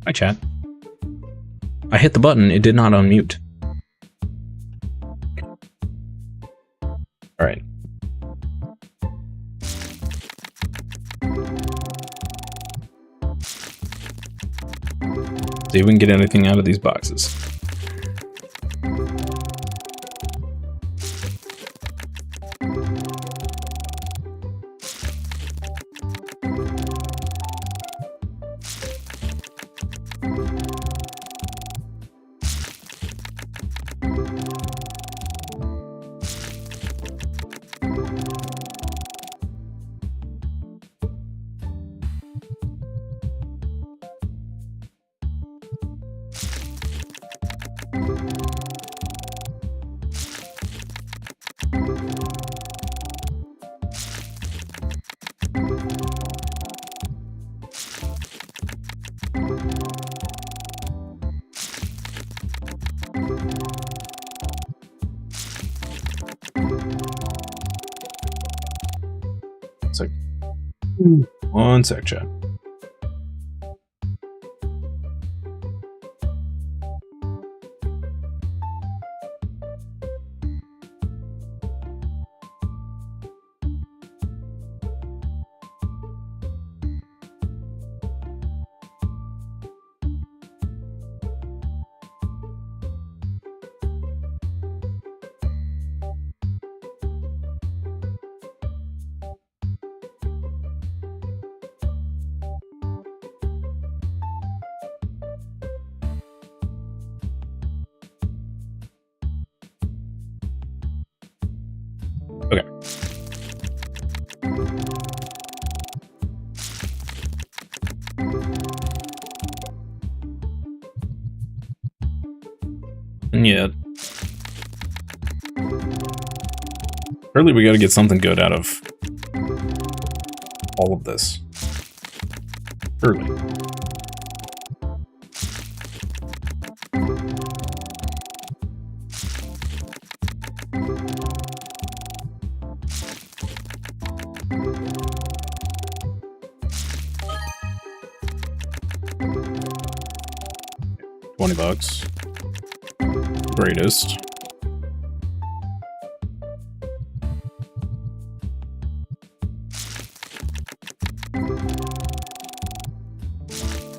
Hi, chat. I hit the button, it did not unmute. Alright. See if we can get anything out of these boxes. One sec, chat. Okay. And yet, really, we got to get something good out of all of this. Early. $20. Greatest.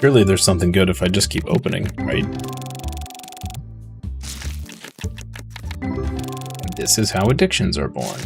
Surely there's something good if I just keep opening, right? This is how addictions are born.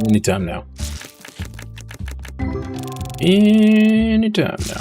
Anytime now. Anytime now.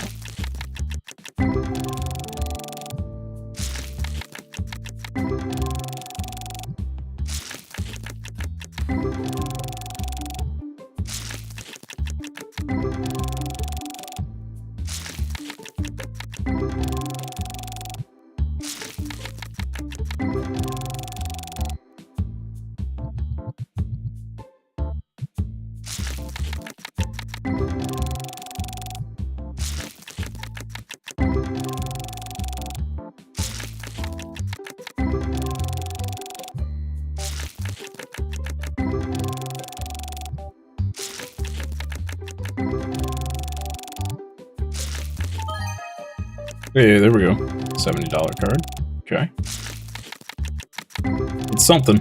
Hey, there we go. $70 card. Okay. It's something.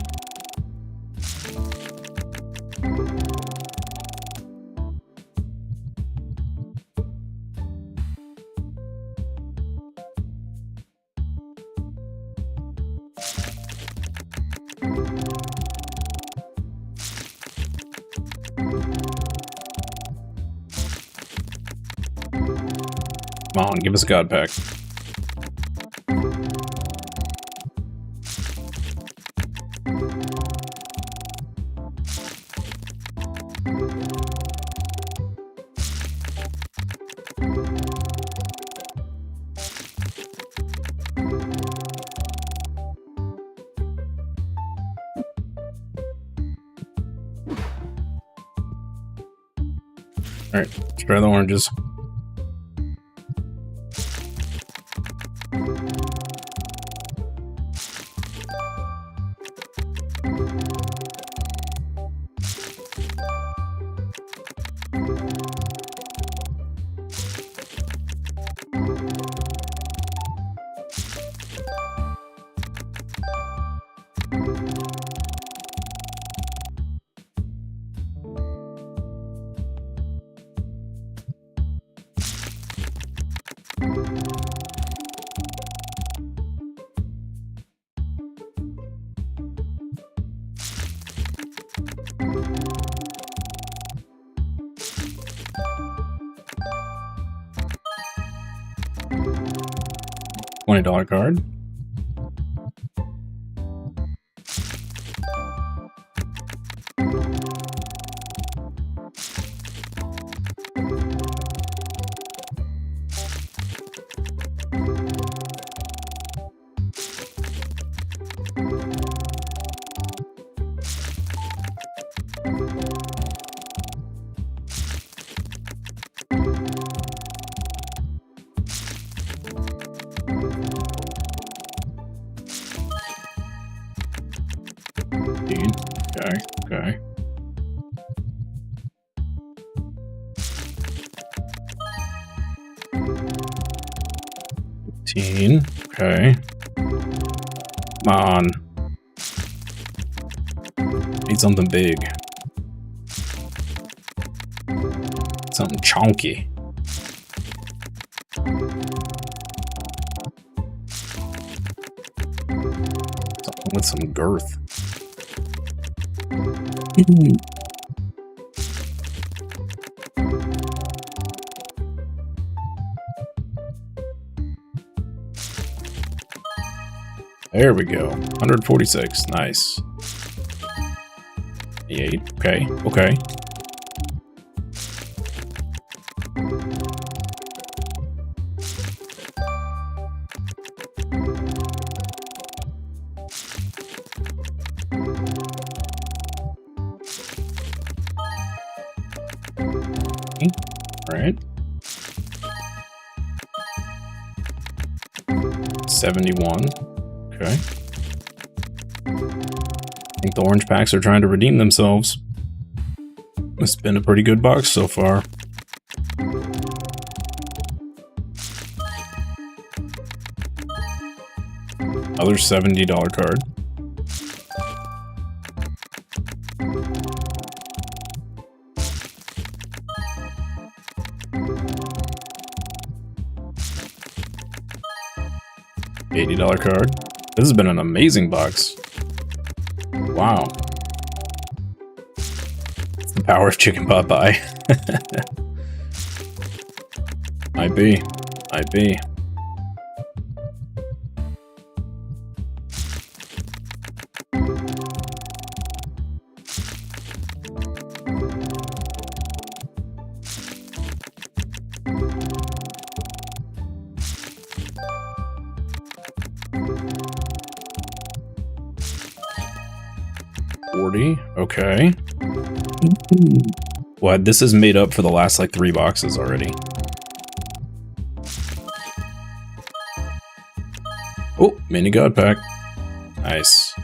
Come on, give us a god pack. Alright, let's try the oranges. $20 card. Okay. 15. Okay. Come on. Need something big. Something chunky. Something with some girth. There we go. 146. Nice. 8. Okay. Okay. All right. 71. Okay. I think the orange packs are trying to redeem themselves. It's been a pretty good box so far. Another $70 card. $80 card. This has been an amazing box. Wow. It's the power of chicken pot pie. Might be. Might be. Okay. What? This is made up for the last like 3 boxes already. Oh, mini god pack. Nice.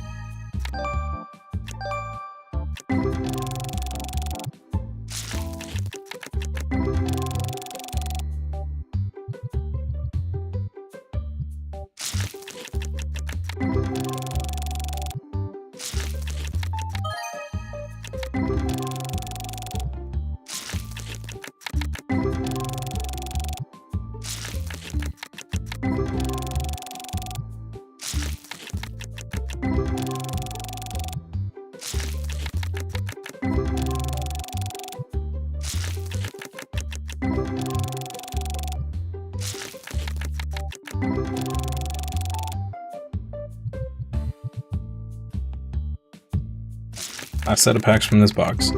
Last set of packs from this box.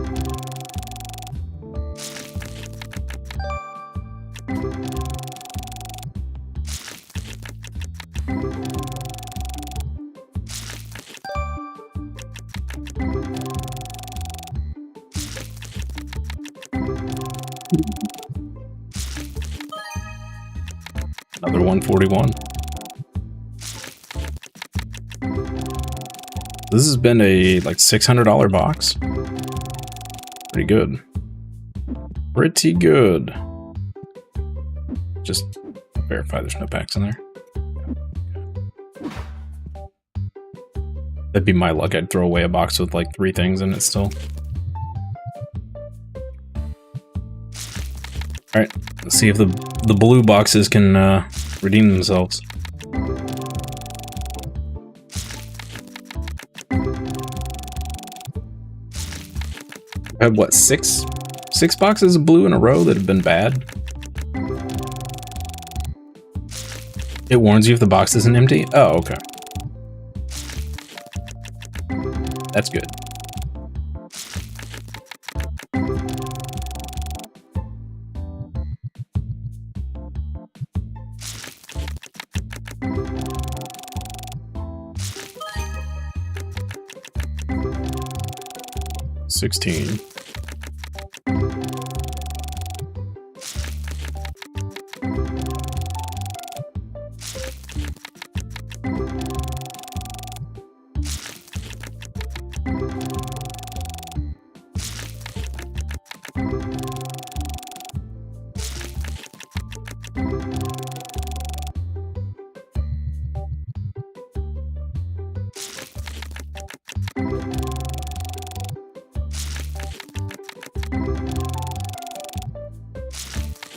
Another 141. This has been a like $600 box. Pretty good. Pretty good. Just verify there's no packs in there. That'd be my luck. I'd throw away a box with like 3 things in it still. Alright, let's see if the blue boxes can redeem themselves. I have what, six boxes of blue in a row that have been bad? It warns you if the box isn't empty? Oh, okay. That's good. $16.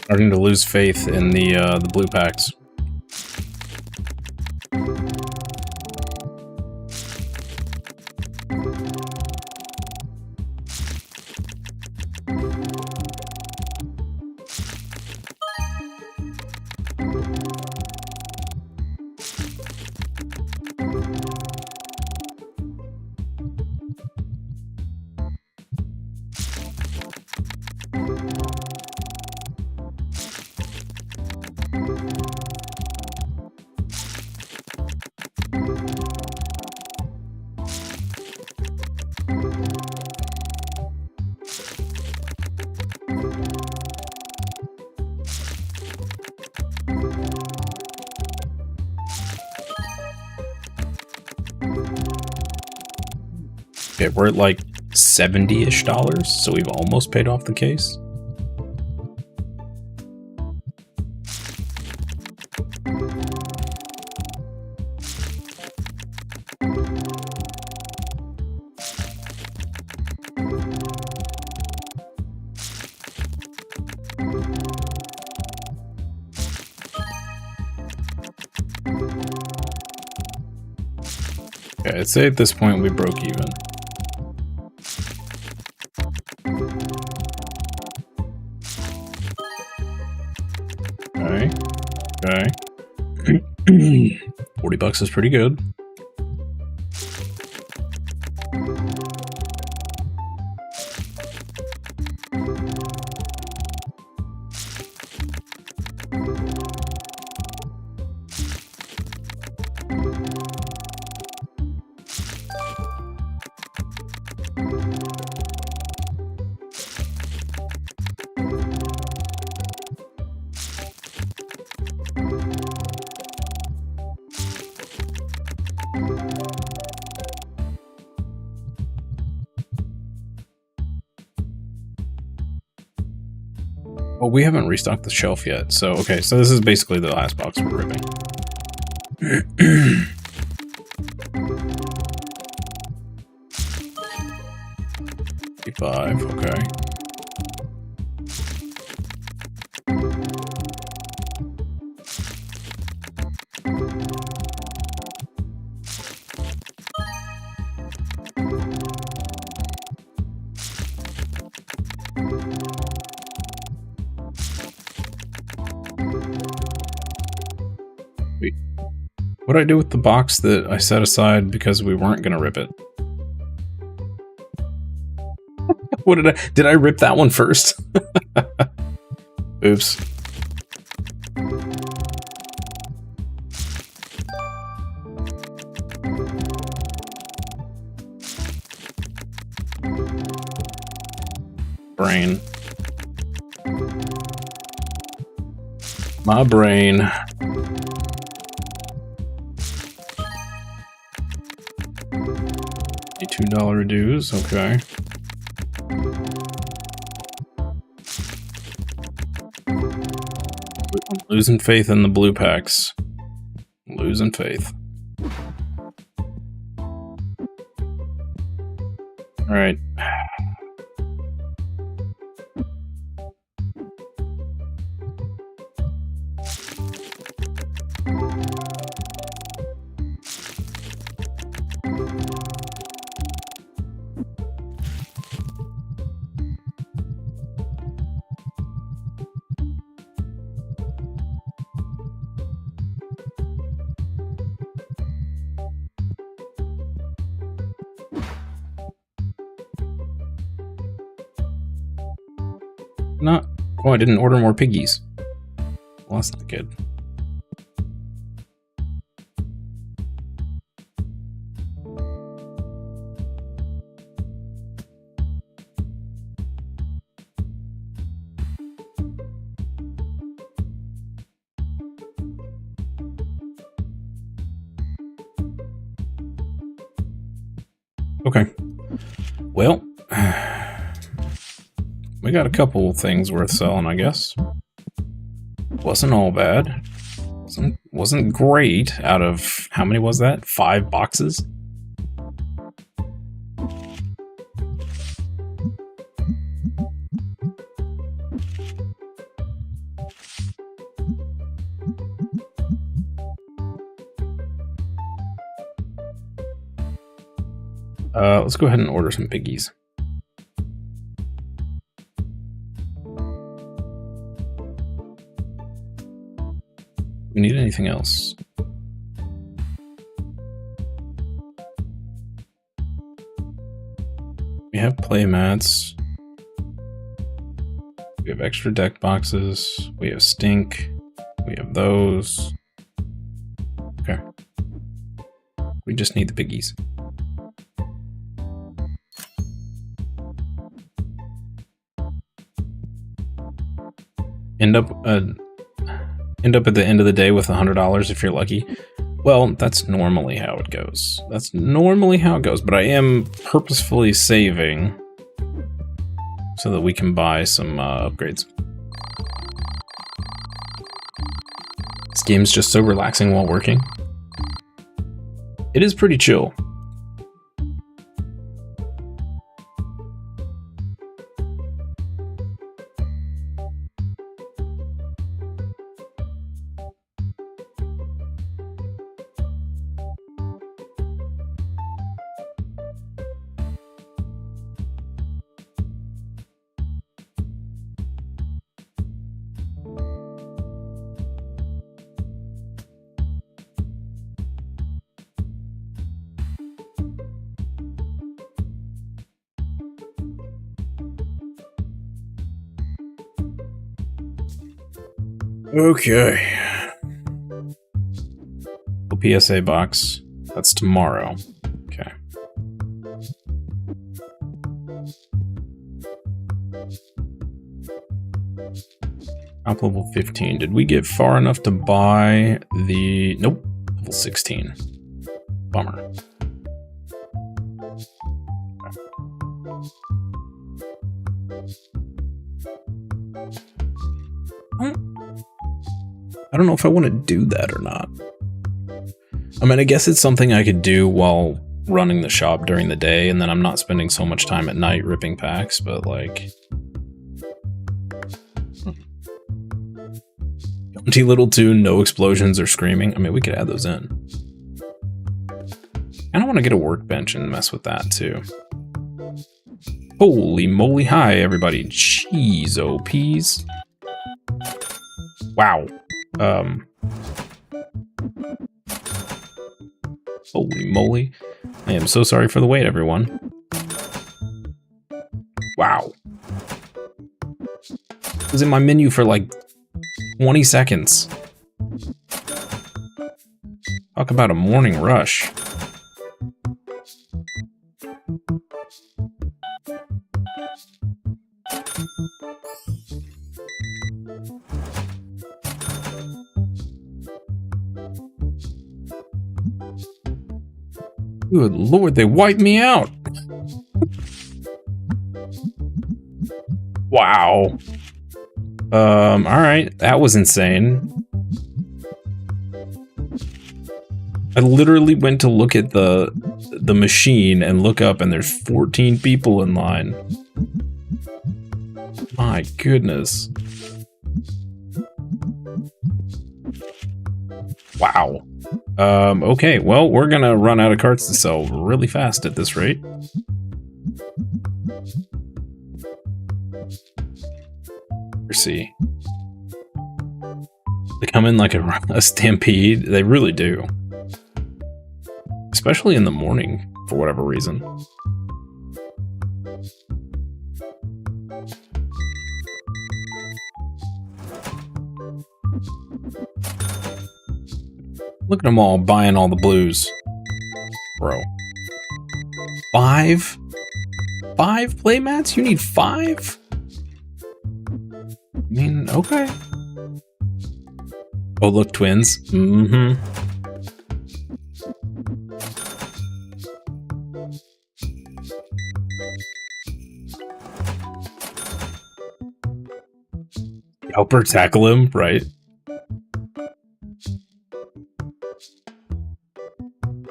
Starting to lose faith in the blue packs. Okay, we're at like $70-ish, so we've almost paid off the case. Okay, I'd say at this point we broke even. Okay. 40 bucks is pretty good. Oh, we haven't restocked the shelf yet, so okay, so this is basically the last box we're ripping. 55, okay. Wait, what'd I do with the box that I set aside because we weren't gonna rip it? What did I rip that one first? Oops. Brain. My brain. $2 dues, okay. I'm losing faith in the blue packs. Losing faith. Alright. Oh, I didn't order more piggies. Well, that's not good. Okay. Well, we got a couple things worth selling, I guess. Wasn't all bad. Wasn't great out of, how many was that? 5 boxes? Let's go ahead and order some piggies. We need anything else? We have play mats. We have extra deck boxes. We have stink. We have those. Okay. We just need the piggies. End up at the end of the day with $100 if you're lucky. Well, that's normally how it goes. That's normally how it goes, but I am purposefully saving so that we can buy some upgrades. This game's just so relaxing while working. It is pretty chill. Okay. PSA box. That's tomorrow. Okay. Top level 15. Did we get far enough to buy the... Nope. Level 16. Bummer. I don't know if I want to do that or not. I mean, I guess it's something I could do while running the shop during the day, and then I'm not spending so much time at night ripping packs, but like... Empty little tune, no explosions or screaming. I mean, we could add those in. I don't want to get a workbench and mess with that too. Holy moly, hi everybody. Jeez, OPs. Wow. Holy moly. I am so sorry for the wait, everyone. Wow. It was in my menu for like 20 seconds. Talk about a morning rush. Good Lord, they wiped me out. Wow. All right, that was insane. I literally went to look at the machine and look up, and there's 14 people in line. My goodness. Wow. Okay, well, we're gonna run out of cards to sell really fast at this rate. Let's see. They come in like a stampede. They really do. Especially in the morning, for whatever reason. Look at them all buying all the blues. Bro. 5? 5 playmats? You need 5? I mean, okay. Oh, look, twins. Mm-hmm. Help her tackle him, right?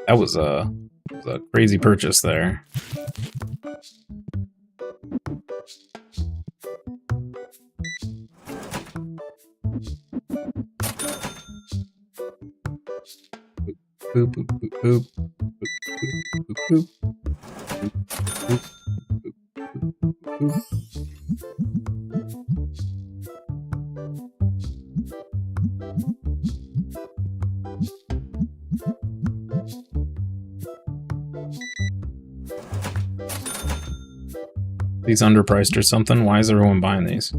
That was a crazy purchase there. Boop, boop, boop, boop. Boop, boop, boop, boop. Boop, boop, boop. These underpriced or something? Why is everyone buying these?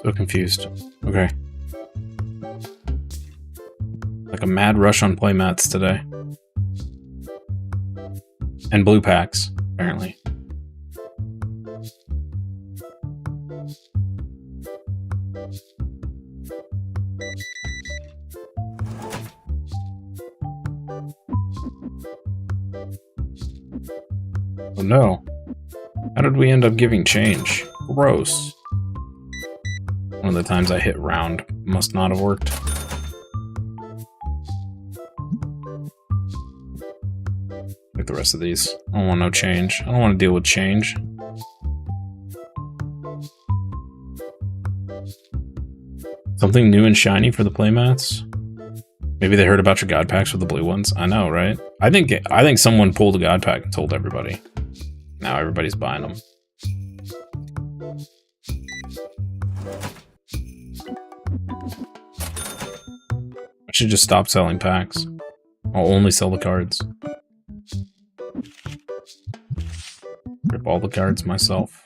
So confused. Okay. Like a mad rush on playmats today. And blue packs, apparently. Oh no. How did we end up giving change? Gross. One of the times I hit round must not have worked. Like the rest of these. I don't want no change. I don't want to deal with change. Something new and shiny for the playmats? Maybe they heard about your god packs with the blue ones. I know, right? I think someone pulled a god pack and told everybody. Now everybody's buying them. I should just stop selling packs. I'll only sell the cards. Rip all the cards myself.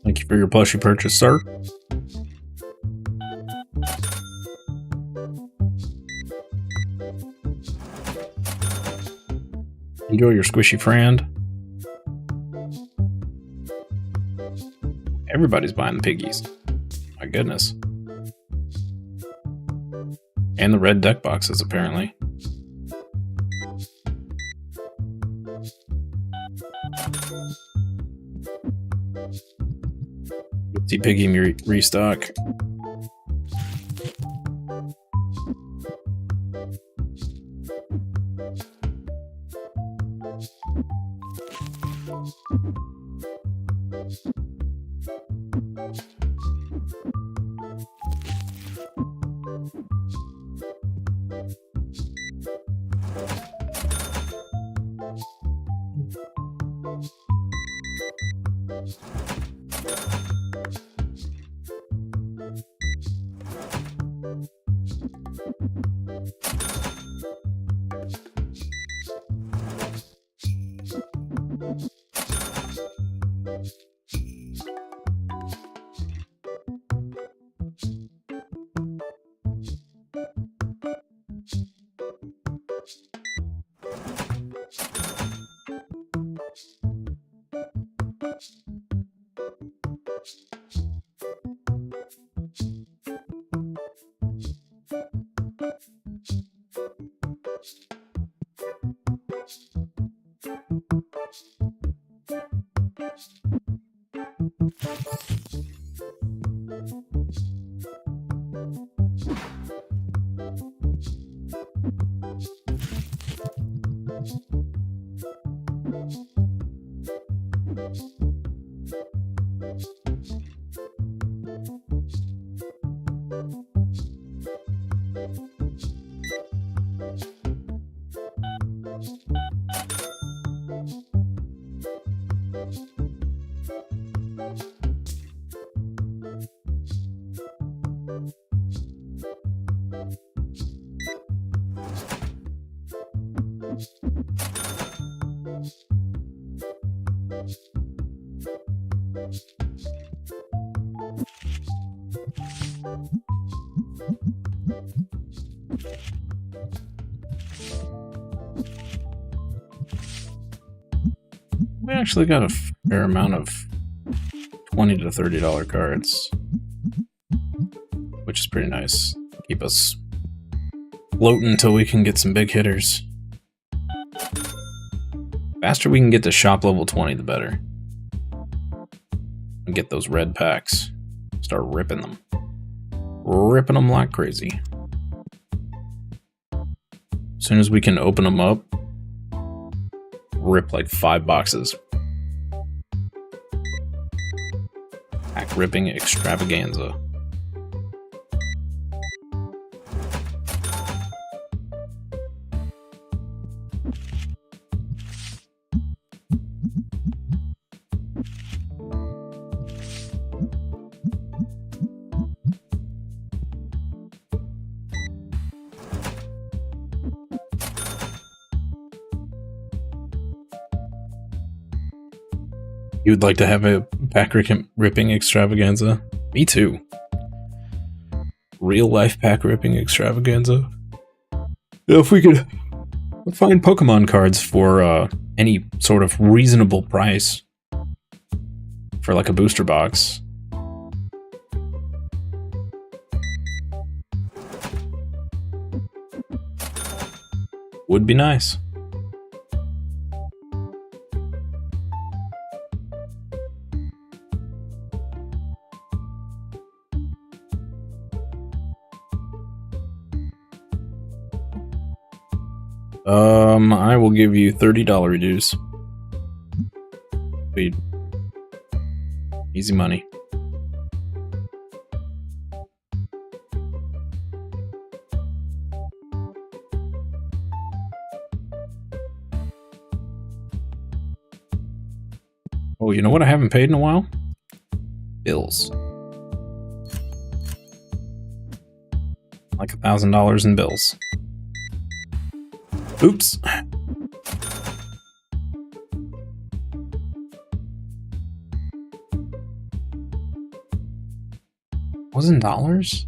Thank you for your plushie purchase, sir. Enjoy your squishy friend. Everybody's buying the piggies. My goodness. And the red deck boxes, apparently. See Piggy restock. We actually got a fair amount of $20 to $30 cards, which is pretty nice. Keep us floating until we can get some big hitters. Faster we can get to shop level 20, the better. And get those red packs. Start ripping them. Ripping them like crazy. As soon as we can open them up, rip like 5 boxes. Pack ripping extravaganza. You would like to have a pack ripping extravaganza? Me too. Real life pack ripping extravaganza. If we could find Pokemon cards for any sort of reasonable price for like a booster box. Would be nice. I will give you $30 reduce. Easy money. Oh, you know what I haven't paid in a while? Bills. Like $1,000 in bills. Oops. Wasn't dollars?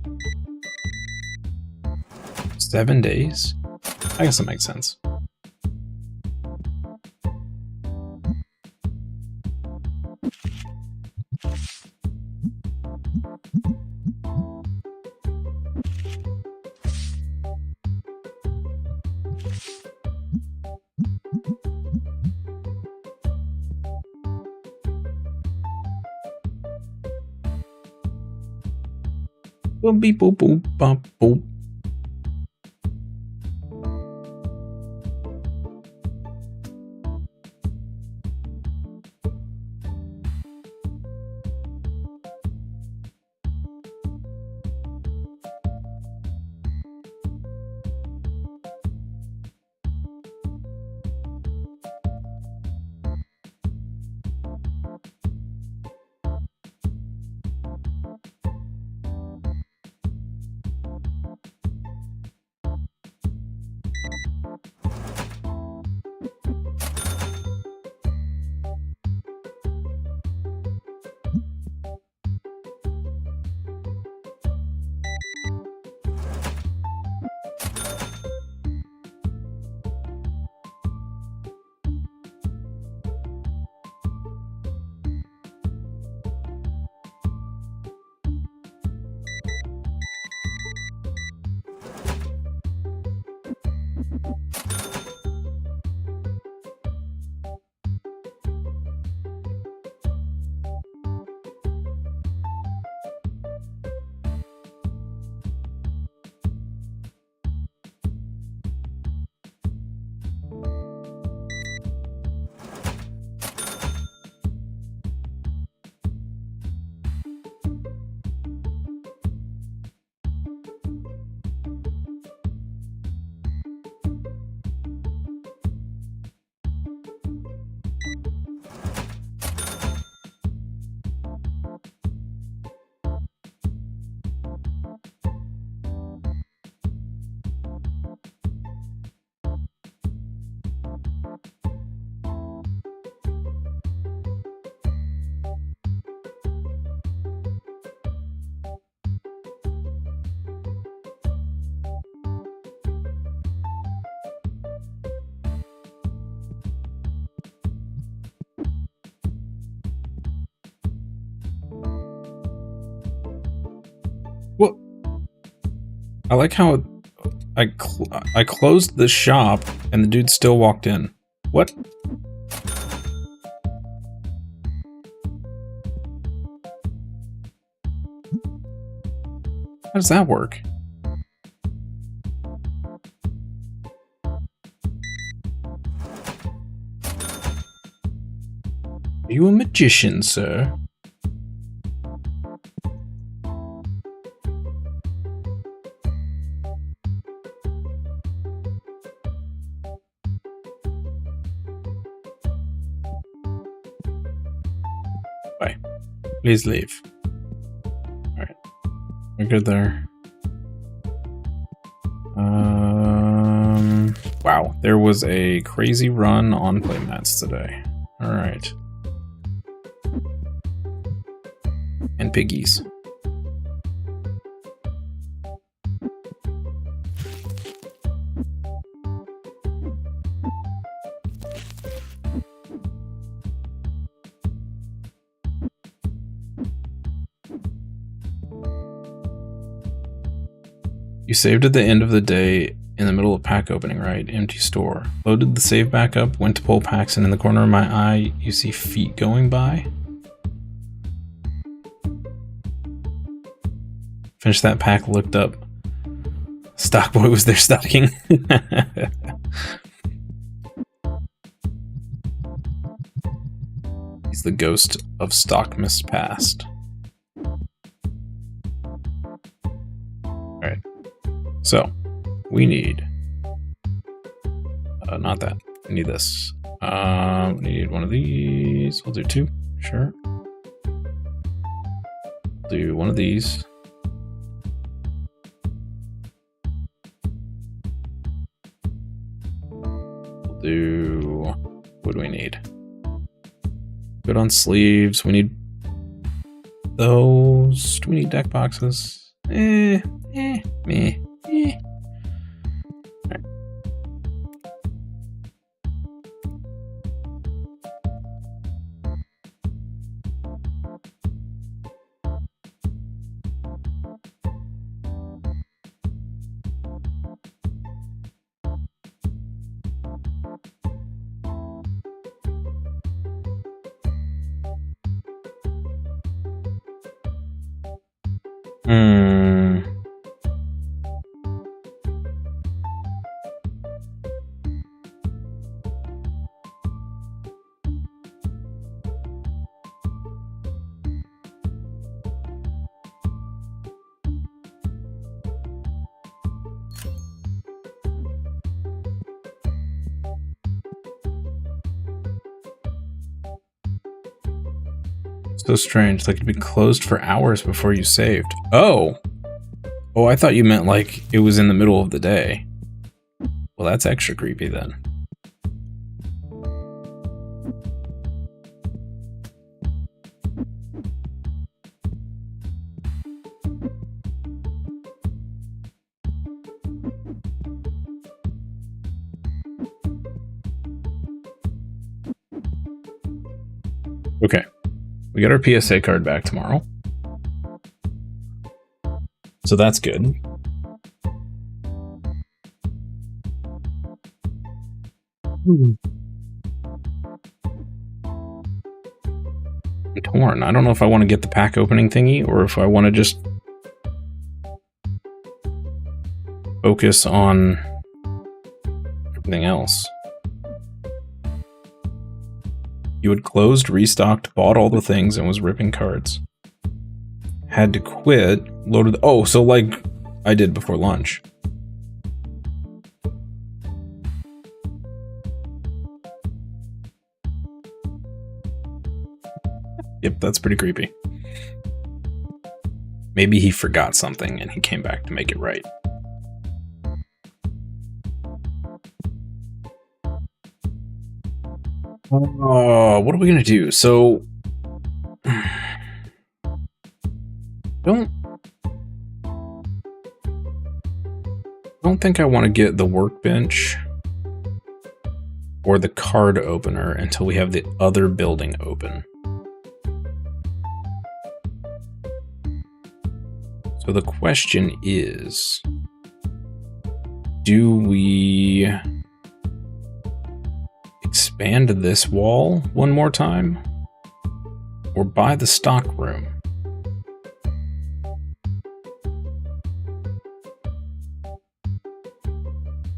7 days? I guess that makes sense. Boop beep boop boop bop boop. I like how I closed the shop and the dude still walked in. What? How does that work? Are you a magician, sir? Bye. Please leave. Alright. We're good there. Wow. There was a crazy run on playmats today. Alright. And piggies. You saved at the end of the day in the middle of pack opening, right? Empty store. Loaded the save back up, went to pull packs, and in the corner of my eye, you see feet going by. Finished that pack, looked up. Stockboy was there stocking. He's the ghost of Stockmas past. Alright. So, we need... not that. We need this. We need one of these. We'll do two. Sure. Do one of these. We'll do... What do we need? Good on sleeves. We need those. Do we need deck boxes? Meh. Alright. So strange, like it'd been closed for hours before you saved. Oh! Oh, I thought you meant like it was in the middle of the day. Well, that's extra creepy then. Okay. We got our PSA card back tomorrow. So that's good. I'm torn. I don't know if I want to get the pack opening thingy or if I want to just focus on everything else. You had closed, restocked, bought all the things, and was ripping cards. Had to quit, loaded... Oh, so like I did before lunch. Yep, that's pretty creepy. Maybe he forgot something and he came back to make it right. Oh, what are we gonna do? So, don't think I want to get the workbench or the card opener until we have the other building open. So the question is, Do we expand this wall one more time? Or buy the stock room?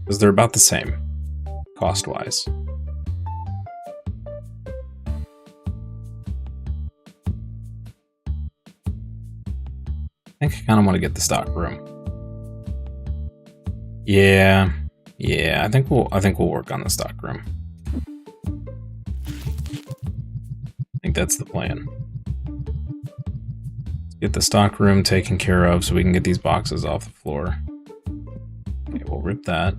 Because they're about the same, cost-wise. I think I kind of want to get the stock room. Yeah, I think we'll work on the stock room. I think that's the plan. Let's get the stock room taken care of so we can get these boxes off the floor. Okay, we'll rip that.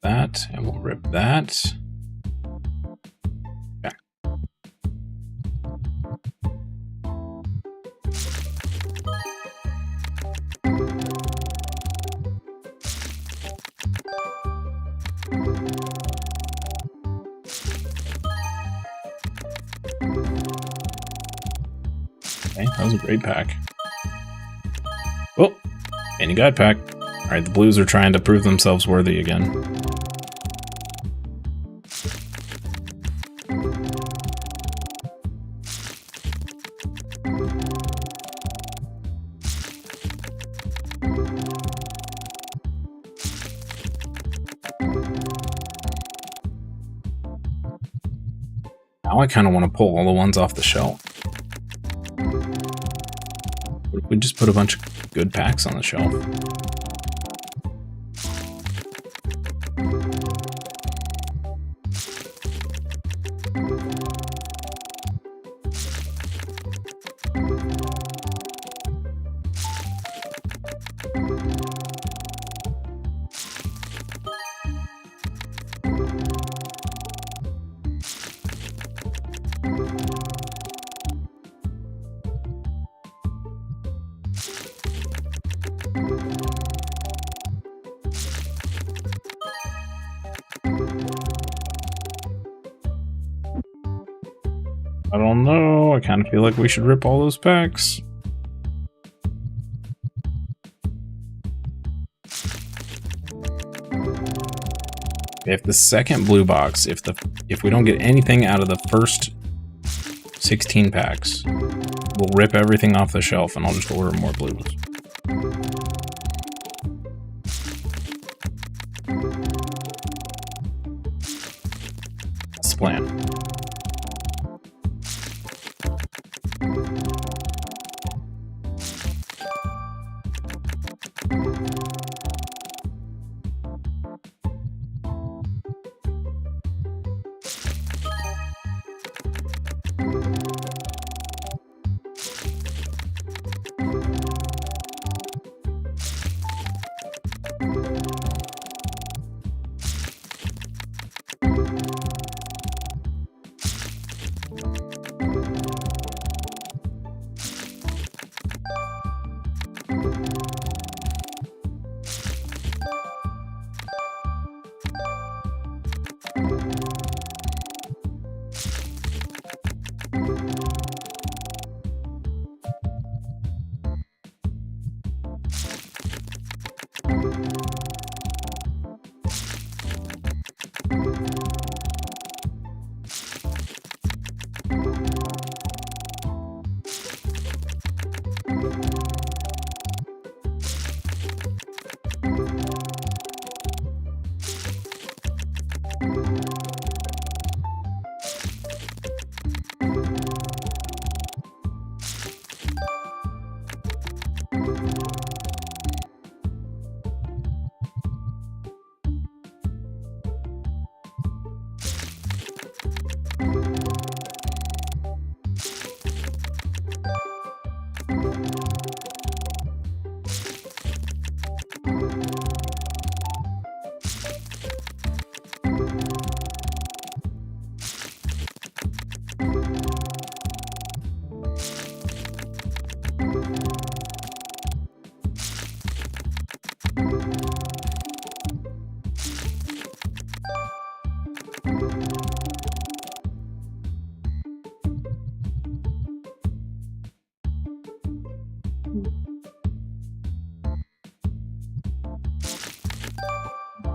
That, and we'll rip that. Okay. Okay, that was a great pack. Oh, and you got pack. All right, the blues are trying to prove themselves worthy again. Now I kind of want to pull all the ones off the shelf. What if we just put a bunch of good packs on the shelf? I don't know. I kind of feel like we should rip all those packs. If the second blue box, if we don't get anything out of the first 16 packs, we'll rip everything off the shelf and I'll just order more blues. That's the plan.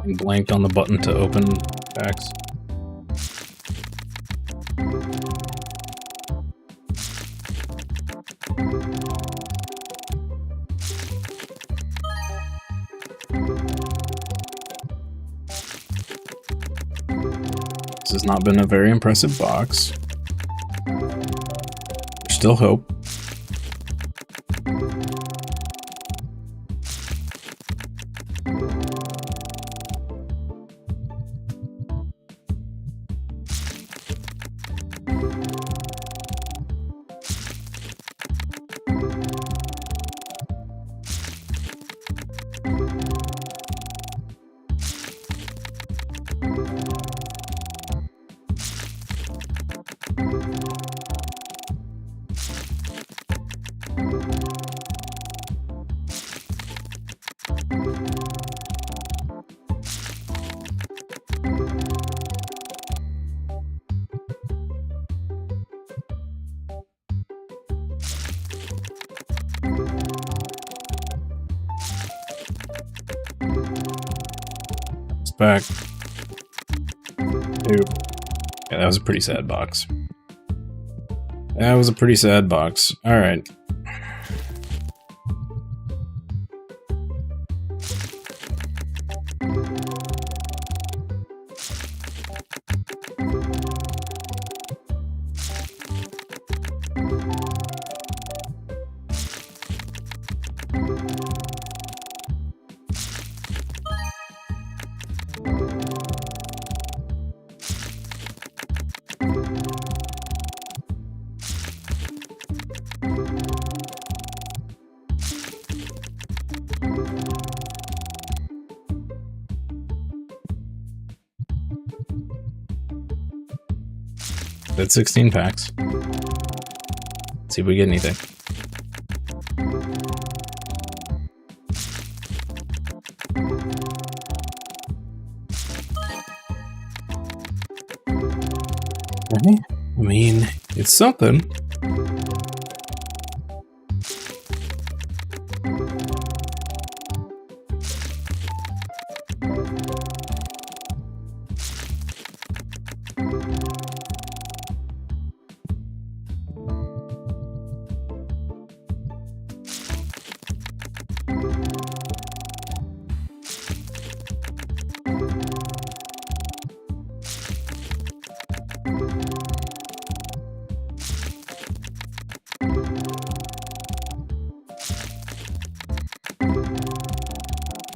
And blanked on the button to open packs. This has not been a very impressive box. There's still hope. Back. Dude. Yeah, that was a pretty sad box. That was a pretty sad box. Alright. That's 16 packs. Let's see if we get anything. I mean, it's something.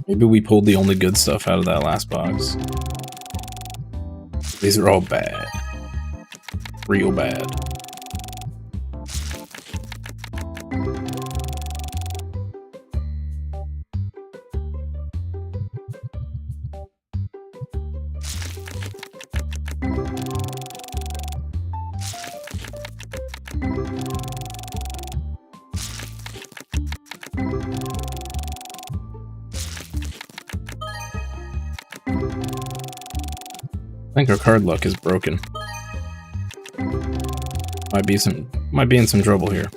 Maybe we pulled the only good stuff out of that last box. These are all bad. Real bad. I think our card luck is broken. Might be in some trouble here.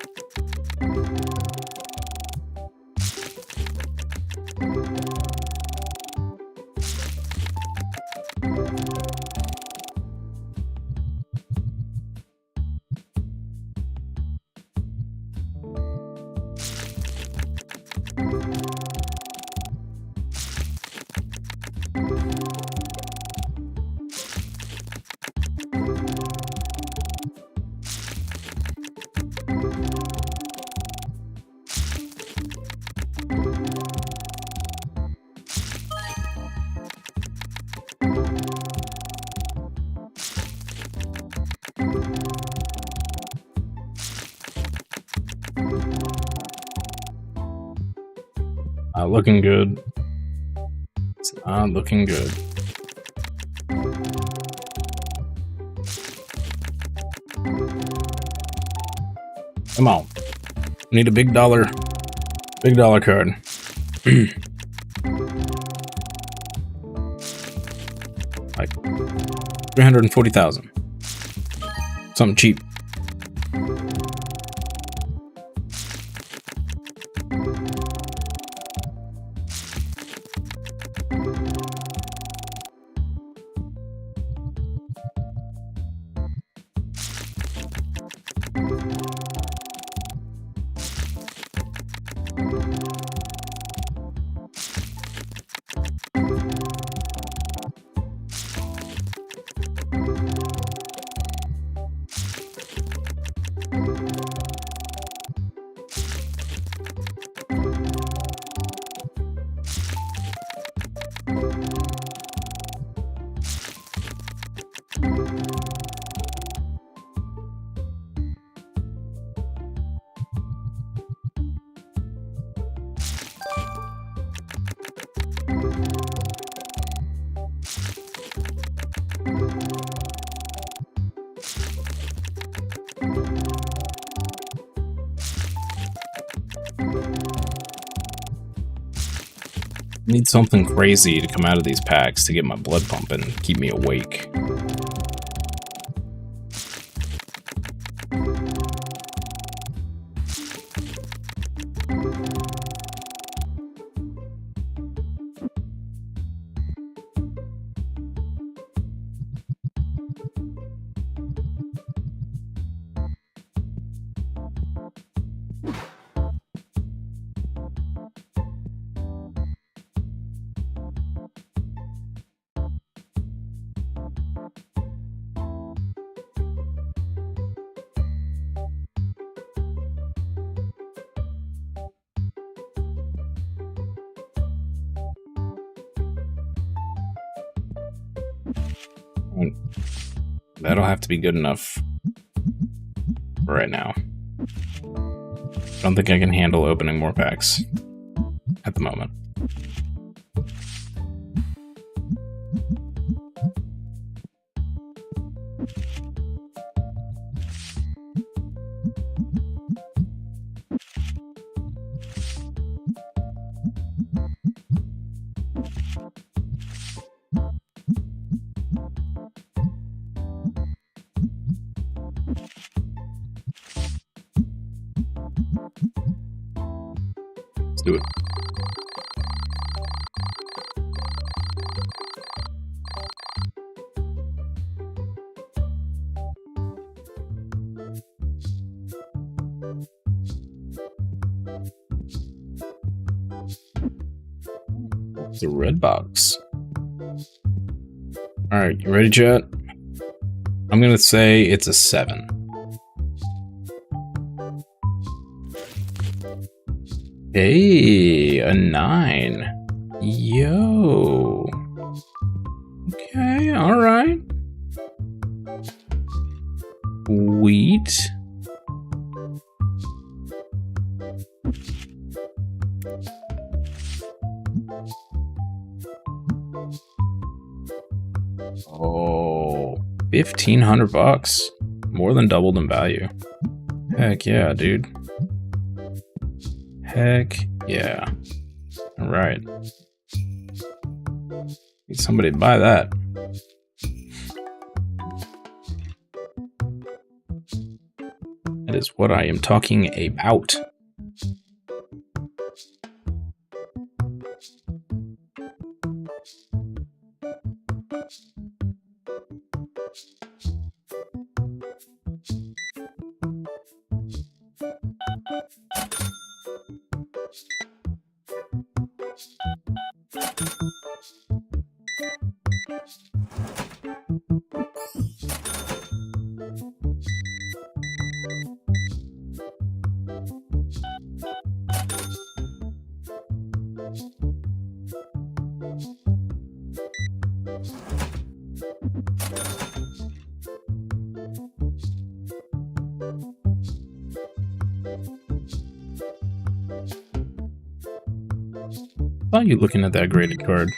Not looking good. It's not looking good. Come on. Need a big dollar card. Like 340,000. Something cheap. Need something crazy to come out of these packs to get my blood pumping, keep me awake. That'll have to be good enough for right now. I don't think I can handle opening more packs at the moment. Let's do it. It's a red box. Alright, you ready, chat? I'm gonna say it's a 7. Hey, a 9. Yo. Okay, alright. Wheat. Oh, 1,500 bucks. More than doubled in value. Heck yeah, dude. Heck yeah. All right. Need somebody to buy that. That is what I am talking about. Why are you looking at that graded card?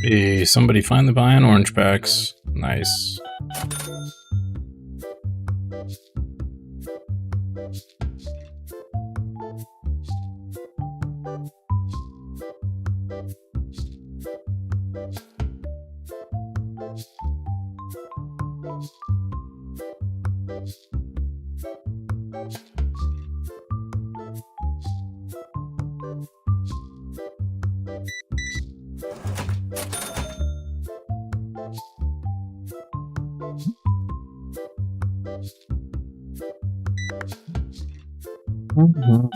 Hey, somebody finally buying orange packs. Nice. Mm-hmm.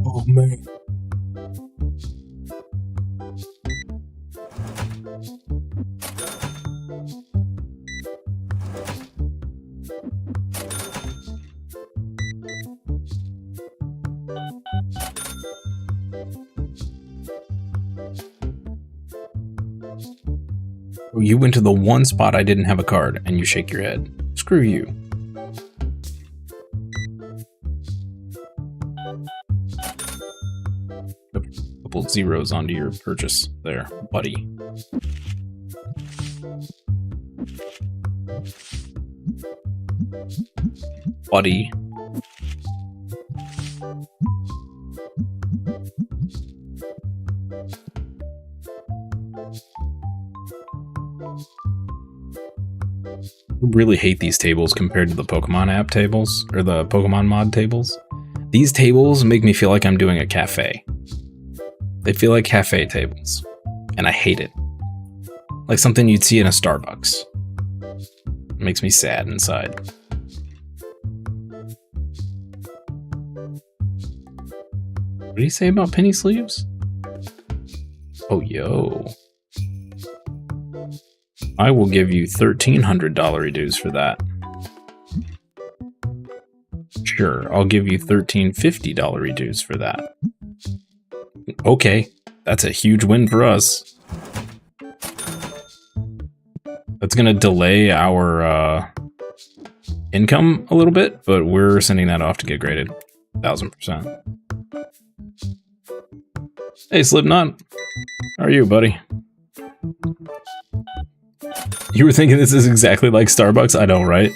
Oh man. You went to the one spot I didn't have a card, and you shake your head. Screw you. A couple zeros onto your purchase there, buddy. Buddy. I really hate these tables compared to the Pokemon app tables, or the Pokemon mod tables. These tables make me feel like I'm doing a cafe. They feel like cafe tables, and I hate it. Like something you'd see in a Starbucks. It makes me sad inside. What did he say about penny sleeves? Oh, yo. I will give you $1,300 dues for that. Sure, I'll give you $1,350 dues for that. Okay, that's a huge win for us. That's gonna delay our income a little bit, but we're sending that off to get graded. 1000%. Hey, Slipknot. How are you, buddy? You were thinking this is exactly like Starbucks? I know, right?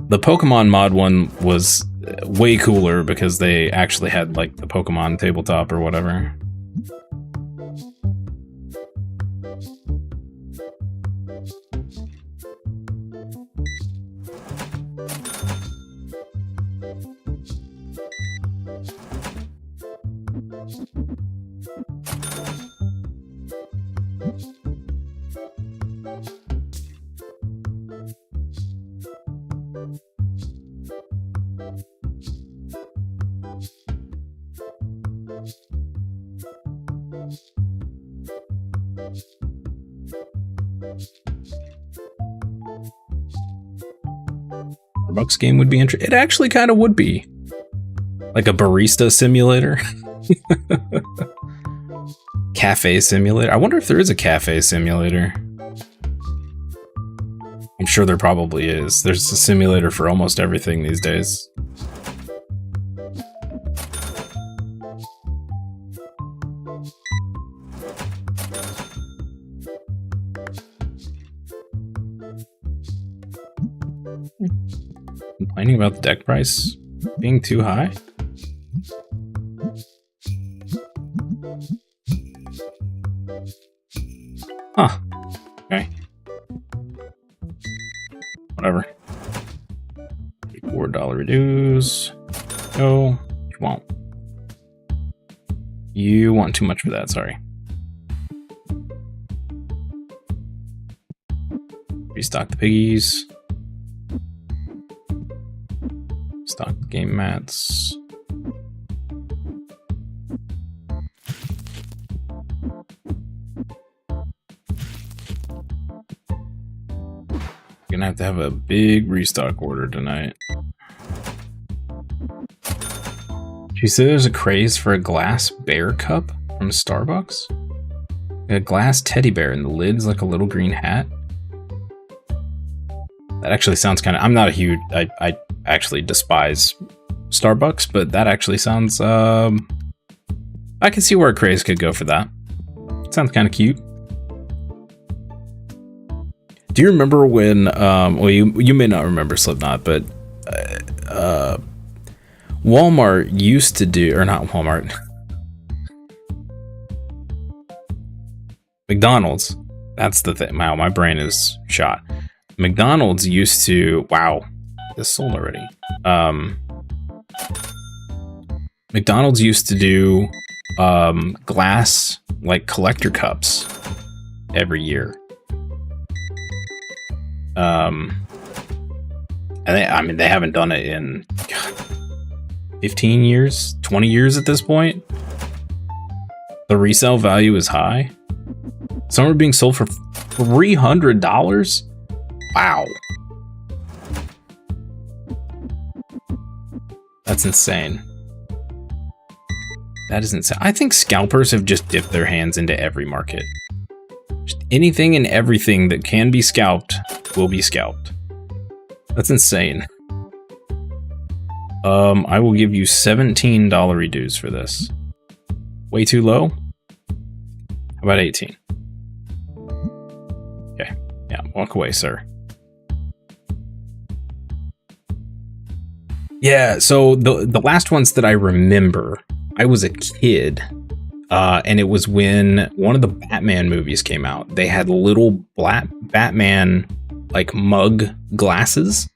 The Pokemon mod one was way cooler because they actually had like the Pokemon tabletop or whatever. Starbucks game would be interesting. It actually kind of would be. Like a barista simulator. Cafe simulator. I wonder if there is a cafe simulator. I'm sure there probably is. There's a simulator for almost everything these days. Complaining about the deck price being too high? Huh. Okay. Whatever. $4 dues. No, you won't. You want too much for that, sorry. Restock the piggies. Stock the game mats. Gonna have to have a big restock order tonight. She said there's a craze for a glass bear cup from Starbucks. A glass teddy bear and the lid's like a little green hat. That actually sounds kind of... I'm not a huge... I actually despise Starbucks, but that actually sounds... I can see where a craze could go for that. Sounds kind of cute. Do you remember when... well, you may not remember Slipknot, but... Walmart used to do... Or not Walmart. McDonald's. That's the thing. Wow, my brain is shot. McDonald's used to... Wow. This sold already. McDonald's used to do glass, like, collector cups every year. And they haven't done it in... God, 15 years, 20 years at this point. The resale value is high. Some are being sold for $300. Wow. That's insane. That is insane. I think scalpers have just dipped their hands into every market. Just anything and everything that can be scalped will be scalped. That's insane. I will give you $17 dues for this. Way too low? How about 18? Okay. Yeah, walk away, sir. Yeah, so the last ones that I remember, I was a kid, and it was when one of the Batman movies came out. They had little black Batman, like, mug glasses,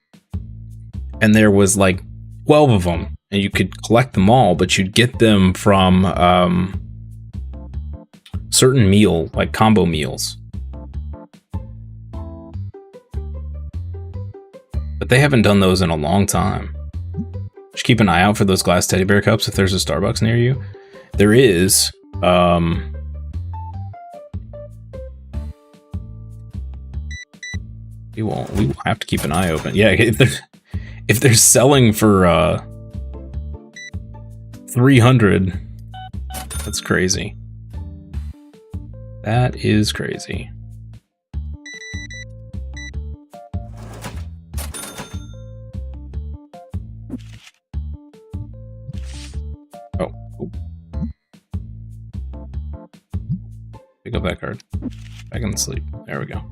and there was, like, 12 of them, and you could collect them all, but you'd get them from certain meal, like combo meals. But they haven't done those in a long time. Just keep an eye out for those glass teddy bear cups if there's a Starbucks near you. There is. We will have to keep an eye open. Yeah, if they're selling for 300, that's crazy. That is crazy. Oh. Pick up that card. Back in the sleep. There we go.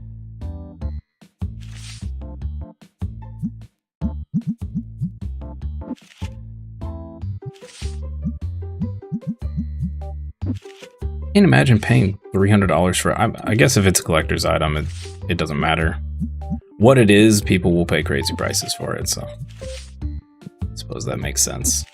Can't imagine paying $300 for... I guess if it's a collector's item, it doesn't matter. What it is, people will pay crazy prices for it, so... I suppose that makes sense.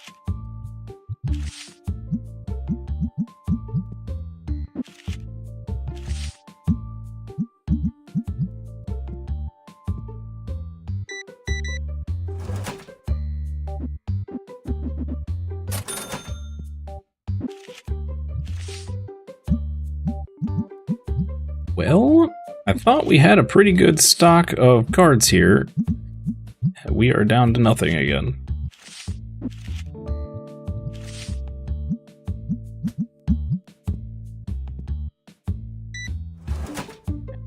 Well, I thought we had a pretty good stock of cards here. We are down to nothing again.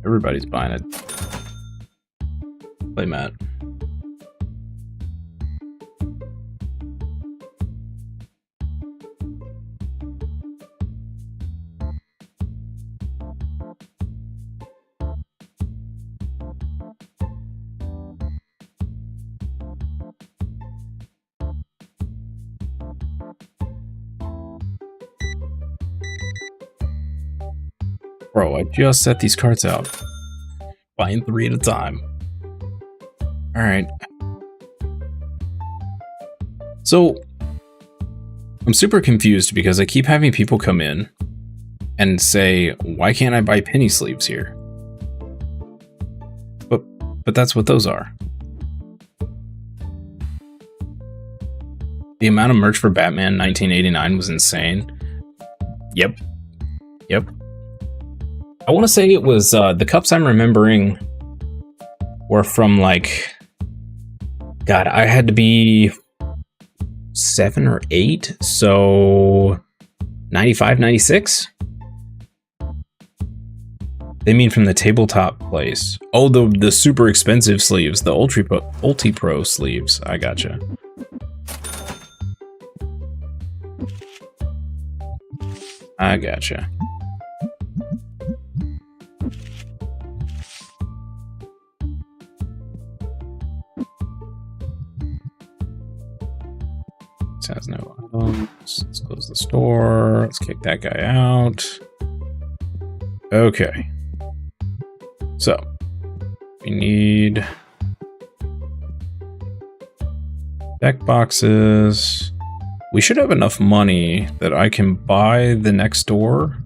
Everybody's buying it. Play Matt. Bro, I just set these cards out. Buying 3 at a time. Alright. So, I'm super confused because I keep having people come in and say, why can't I buy penny sleeves here? But that's what those are. The amount of merch for Batman 1989 was insane. Yep. I want to say it was, the cups I'm remembering were from like, God, I had to be 7 or 8, so 95, 96? They mean from the tabletop place. Oh, the super expensive sleeves, the Ulti Pro sleeves. I gotcha. I gotcha. This has no items. Let's close the store. Let's kick that guy out. Okay. So, we need deck boxes. We should have enough money that I can buy the next door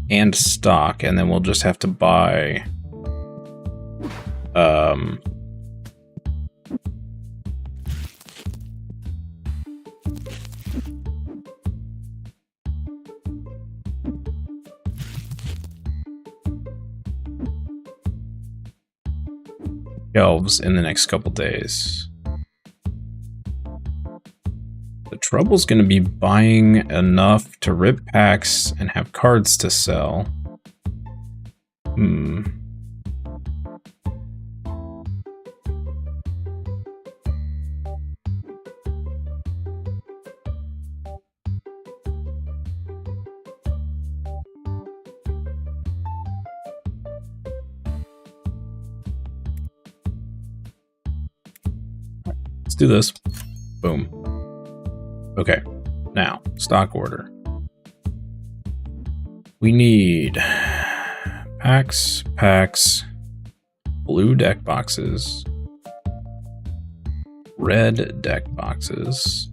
and stock, and then we'll just have to buy shelves in the next couple days. The trouble's going to be buying enough to rip packs and have cards to sell. Let's do this. Boom. Okay, now, stock order. We need packs, blue deck boxes, red deck boxes,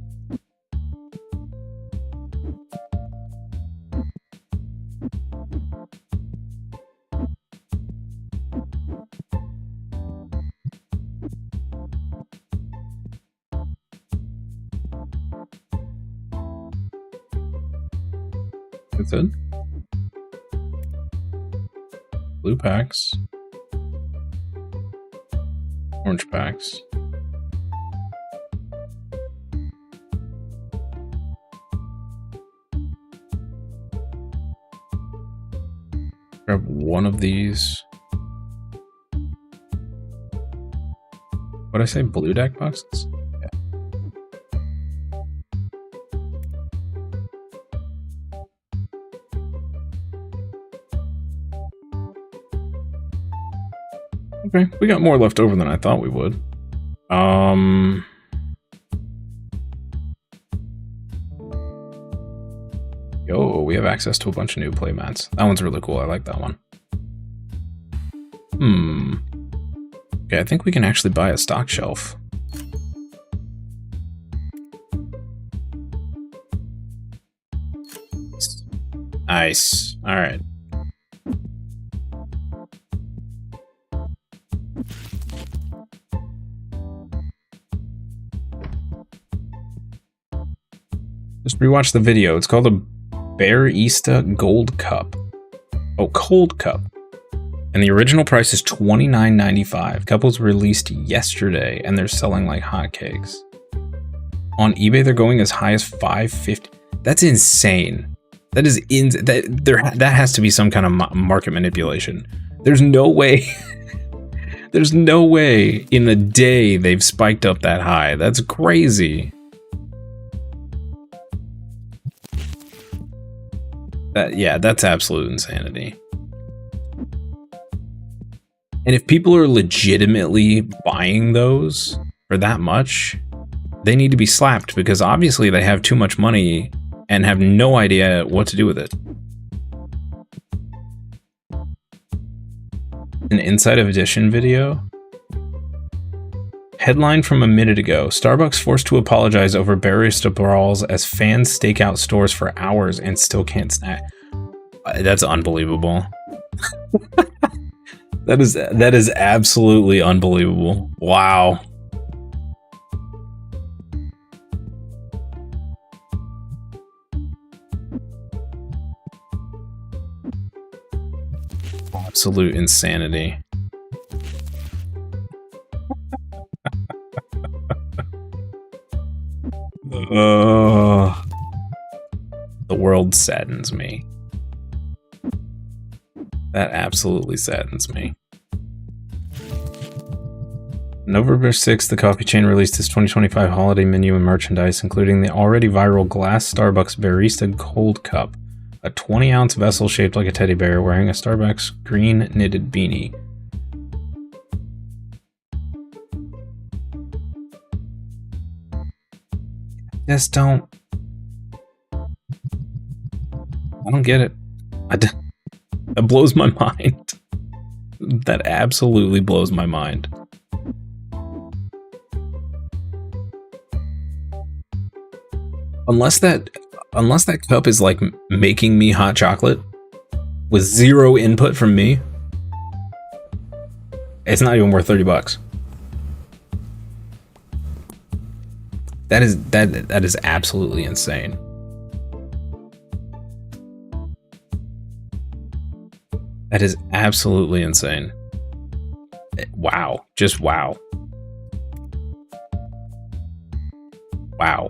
that's it. Blue packs, orange packs, grab one of these. What'd I say? Blue deck boxes? Yeah. Okay, we got more left over than I thought we would. Yo, we have access to a bunch of new playmats. That one's really cool. I like that one. Okay, I think we can actually buy a stock shelf. Nice. All right. Just rewatch the video. It's called a Barista Gold Cup. Oh, Cold Cup. And the original price is $29.95. Cup was released yesterday, and they're selling like hotcakes. On eBay, they're going as high as $5.50. That's insane. That is that has to be some kind of market manipulation. There's no way. There's no way in a day they've spiked up that high. That's crazy. Yeah, that's absolute insanity. And if people are legitimately buying those for that much, they need to be slapped because obviously they have too much money and have no idea what to do with it. An Inside Edition video. Headline from a minute ago. Starbucks forced to apologize over barista brawls as fans stake out stores for hours and still can't snack. That's unbelievable. That is absolutely unbelievable. Wow. Absolute insanity. The world saddens me. That absolutely saddens me. November 6th, the coffee chain released its 2025 holiday menu and merchandise, including the already viral glass Starbucks Barista Cold Cup, a 20-ounce vessel shaped like a teddy bear wearing a Starbucks green knitted beanie. Just don't. I don't get it. That blows my mind. That absolutely blows my mind. Unless that cup is like making me hot chocolate with zero input from me, it's not even worth $30. That is absolutely insane. That is absolutely insane. Wow. Just wow. Wow.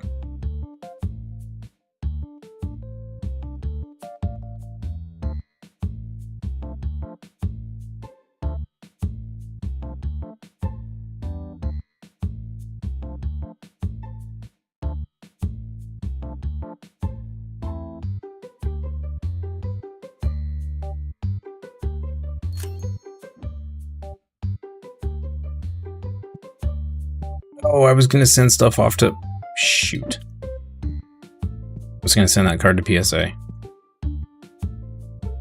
Oh, I was going to send stuff off to... Shoot. I was going to send that card to PSA.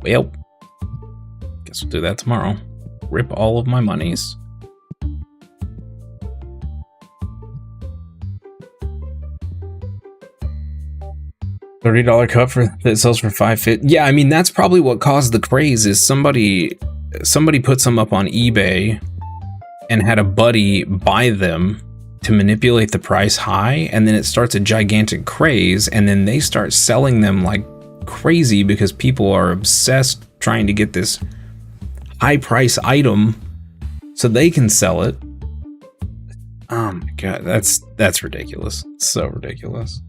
Well, guess we'll do that tomorrow. Rip all of my monies. $30 cup that sells for $5.50. Yeah, I mean, that's probably what caused the craze, is somebody put some up on eBay and had a buddy buy them to manipulate the price high, and then it starts a gigantic craze, and then they start selling them like crazy because people are obsessed trying to get this high price item so they can sell it. Oh my god, that's ridiculous. So ridiculous.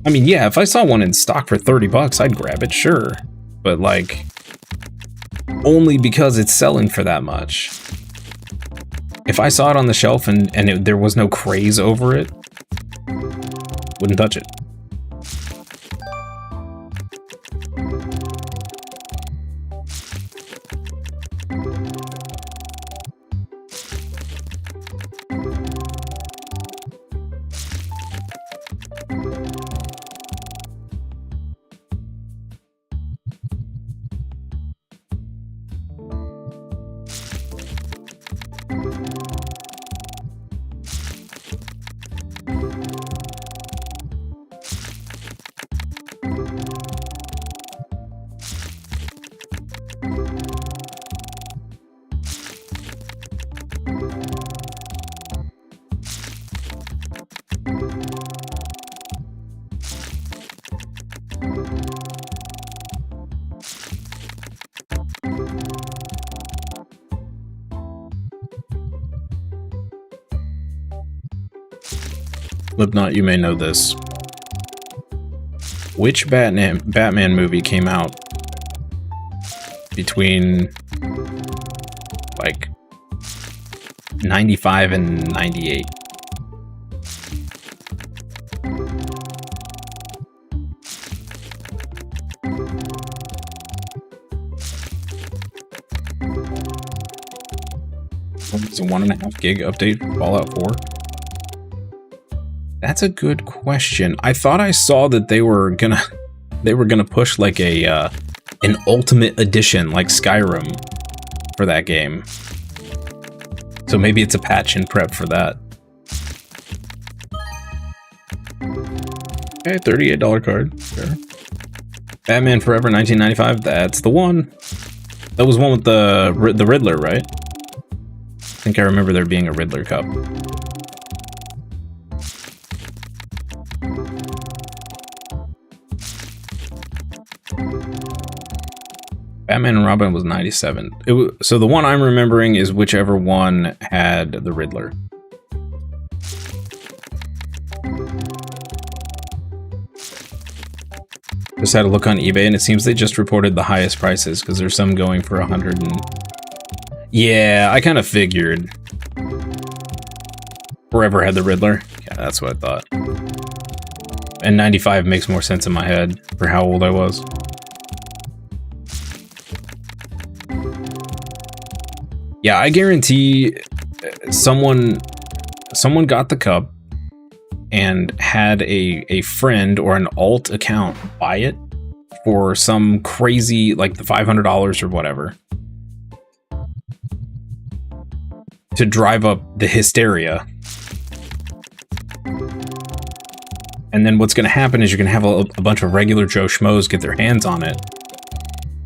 I mean, yeah, if I saw one in stock for $30, I'd grab it, sure. But like, only because it's selling for that much. If I saw it on the shelf and there was no craze over it, wouldn't touch it. Slipknot, you may know this. Which Batman movie came out between like 95 and 98? It's a 1.5 gig update for Fallout 4. That's a good question. I thought I saw that they were gonna push like a an ultimate edition like Skyrim for that game. So maybe it's a patch in prep for that. Okay, $38 card. Sure. Batman Forever 1995. That's the one. That was one with the Riddler, right? I think I remember there being a Riddler cup. Batman and Robin was 97. So the one I'm remembering is whichever one had the Riddler. Just had a look on eBay, and it seems they just reported the highest prices because there's some going for 100 and... Yeah, I kind of figured. Forever had the Riddler. Yeah, that's what I thought. And 95 makes more sense in my head for how old I was. Yeah, I guarantee someone got the cup and had a friend or an alt account buy it for some crazy, like the $500 or whatever, to drive up the hysteria. And then what's going to happen is you're going to have a bunch of regular Joe Schmoes get their hands on it,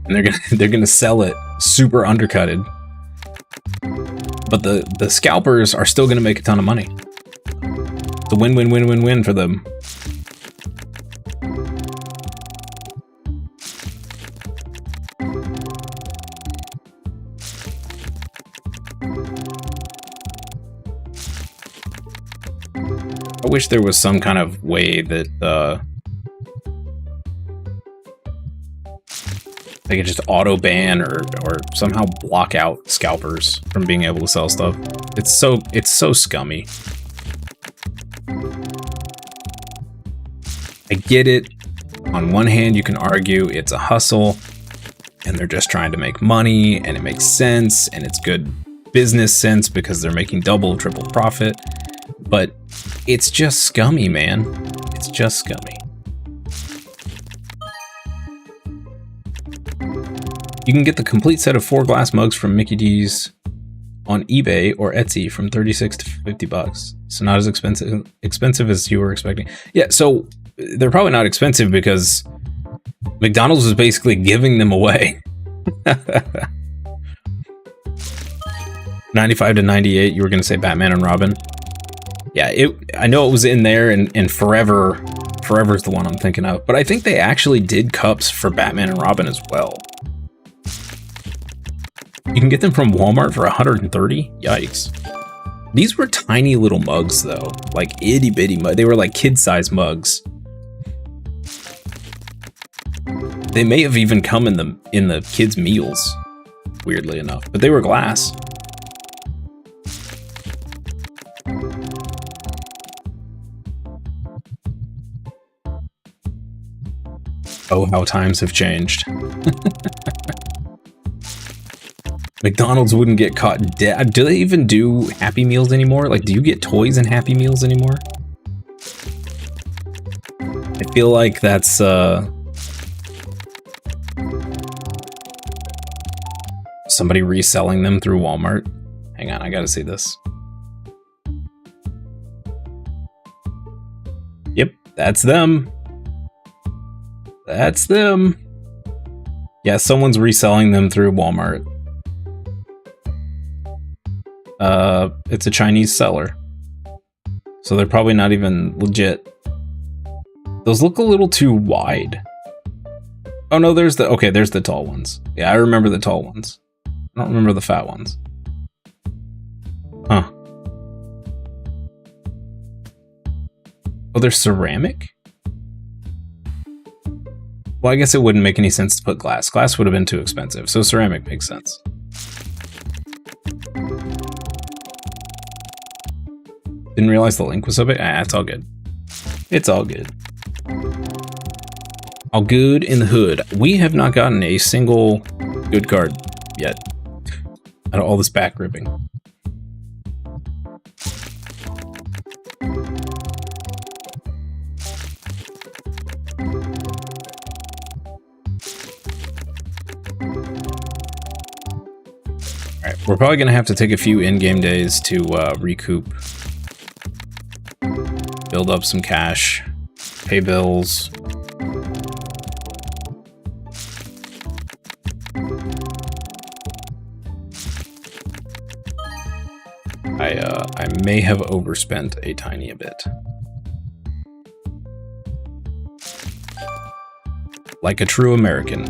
and they're going to sell it super undercutted. But the scalpers are still going to make a ton of money. It's a win-win-win-win-win for them. I wish there was some kind of way that they could just auto ban or somehow block out scalpers from being able to sell stuff. It's so scummy. I get it. On one hand, you can argue it's a hustle and they're just trying to make money, and it makes sense, and it's good business sense because they're making double, triple profit. But it's just scummy, man. It's just scummy. You can get the complete set of 4 glass mugs from Mickey D's on eBay or Etsy from $36 to $50. So not as expensive as you were expecting. Yeah, so they're probably not expensive because McDonald's was basically giving them away. 95 to 98, you were going to say Batman and Robin. Yeah, I know it was in there, and Forever's the one I'm thinking of. But I think they actually did cups for Batman and Robin as well. You can get them from Walmart for $130? Yikes. These were tiny little mugs, though. Like, itty-bitty mugs. They were like kid-sized mugs. They may have even come in the kids' meals, weirdly enough. But they were glass. Oh, how times have changed. McDonald's wouldn't get caught dead. Do they even do Happy Meals anymore? Like, do you get toys in Happy Meals anymore? I feel like that's, somebody reselling them through Walmart. Hang on, I gotta see this. Yep, that's them. That's them. Yeah, someone's reselling them through Walmart. It's a Chinese seller. So they're probably not even legit. Those look a little too wide. Oh no, there's the tall ones. Yeah, I remember the tall ones. I don't remember the fat ones. Huh. Oh, they're ceramic? Well, I guess it wouldn't make any sense to put glass. Glass would have been too expensive, so ceramic makes sense. Didn't realize the link was so big. Ah, it's all good. It's all good. All good in the hood. We have not gotten a single good card yet. Out of all this back ripping. We're probably going to have to take a few in-game days to recoup. Build up some cash. Pay bills. I may have overspent a tiny bit. Like a true American.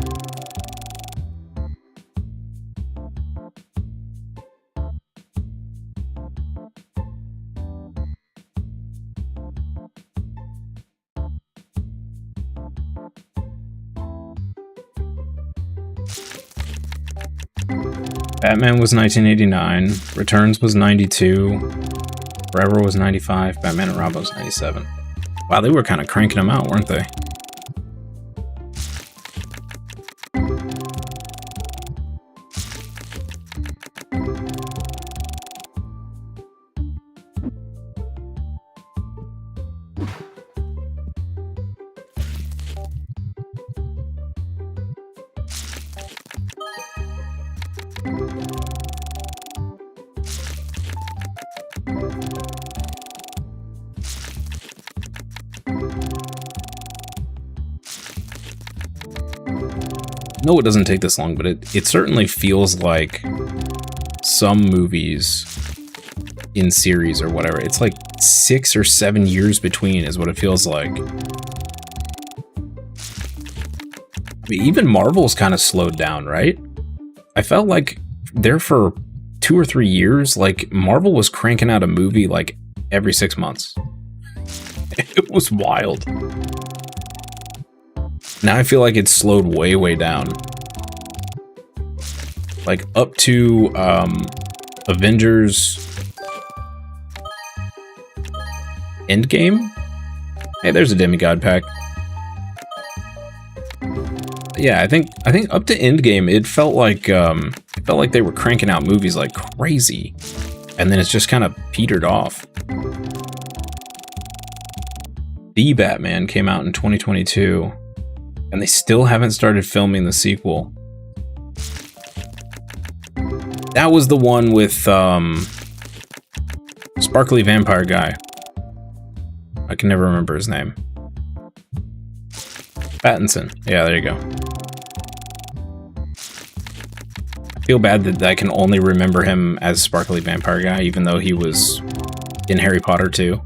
Batman was 1989, Returns was 92, Forever was 95, Batman and Robin was 97. Wow, they were kind of cranking them out, weren't they? No, it doesn't take this long, but it certainly feels like some movies in series or whatever. It's like 6 or 7 years between is what it feels like. I mean, even Marvel's kind of slowed down, right? I felt like there for 2 or 3 years, like Marvel was cranking out a movie like every 6 months. It was wild. Now I feel like it's slowed way, way down. Like up to Avengers Endgame? Hey, there's a demigod pack. Yeah, I think up to Endgame it felt like they were cranking out movies like crazy. And then it's just kind of petered off. The Batman came out in 2022. And they still haven't started filming the sequel. That was the one with sparkly vampire guy. I can never remember his name. Pattinson. Yeah, there you go. I feel bad that I can only remember him as sparkly vampire guy, even though he was in Harry Potter too.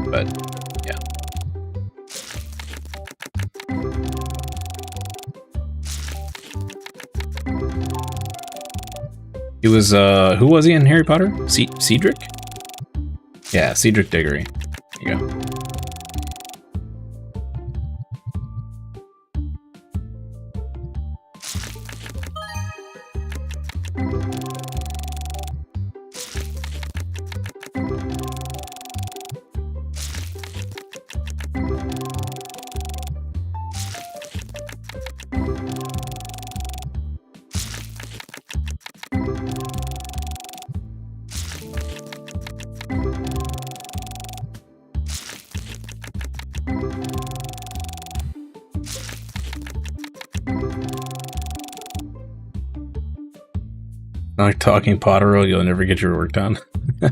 But yeah. He was, who was he in Harry Potter? Cedric? Yeah, Cedric Diggory. There you go. Like talking Potter, you'll never get your work done. I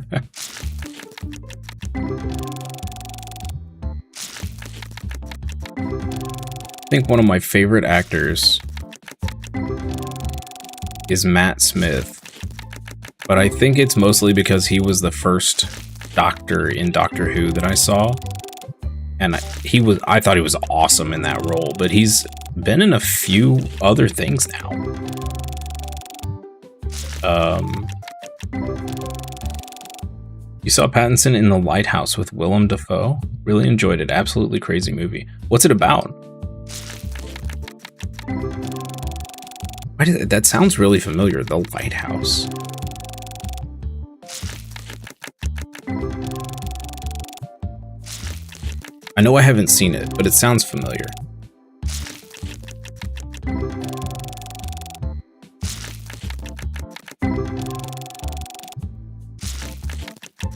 think one of my favorite actors is Matt Smith, but I think it's mostly because he was the first Doctor in Doctor Who that I saw, and I thought he was awesome in that role, but he's been in a few other things now. You saw Pattinson in The Lighthouse with Willem Dafoe? Really enjoyed it. Absolutely crazy movie. What's it about? That sounds really familiar. The Lighthouse. I know I haven't seen it, but it sounds familiar.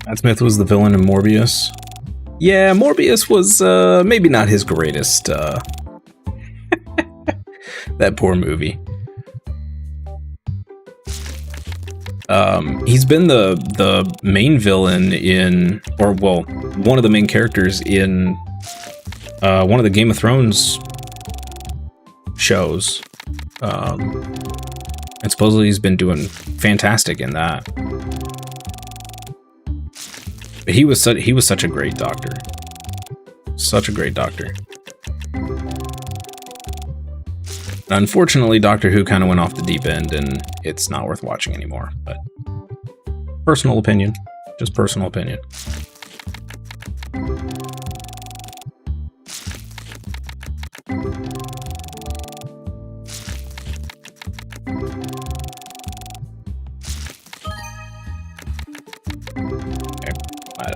Matt Smith was the villain in Morbius. Yeah, Morbius was maybe not his greatest. That poor movie. He's been the main villain in, or well, one of the main characters in one of the Game of Thrones shows. And supposedly he's been doing fantastic in that. But he was such a great doctor. Such a great doctor. Unfortunately, Doctor Who kind of went off the deep end, and it's not worth watching anymore. But personal opinion, just personal opinion.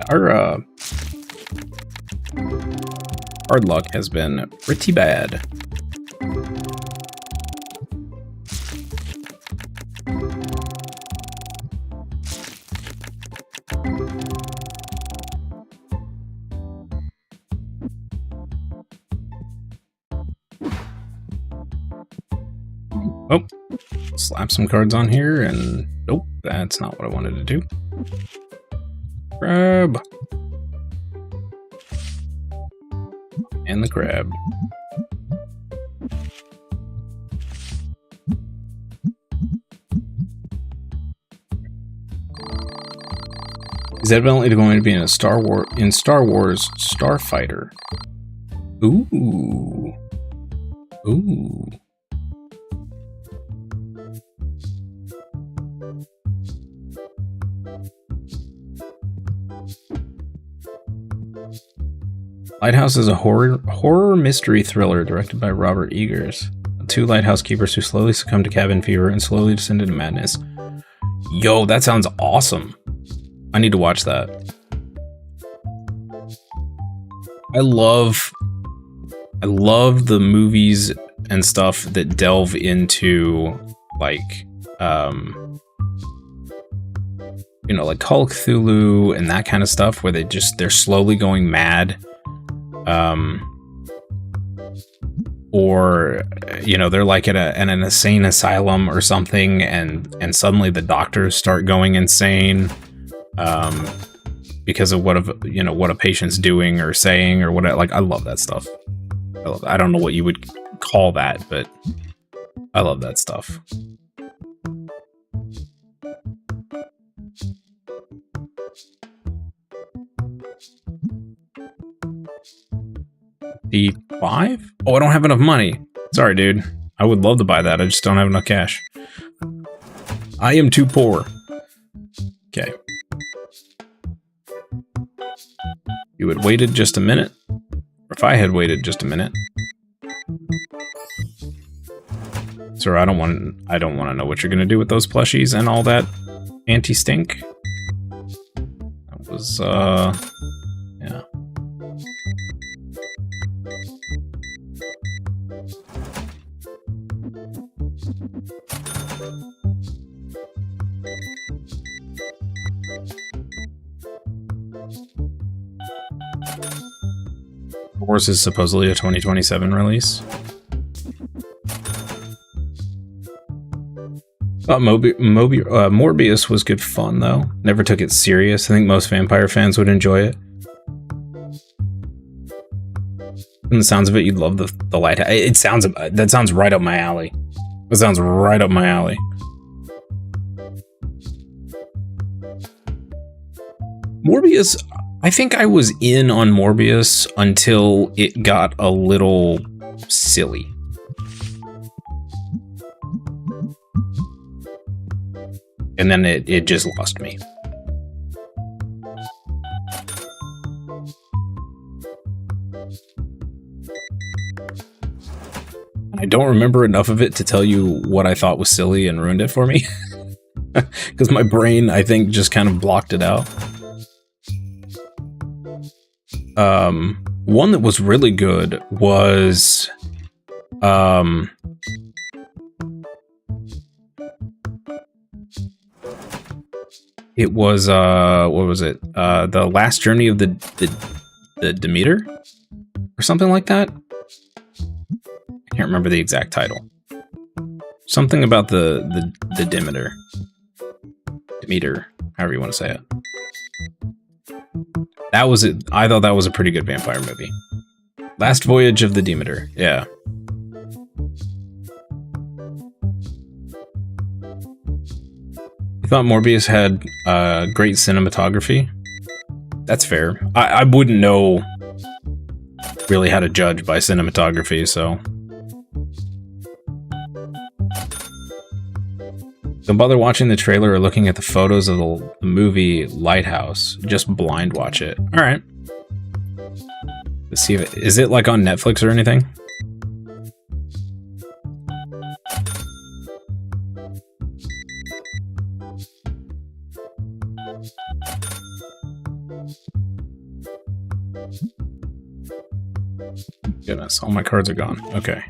Our hard luck has been pretty bad. Oh, slap some cards on here, and nope, that's not what I wanted to do. Crab. And the crab. He's evidently going to be in a Star Wars Starfighter. Ooh. Ooh. Lighthouse is a horror mystery thriller directed by Robert Eggers. Two lighthouse keepers who slowly succumb to cabin fever and slowly descend into madness. Yo, that sounds awesome. I need to watch that. I love the movies and stuff that delve into like you know, like Call of Cthulhu and that kind of stuff where they're slowly going mad. Or, you know, they're like at an insane asylum or something, and suddenly the doctors start going insane, because of what a patient's doing or saying or what. Like, I love that stuff. I don't know what you would call that, but I love that stuff. D5? Oh, I don't have enough money. Sorry, dude. I would love to buy that. I just don't have enough cash. I am too poor. Okay. You had waited just a minute. Or if I had waited just a minute. Sir, I don't want to know what you're gonna do with those plushies and all that anti-stink. That was yeah. Wars is supposedly a 2027 release. Morbius was good fun, though. Never took it serious. I think most vampire fans would enjoy it. From the sounds of it, you'd love the lighthouse. That sounds right up my alley. That sounds right up my alley. Morbius, I think I was in on Morbius until it got a little silly. And then it just lost me. I don't remember enough of it to tell you what I thought was silly and ruined it for me. Because my brain, I think, just kind of blocked it out. One that was really good was it was what was it? The Last Journey of the Demeter or something like that. I can't remember the exact title. Something about the Demeter. Demeter, however you want to say it. That was it. I thought that was a pretty good vampire movie. Last Voyage of the Demeter. Yeah. You thought Morbius had great cinematography? That's fair. I wouldn't know really how to judge by cinematography, so. Don't bother watching the trailer or looking at the photos of the movie Lighthouse. Just blind watch it. All right. Let's see if is it like on Netflix or anything? Goodness, all my cards are gone. Okay.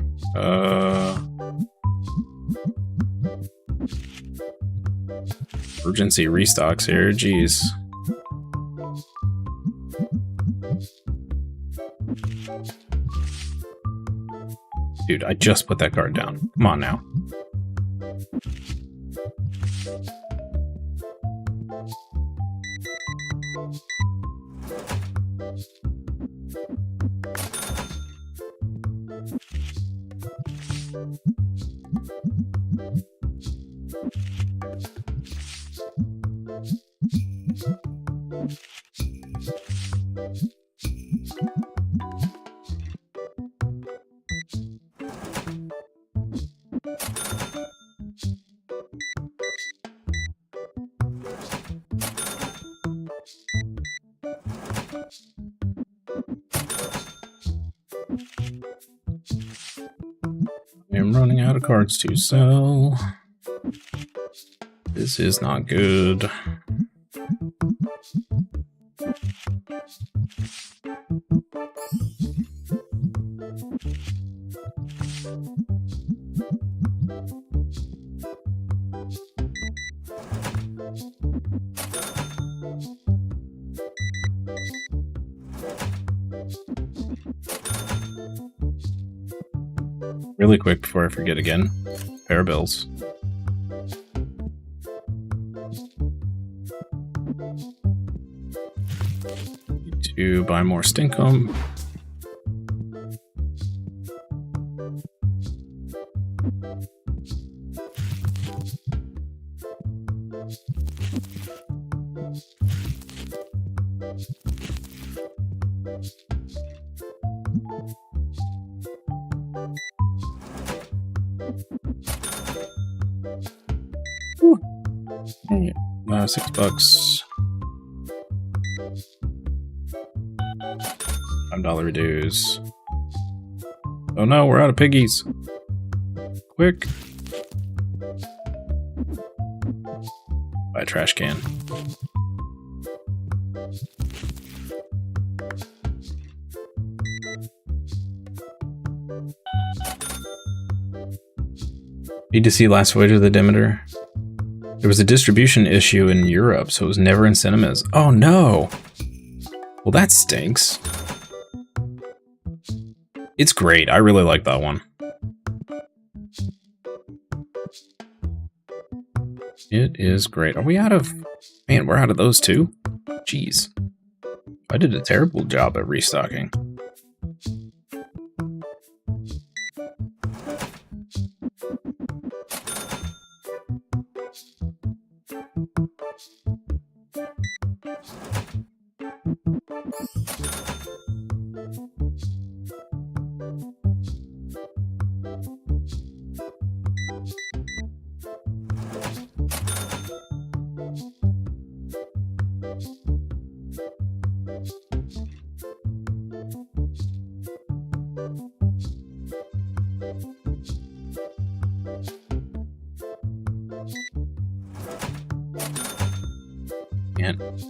Urgency restocks here. Jeez. Dude, I just put that card down. Come on now. I'm running out of cards to sell. This is not good. Really quick before I forget again. Pair of bills. Need to buy more Stinkum. $6. $5 dues. Oh no, we're out of piggies. Quick. Buy a trash can. Need to see Last Voyage of the Demeter. There was a distribution issue in Europe, so it was never in cinemas. Oh no! Well, that stinks. It's great. I really like that one. It is great. Are we out of... Man, we're out of those too? Jeez. I did a terrible job at restocking.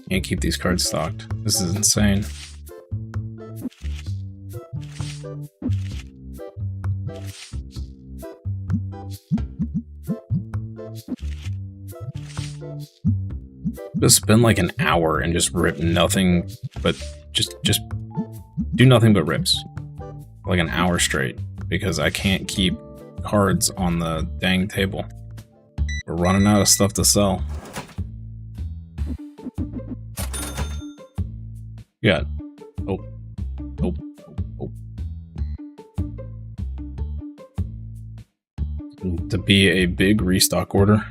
Can't keep these cards stocked. This is insane. Just spend like an hour and just rip nothing but just do nothing but rips. Like an hour straight, because I can't keep cards on the dang table. We're running out of stuff to sell. You got, oh, oh, oh, oh. To be a big restock order.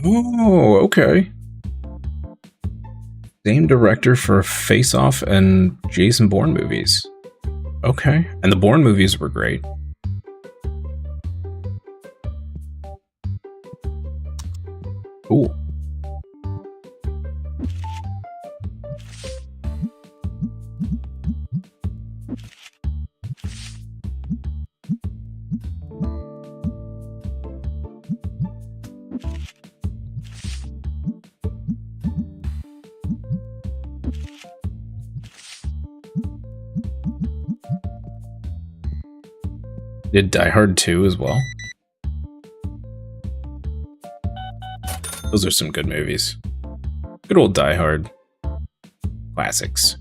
Oh, okay. Same director for Face Off and Jason Bourne movies. Okay. And the Bourne movies were great. Cool. Did Die Hard 2 as well. Those are some good movies. Good old Die Hard. Classics.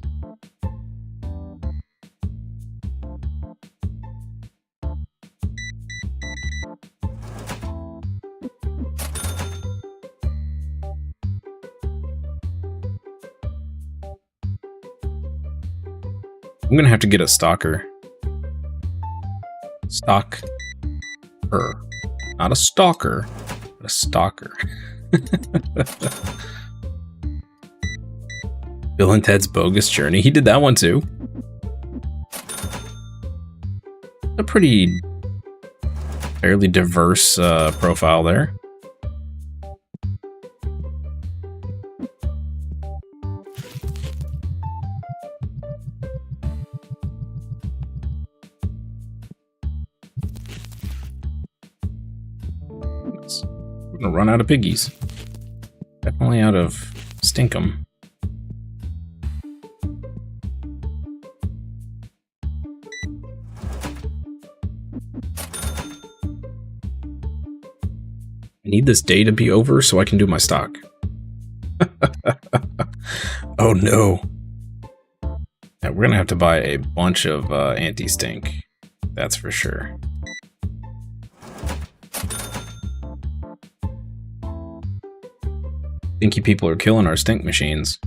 I'm gonna have to get a stalker. Stalker. Not a stalker, but a stalker. Bill and Ted's Bogus Journey. He did that one too. A pretty fairly diverse profile there. We're gonna run out of piggies. Definitely out of Stinkum. I need this day to be over so I can do my stock. Oh no. Yeah, we're gonna have to buy a bunch of anti-stink. That's for sure. Stinky people are killing our stink machines.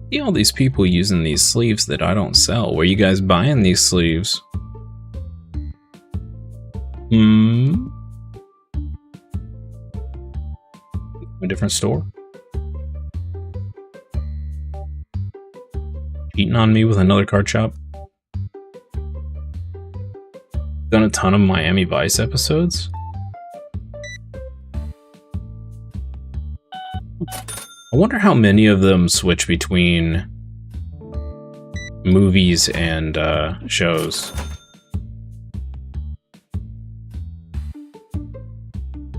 See all these people using these sleeves that I don't sell. Where you guys buying these sleeves? A different store? Cheating on me with another card shop? Done a ton of Miami Vice episodes? I wonder how many of them switch between movies and shows.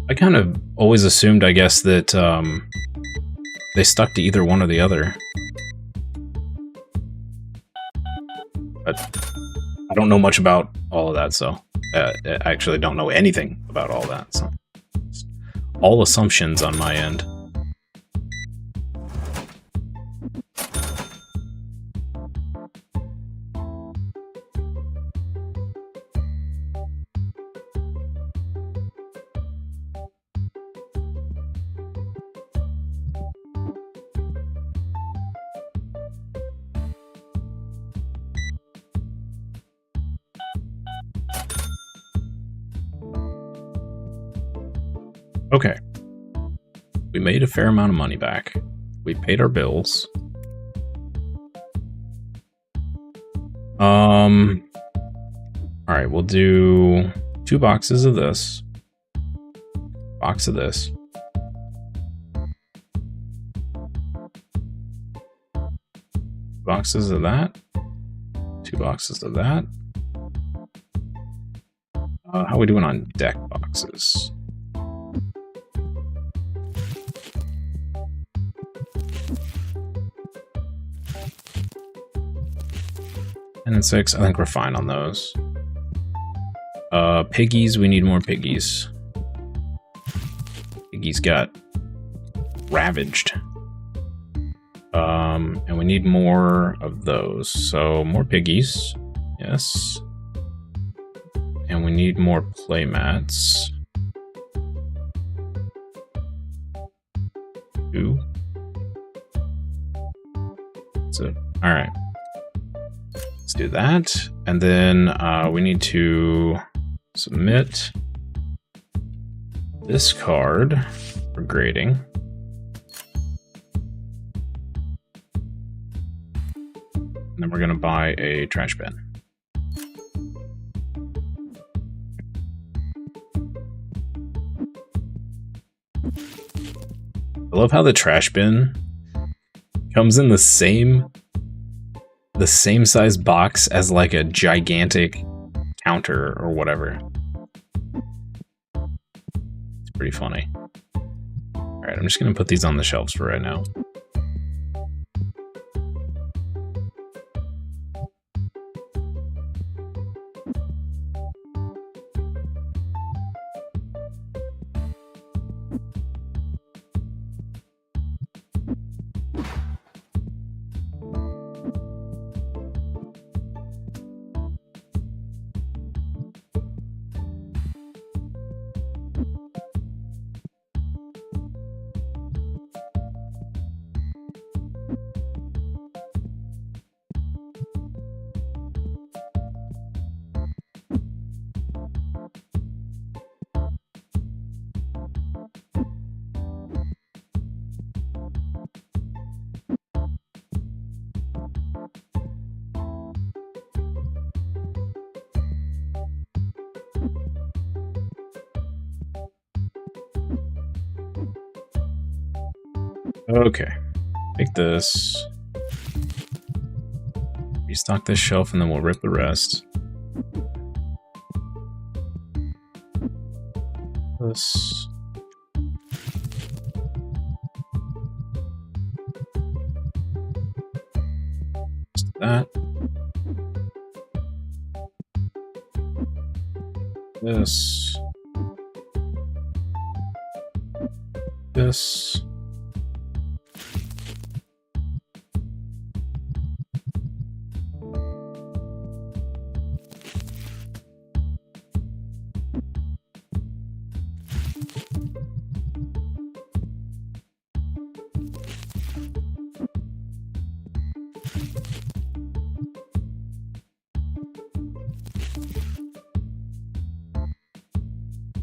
I kind of always assumed, I guess, that they stuck to either one or the other. But I don't know much about all of that, so I actually don't know anything about all that. So it's all assumptions on my end. Okay. We made a fair amount of money back. We paid our bills. Alright, we'll do 2 boxes of this. Box of this. Boxes of that. 2 boxes of that. How are we doing on deck boxes? And 6, I think we're fine on those. Piggies, we need more piggies. Piggies got ravaged. And we need more of those. So more piggies, yes. And we need more play mats. 2. That's it. All right. Let's do that. And then we need to submit this card for grading. And then we're going to buy a trash bin. I love how the trash bin comes in the same size box as like a gigantic counter or whatever. It's pretty funny. All right, I'm just going to put these on the shelves for right now. Okay, take this, restock this shelf, and then we'll rip the rest. This. That. This. This.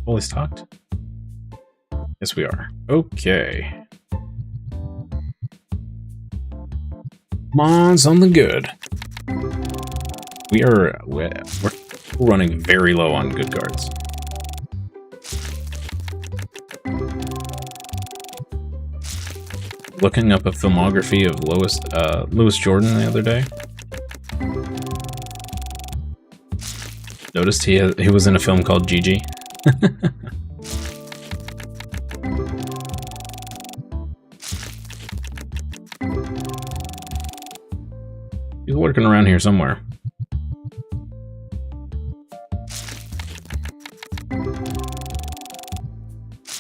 Fully stocked? Yes, we are. Okay. Come on, something good. We're running very low on good cards. Looking up a filmography of Louis Jordan the other day. Noticed he was in a film called Gigi. He's working around here somewhere.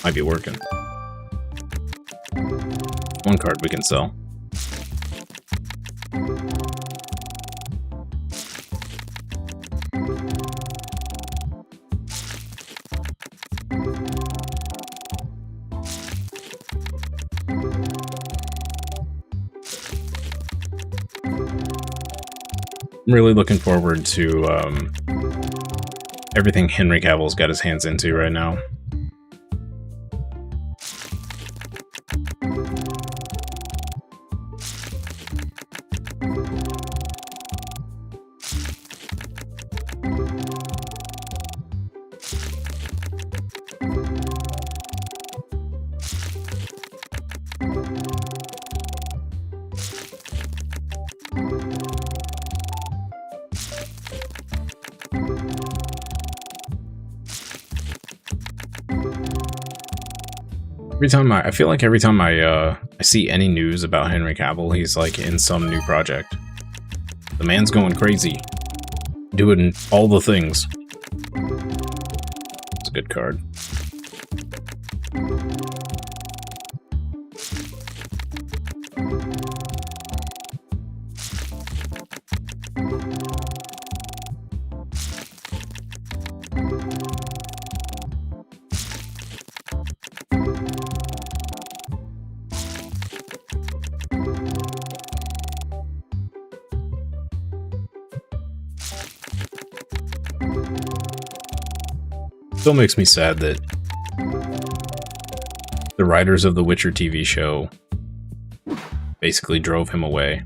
Might be working. One card we can sell. I'm really looking forward to everything Henry Cavill's got his hands into right now. I feel like every time I see any news about Henry Cavill, he's like in some new project. The man's going crazy, doing all the things. It's a good card. Still makes me sad that the writers of the Witcher TV show basically drove him away.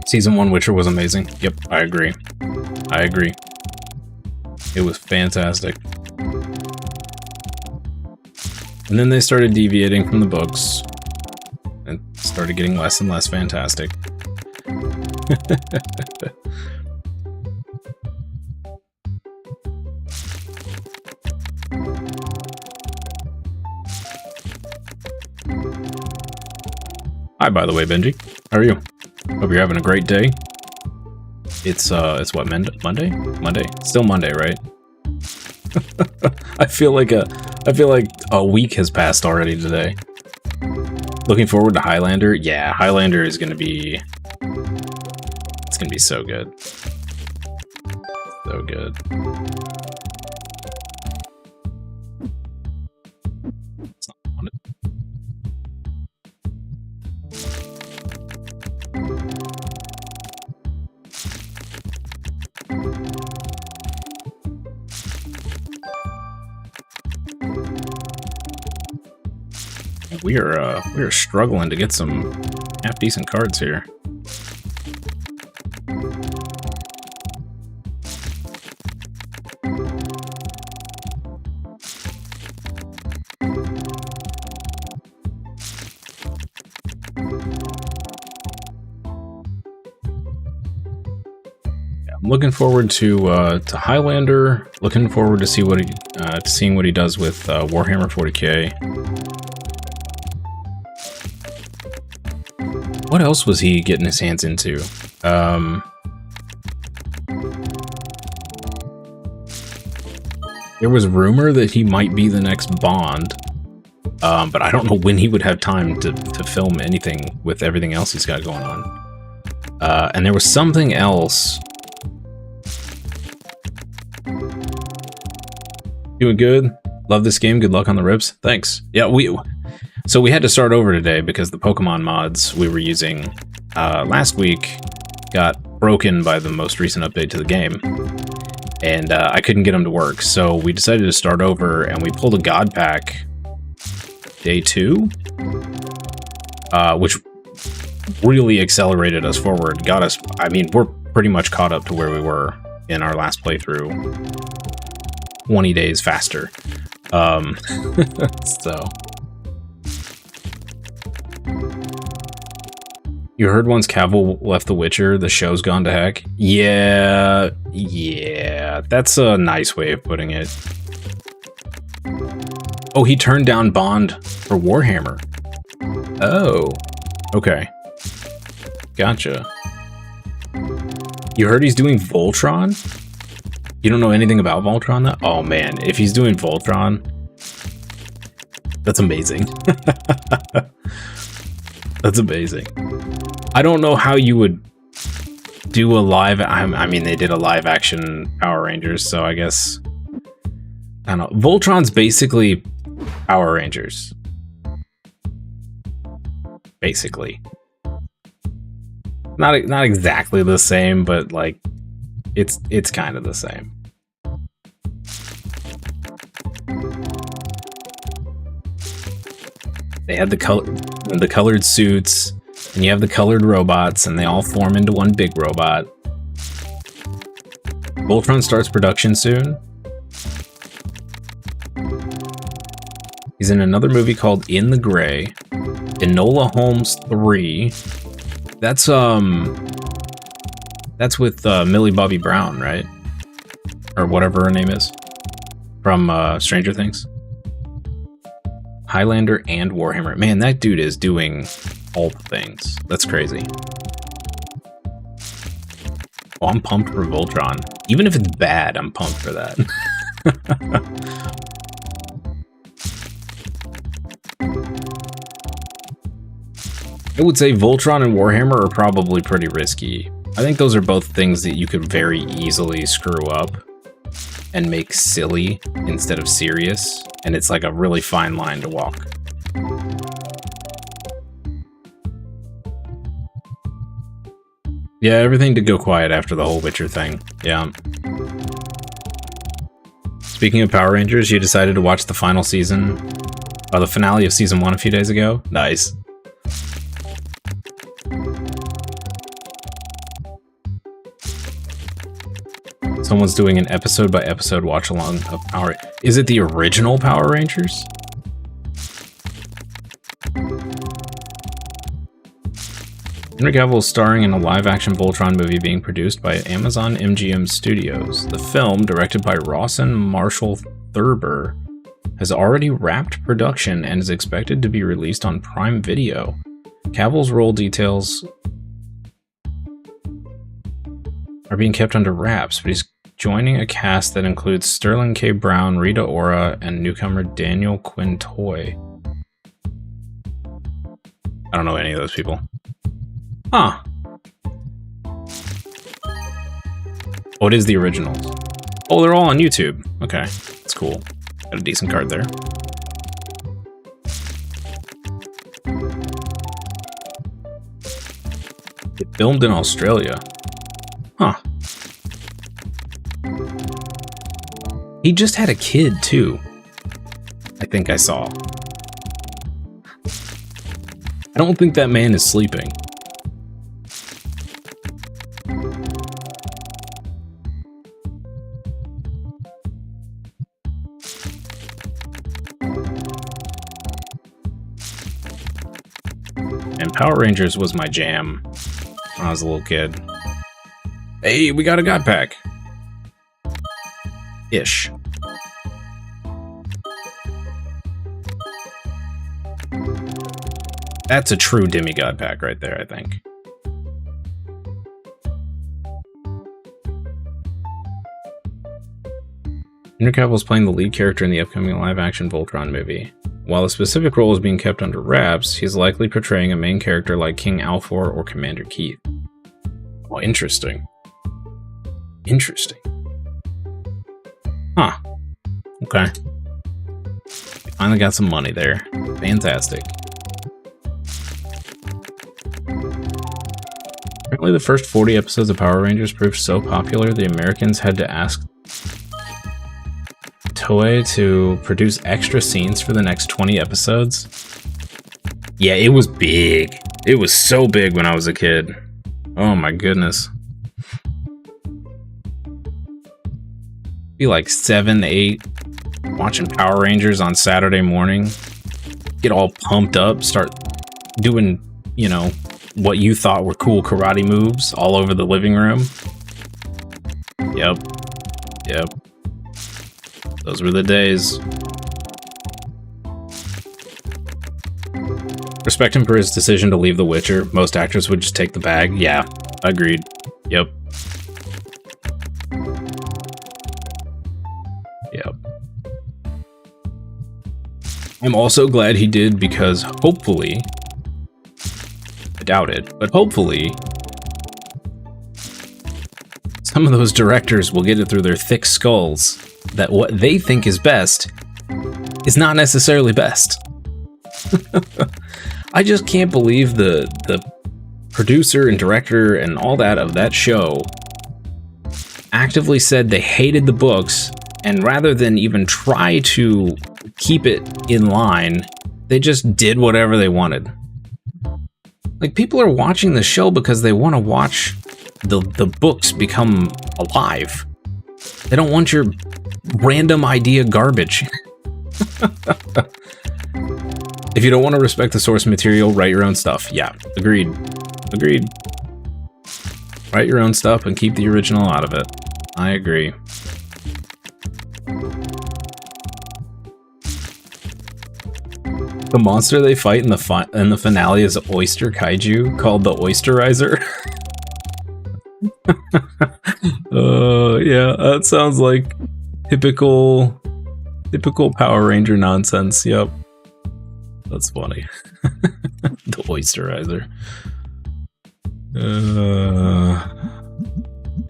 Season 1 Witcher was amazing. Yep, I agree. I agree. It was fantastic. And then they started deviating from the books and started getting less and less fantastic. Hi, by the way, Benji. How are you? Hope you're having a great day. It's what, Monday? Monday? Still Monday, right? I feel like a week has passed already today. Looking forward to Highlander. Yeah, Highlander is gonna be... It's gonna be so good. So good. It's not wanted. We are struggling to get some half decent cards here. I'm looking forward to Highlander. Looking forward to see what seeing what he does with Warhammer 40K. What else was he getting his hands into? There was rumor that he might be the next Bond, but I don't know when he would have time to film anything with everything else he's got going on. And there was something else. Doing good. Love this game. Good luck on the rips. Thanks. Yeah, so we had to start over today because the Pokemon mods we were using last week got broken by the most recent update to the game. And I couldn't get them to work. So we decided to start over and we pulled a God Pack day 2, which really accelerated us forward. Got us, I mean, we're pretty much caught up to where we were in our last playthrough 20 days faster. So... You heard once Cavill left The Witcher, the show's gone to heck? Yeah, that's a nice way of putting it. Oh, he turned down Bond for Warhammer. Oh, okay. Gotcha. You heard he's doing Voltron? You don't know anything about Voltron, though? Oh man, if he's doing Voltron, that's amazing. That's amazing. I don't know how you would do a live... I mean, they did a live-action Power Rangers, so I guess... I don't know. Voltron's basically Power Rangers. Basically. Not exactly the same, but, like, it's kind of the same. They had the colored suits, and you have the colored robots, and they all form into one big robot. Voltron starts production soon. He's in another movie called In the Gray. Enola Holmes 3. That's with Millie Bobby Brown, right? Or whatever her name is. From Stranger Things. Highlander and Warhammer. Man, that dude is doing all the things. That's crazy. Oh, I'm pumped for Voltron. Even if it's bad, I'm pumped for that. I would say Voltron and Warhammer are probably pretty risky. I think those are both things that you could very easily screw up and make silly instead of serious, and it's like a really fine line to walk. Yeah, everything did go quiet after the whole Witcher thing. Yeah. Speaking of Power Rangers, you decided to watch the final season, the finale of season 1 a few days ago? Nice. Someone's doing an episode-by-episode watch-along of Power... Is it the original Power Rangers? Henry Cavill is starring in a live-action Voltron movie being produced by Amazon MGM Studios. The film, directed by Rawson Marshall Thurber, has already wrapped production and is expected to be released on Prime Video. Cavill's role details are being kept under wraps, but he's joining a cast that includes Sterling K. Brown, Rita Ora, and newcomer Daniel Quintoy. I don't know any of those people. Huh. Oh, it is the originals. Oh, they're all on YouTube. Okay, that's cool. Got a decent card there. It filmed in Australia. Huh. He just had a kid, too. I think I saw. I don't think that man is sleeping. And Power Rangers was my jam when I was a little kid. Hey, we got a God Pack. Ish. That's a true demigod pack right there, I think. Henry Cavill is playing the lead character in the upcoming live-action Voltron movie. While the specific role is being kept under wraps, he's likely portraying a main character like King Alfor or Commander Keith. Oh, interesting. Interesting. Huh. Okay. We finally got some money there. Fantastic. Apparently the first 40 episodes of Power Rangers proved so popular the Americans had to ask Toei to produce extra scenes for the next 20 episodes. Yeah, it was big. It was so big when I was a kid. Oh my goodness. Be like 7, 8, watching Power Rangers on Saturday morning. Get all pumped up, start doing, you know, what you thought were cool karate moves all over the living room. Yep. Yep. Those were the days. Respect him for his decision to leave The Witcher. Most actors would just take the bag. Yeah, agreed. Yep. Yep. I'm also glad he did because hopefully, I doubt it, but hopefully, some of those directors will get it through their thick skulls that what they think is best is not necessarily best. I just can't believe the producer and director and all that of that show actively said they hated the books, and rather than even try to keep it in line, They just did whatever they wanted. Like, people are watching the show because they want to watch the books become alive. They don't want your random idea garbage. If you don't want to respect the source material, write your own stuff. Yeah, agreed. Agreed. Write your own stuff and keep the original out of it. I agree. The monster they fight in the finale is Oyster Kaiju, called the Oysterizer. Yeah, that sounds like typical Power Ranger nonsense. Yep. That's funny. The Oysterizer.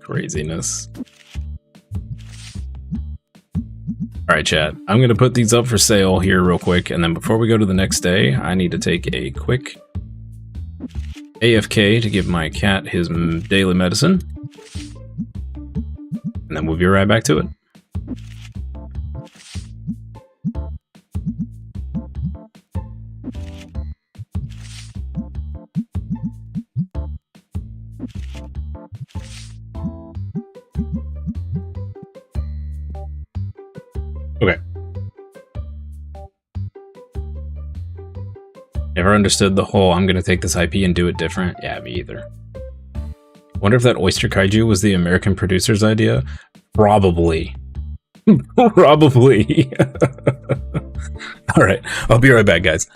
Craziness. Alright, chat. I'm going to put these up for sale here real quick, and then before we go to the next day, I need to take a quick AFK to give my cat his daily medicine. And then we'll be right back to it. Okay. Never understood the whole I'm gonna take this IP and do it different. Yeah, me either. Wonder if that Oyster Kaiju was the American producer's idea? Probably. Probably. Alright, I'll be right back, guys.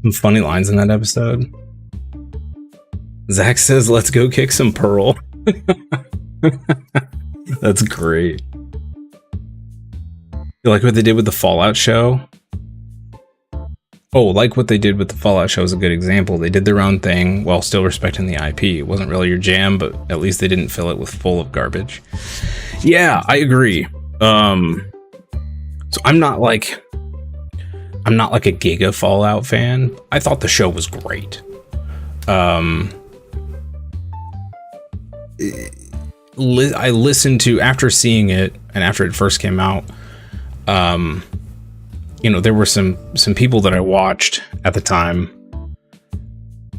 Some funny lines in that episode. Zach says, "Let's go kick some Pearl." That's great. You like what they did with the Fallout show? Oh, like what they did with the Fallout show is a good example. They did their own thing while still respecting the IP. It wasn't really your jam, but at least they didn't fill it with full of garbage. Yeah, I agree. So I'm not like a giga Fallout fan. I thought the show was great. I listened to, after seeing it and after it first came out, you know, there were some people that I watched at the time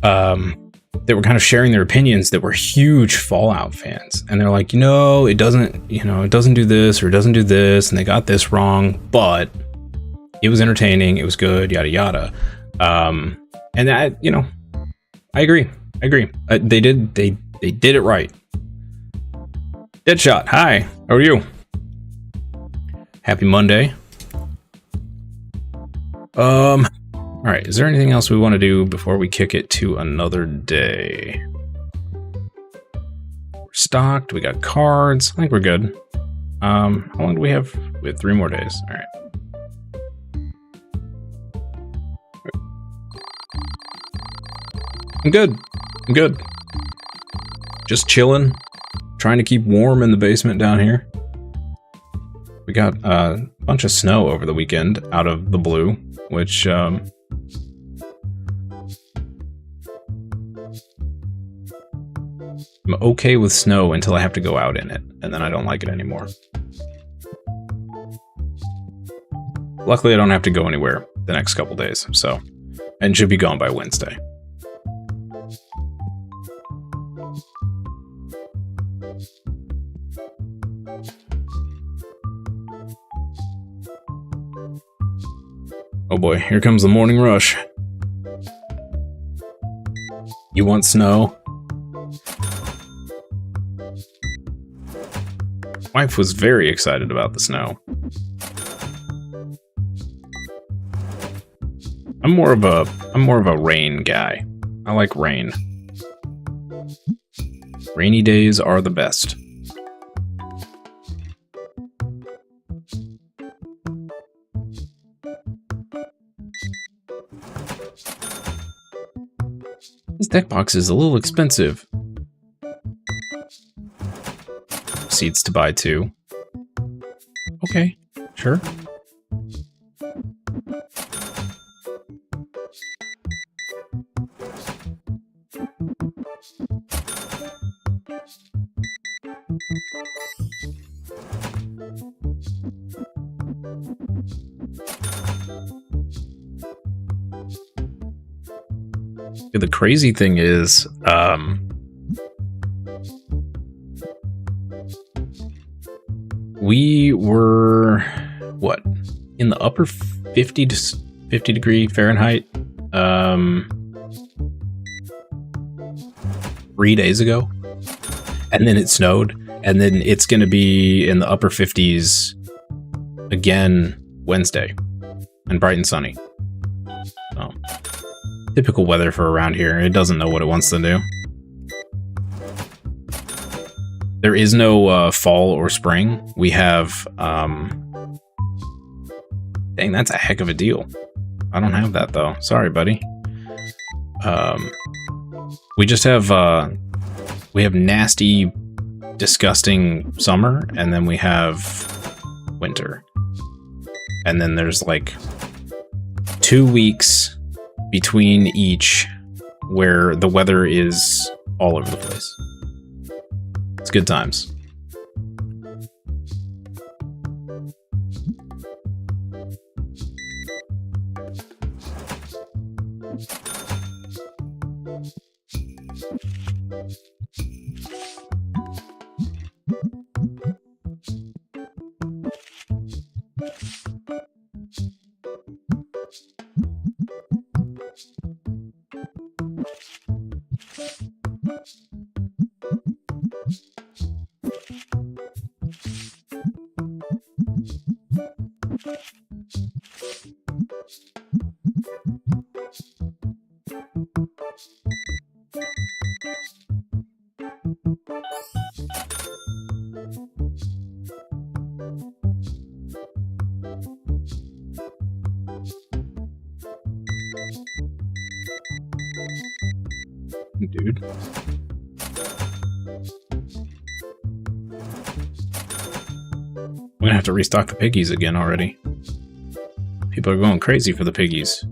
that were kind of sharing their opinions that were huge Fallout fans, and they're like, it doesn't do this or it doesn't do this, and they got this wrong, but it was entertaining, it was good, yada yada. And that, I agree. They did it right. Deadshot, hi, how are you? Happy Monday. All right, is there anything else we want to do before we kick it to another day? We're stocked, we got cards, I think we're good. How long do we have? We have 3 more days, all right. I'm good. Just chilling, trying to keep warm in the basement down here. We got a bunch of snow over the weekend out of the blue, which I'm okay with snow until I have to go out in it, and then I don't like it anymore. Luckily, I don't have to go anywhere the next couple days, so, and should be gone by Wednesday. Oh boy, here comes the morning rush. You want snow? Wife was very excited about the snow. I'm more of a rain guy. I like rain. Rainy days are the best. This deck box is a little expensive. Seeds to buy too. Okay, sure. The crazy thing is, we were, what, in the upper 50 to 50 degree Fahrenheit 3 days ago, and then it snowed, and then it's going to be in the upper 50s again Wednesday, and bright and sunny. So, typical weather for around here. It doesn't know what it wants to do. There is no fall or spring. We have... dang, that's a heck of a deal. I don't have that, though. Sorry, buddy. We just have... we have nasty, disgusting summer, and then we have winter. And then there's, like, 2 weeks between each where the weather is all over the place. It's good times. Dude. We're gonna have to restock the piggies again already. People are going crazy for the piggies.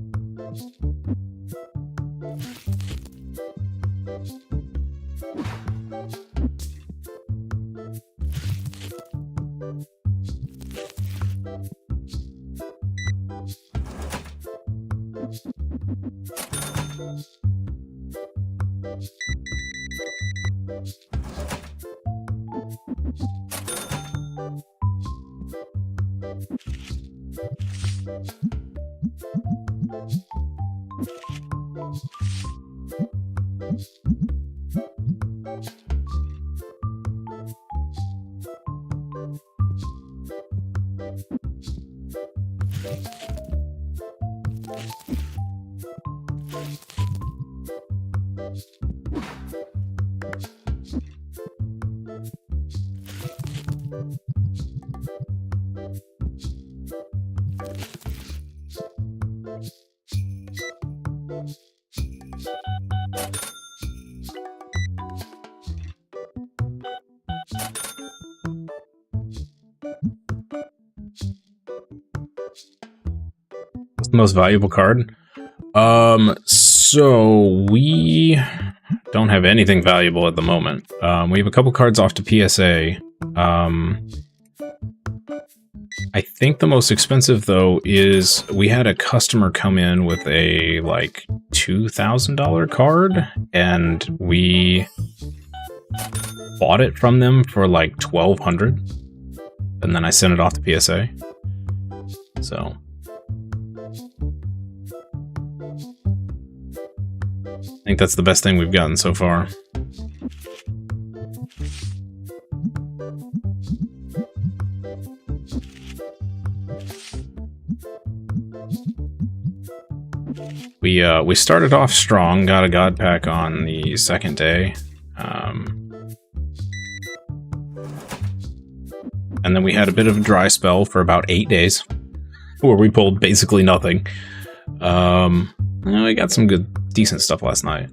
What's the most valuable card? So we don't have anything valuable at the moment. We have a couple cards off to PSA. I think the most expensive, though, is we had a customer come in with a, like, $2,000 card, and we bought it from them for, like, $1,200, and then I sent it off to PSA. So... I think that's the best thing we've gotten so far. We started off strong, got a God Pack on the second day. And then we had a bit of a dry spell for about 8 days, where we pulled basically nothing. We got some decent stuff last night.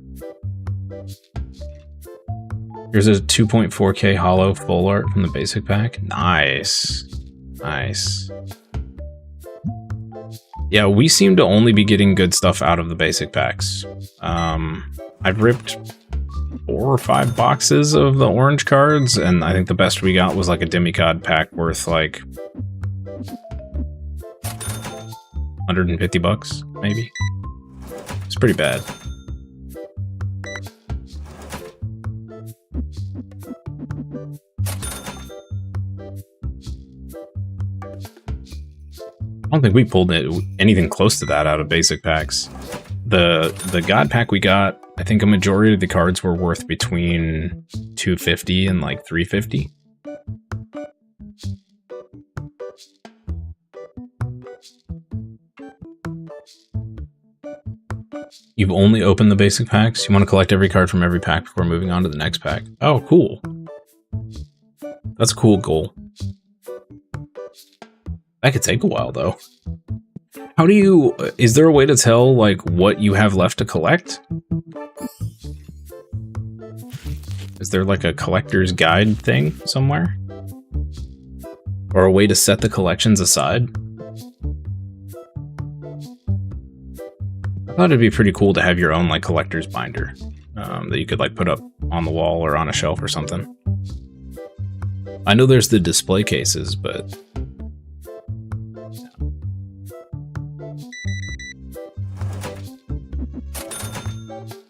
Here's a 2.4K holo full art from the basic pack. Nice. Nice. Yeah, we seem to only be getting good stuff out of the basic packs. I've ripped 4 or 5 boxes of the orange cards, and I think the best we got was like a demigod pack worth like $150, maybe. It's pretty bad. I don't think we pulled anything close to that out of basic packs. The God pack we got, I think a majority of the cards were worth between $250 and like $350. You've only opened the basic packs? You want to collect every card from every pack before moving on to the next pack? Oh, cool. That's a cool goal. That could take a while, though. How do you... Is there a way to tell, like, what you have left to collect? Is there, like, a collector's guide thing somewhere? Or a way to set the collections aside? I thought it'd be pretty cool to have your own, like, collector's binder. That you could, like, put up on the wall or on a shelf or something. I know there's the display cases, but...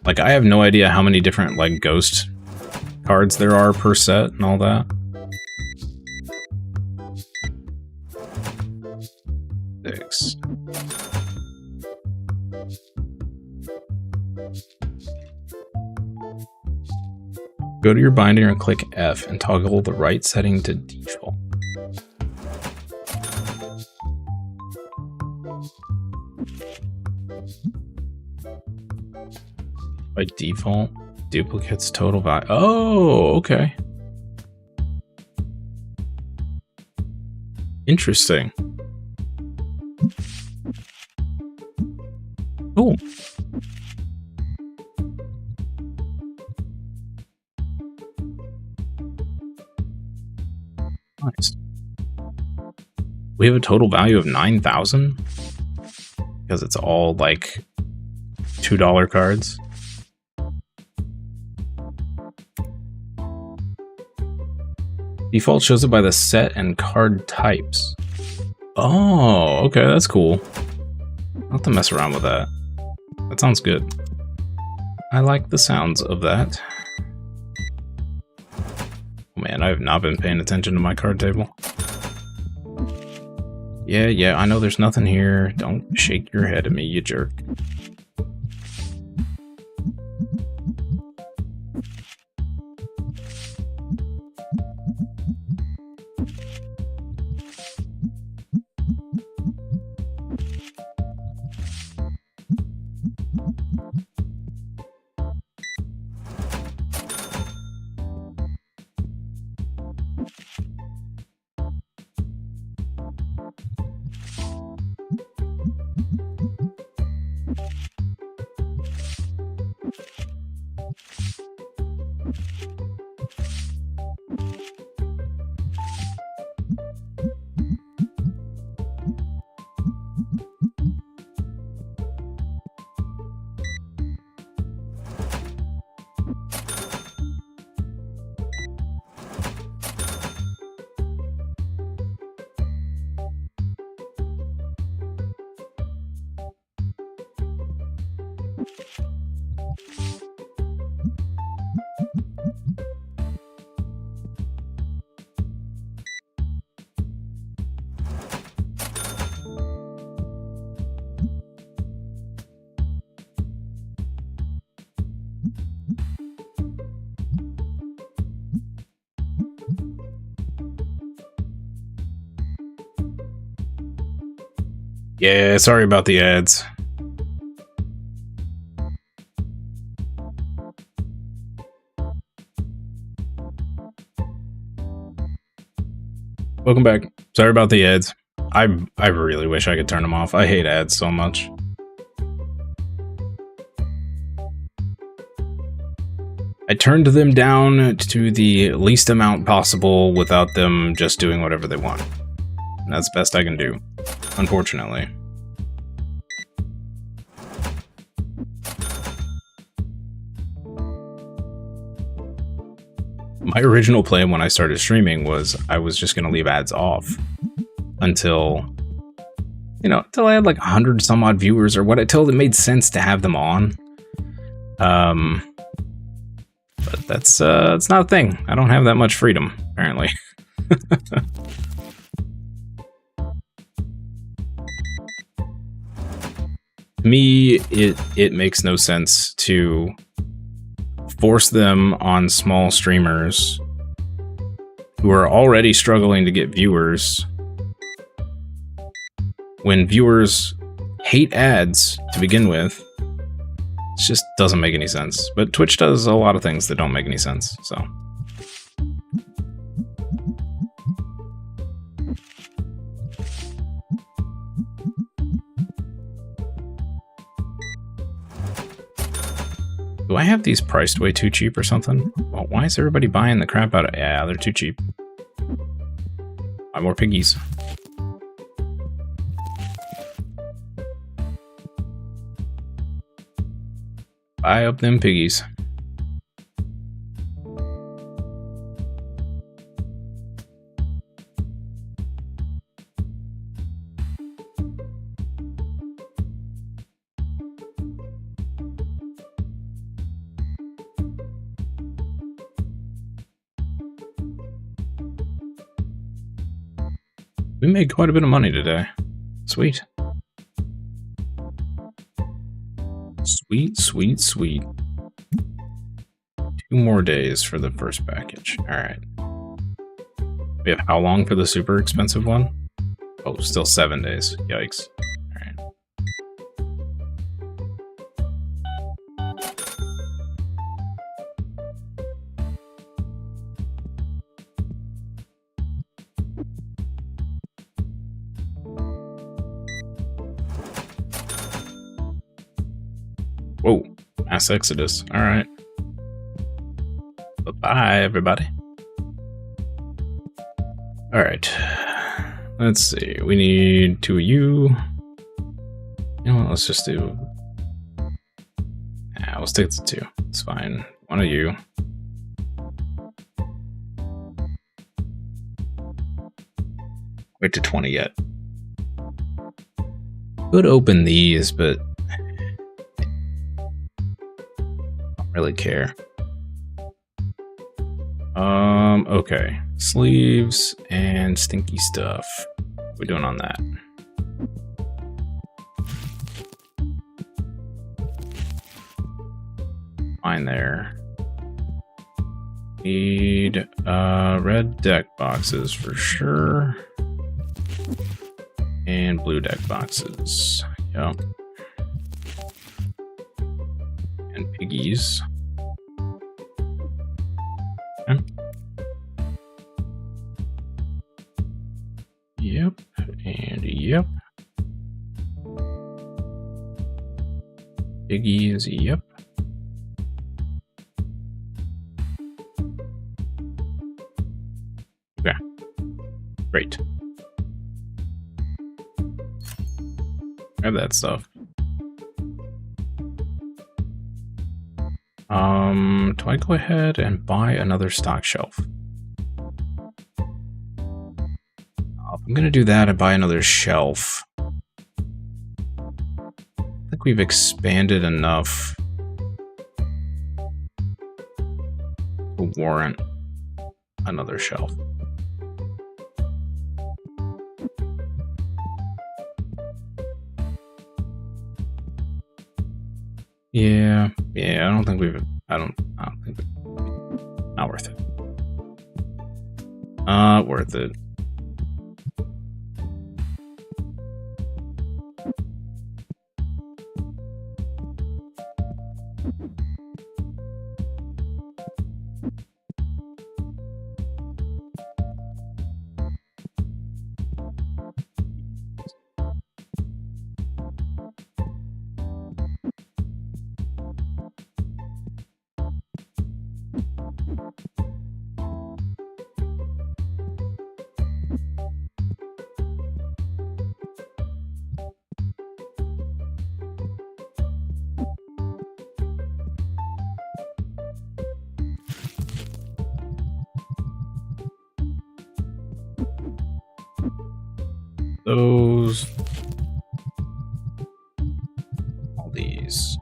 Like, I have no idea how many different, like, ghost cards there are per set and all that. Six. Go to your binder and click F and toggle the right setting to default. By default, duplicates total value. Oh, okay. Interesting. Cool. Nice. We have a total value of 9,000 because it's all like $2 cards. Default shows it by the set and card types. Oh, okay, that's cool. I'll have to mess around with that. That sounds good. I like the sounds of that. Oh man, I have not been paying attention to my card table. Yeah, I know there's nothing here. Don't shake your head at me, you jerk. Yeah, sorry about the ads. Welcome back. Sorry about the ads. I really wish I could turn them off. I hate ads so much. I turned them down to the least amount possible without them just doing whatever they want. And that's the best I can do, unfortunately. My original plan when I started streaming was I was just going to leave ads off until, until I had like 100 some odd viewers or what, until it made sense to have them on. But that's it's not a thing. I don't have that much freedom, apparently. To me, it makes no sense to force them on small streamers who are already struggling to get viewers when viewers hate ads to begin with. It just doesn't make any sense. But Twitch does a lot of things that don't make any sense, so. Do I have these priced way too cheap or something? Well, why is everybody buying the crap out of... Yeah, they're too cheap. Buy more piggies. Buy up them piggies. We made quite a bit of money today. Sweet. Sweet, sweet, sweet. 2 more days for the first package. Alright. We have how long for the super expensive one? Oh, still 7 days. Yikes. Alright. Whoa, mass exodus. All right. Bye-bye, everybody. All right. Let's see. We need 2 of you. You know what? Let's just do... Nah, we'll stick to 2. It's fine. 1 of you. Wait to 20 yet. Could open these, but don't really care. Okay. Sleeves and stinky stuff. What are we doing on that? Fine there. Need red deck boxes for sure. And blue deck boxes. Yep. And piggies. Okay. Yep. And yep. Piggies, yep. Okay. Great. Grab that stuff. Do I go ahead and buy another stock shelf? If I'm gonna do that, I buy another shelf. I think we've expanded enough to warrant another shelf. Yeah, I don't think we've, I don't think not worth it. Not worth it. Those, all these.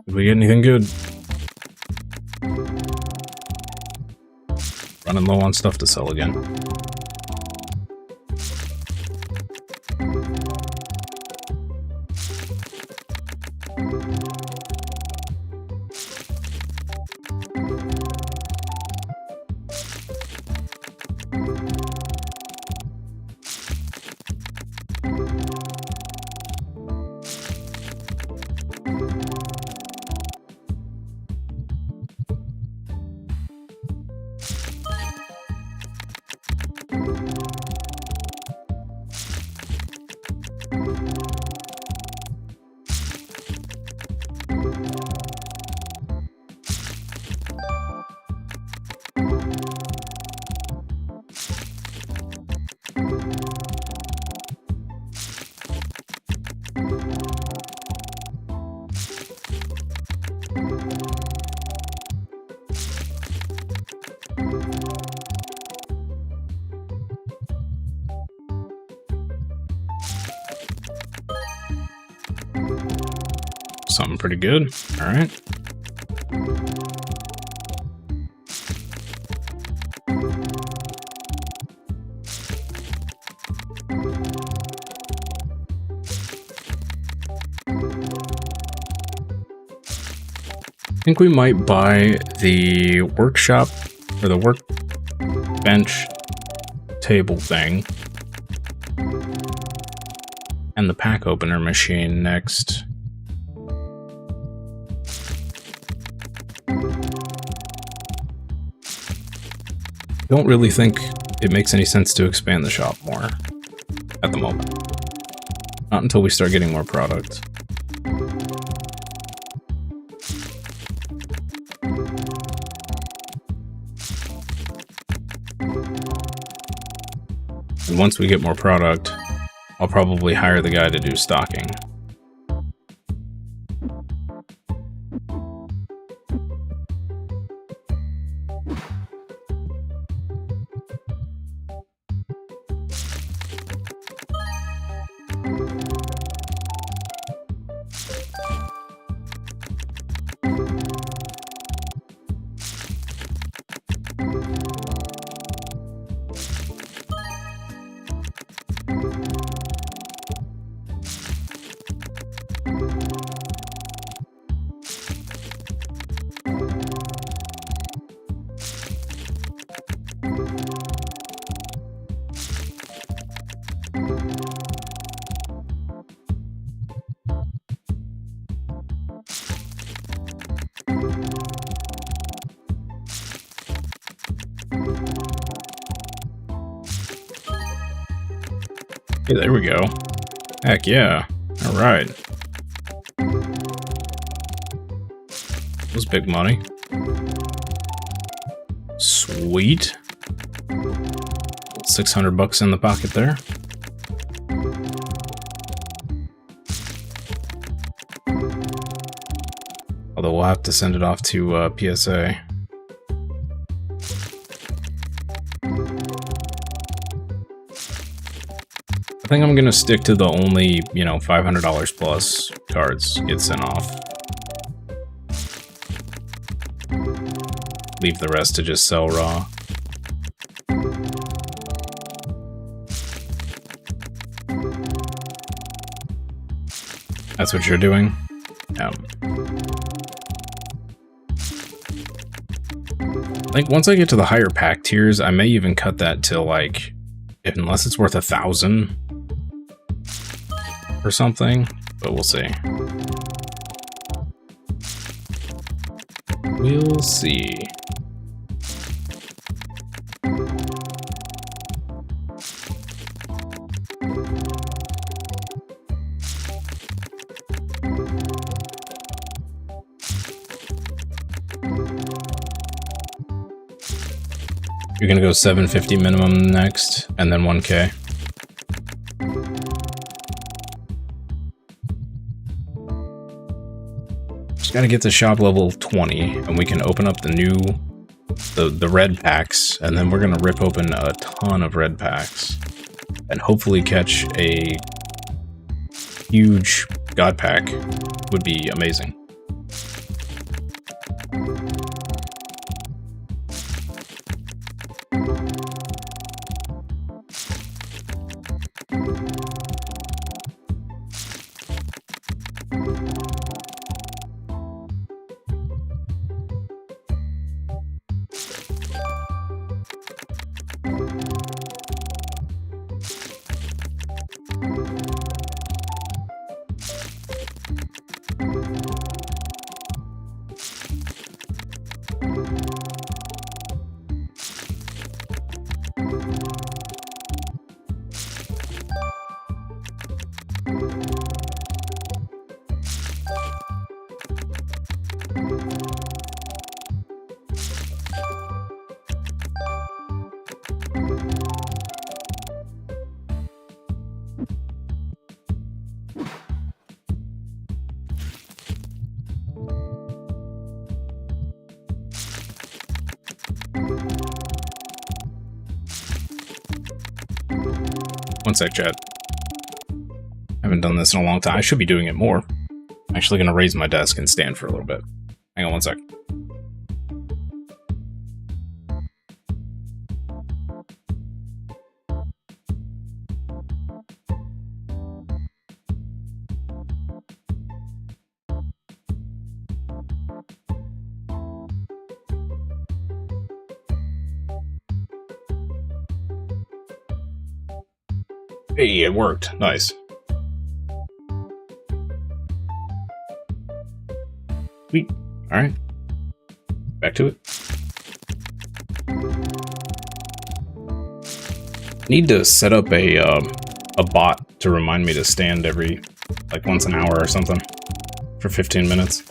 Did we get anything good? Running low on stuff to sell again. Something pretty good. All right. think we might buy the workshop or the workbench table thing and the pack opener machine next. Don't really think it makes any sense to expand the shop more at the moment. Not until we start getting more product. And once we get more product, I'll probably hire the guy to do stocking. Hey, there we go. Heck yeah. Alright. That was big money. Sweet. $600 in the pocket there. Although we'll have to send it off to PSA. I think I'm gonna stick to the only, $500 plus cards get sent off. Leave the rest to just sell raw. That's what you're doing? Yeah. I think once I get to the higher pack tiers, I may even cut that to like, unless it's worth 1,000 or something, but we'll see. We'll see. You're gonna go 750 minimum next, and then 1K. Just gotta get to shop level 20, and we can open up the new, the red packs, and then we're gonna rip open a ton of red packs, and hopefully catch a huge god pack. Would be amazing. One sec, chat. Haven't done this in a long time. I should be doing it more. I'm actually going to raise my desk and stand for a little bit. Hang on one sec. Hey, it worked. Nice. Sweet. Alright. Back to it. Need to set up a bot to remind me to stand every, like, once an hour or something for 15 minutes.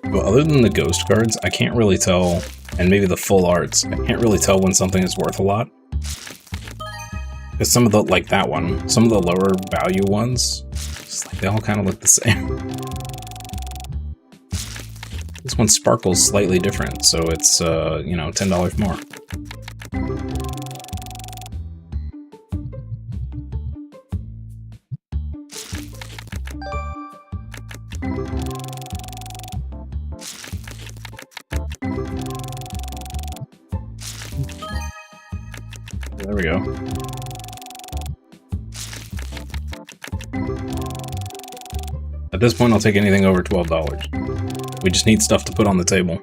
But other than the ghost cards, I can't really tell, and maybe the full arts, I can't really tell when something is worth a lot. Because some of the, like that one, some of the lower value ones, just like they all kind of look the same. This one sparkles slightly different, so it's, you know, $10 more. There we go. At this point, I'll take anything over $12. We just need stuff to put on the table.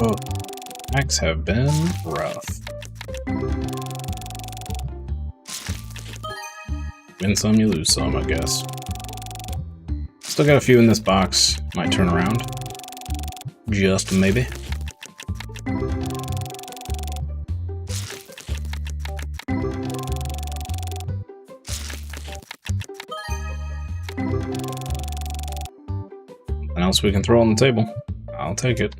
Oh, packs have been rough. Win some, you lose some, I guess. Still got a few in this box. Might turn around. Just maybe. Something else we can throw on the table. I'll take it.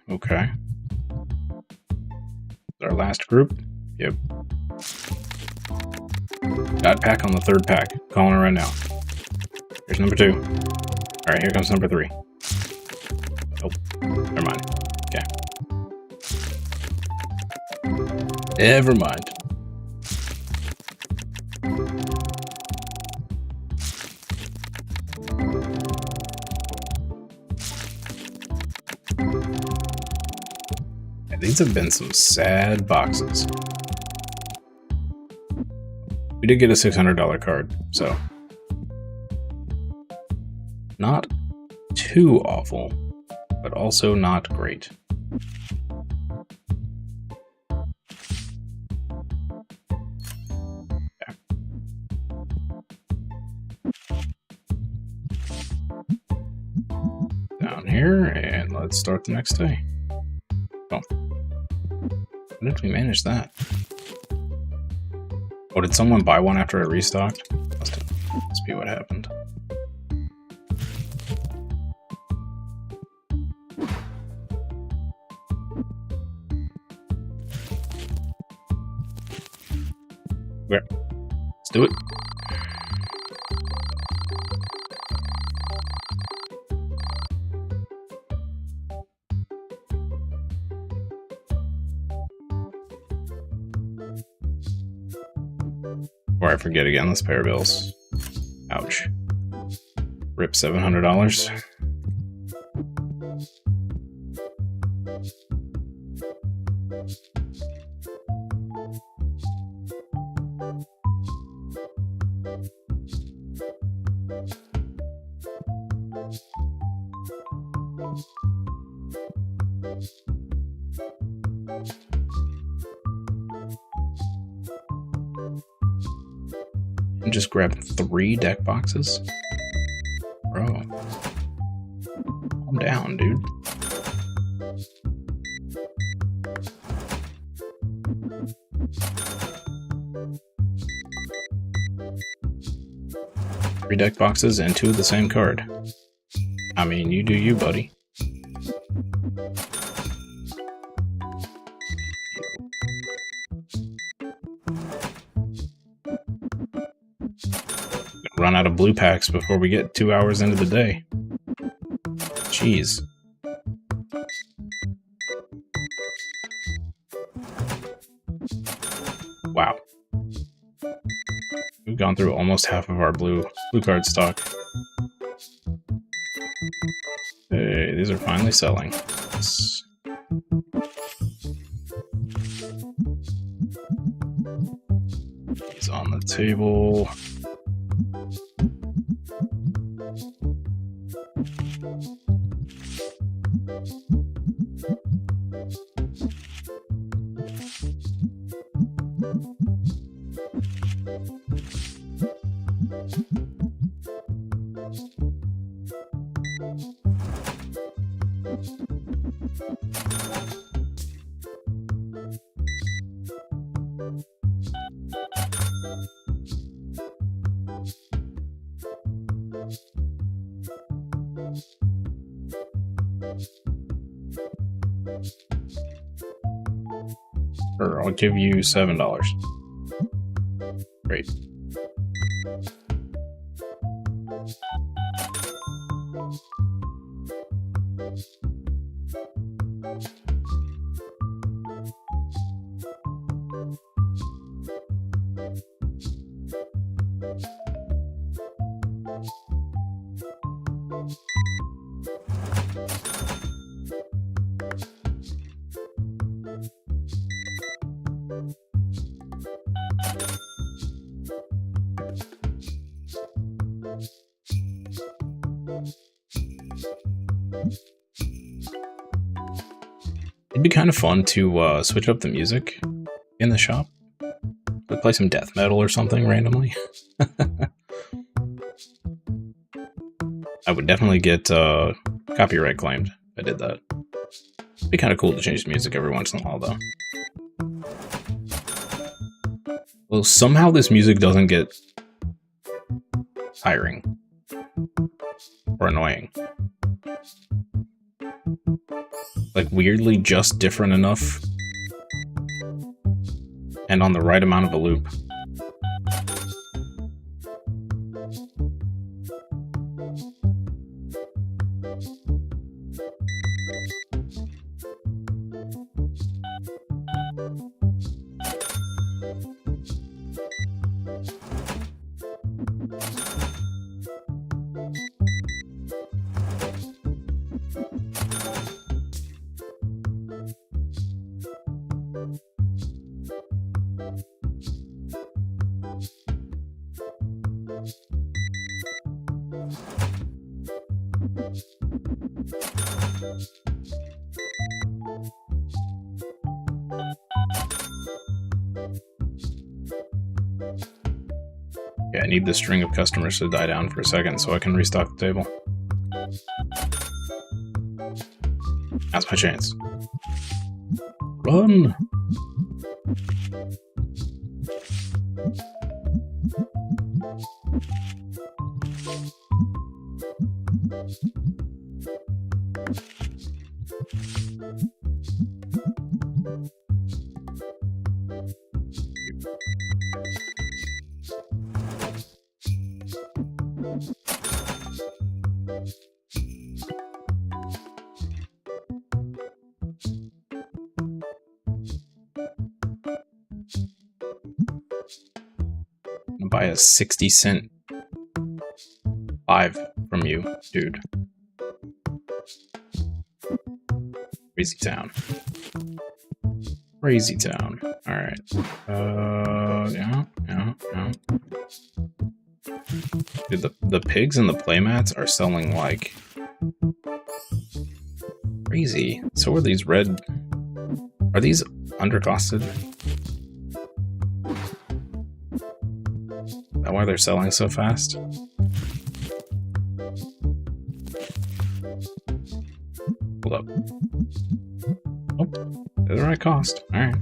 Okay. Our last group? Yep. Got pack on the third pack. Calling it right now. Here's number 2. Alright, here comes number 3. Oh, never mind. Okay. Never mind. These have been some sad boxes. We did get a $600 card, so not too awful, but also not great. Yeah. here, and let's start the next day. Oh. How did we manage that? Oh, did someone buy one after I restocked? Must be what happened. Okay. Let's do it. Before I forget again, let's pay our bills. Ouch. Rip $700. And just grab 3 deck boxes? Bro. Calm down, dude. Three deck boxes and 2 of the same card. I mean, you do you, buddy. Run out of blue packs before we get 2 hours into the day. Jeez. Wow. We've gone through almost half of our blue card stock. Hey, these are finally selling. Yes. He's on the table. Sure, I'll give you $7. Great. It'd be kind of fun to switch up the music in the shop. Like play some death metal or something randomly. I would definitely get copyright claimed if I did that. It'd be kind of cool to change the music every once in a while, though. Well, somehow this music doesn't get tiring or annoying. Like, weirdly just different enough and on the right amount of a loop. Yeah, I need this string of customers to die down for a second so I can restock the table. Now's my chance. Run! I'll buy a 60-cent 5 from you, dude. Crazy town. Crazy town. Alright. Yeah. Dude, the pigs and the playmats are selling like crazy. So are these red. Are these undercosted? Is that why they're selling so fast? Hold up. Oh, they're the right cost. Alright.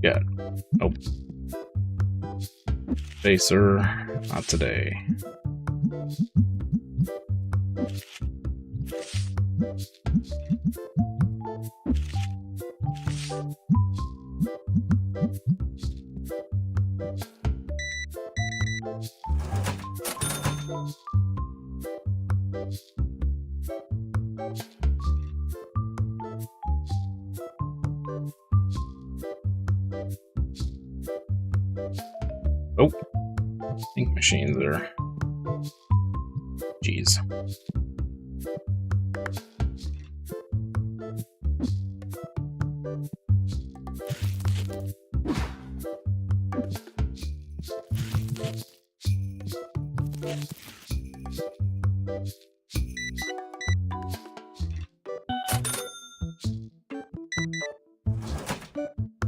Yeah. Nope. Facer, not today. Oh, ink machines are. Jeez.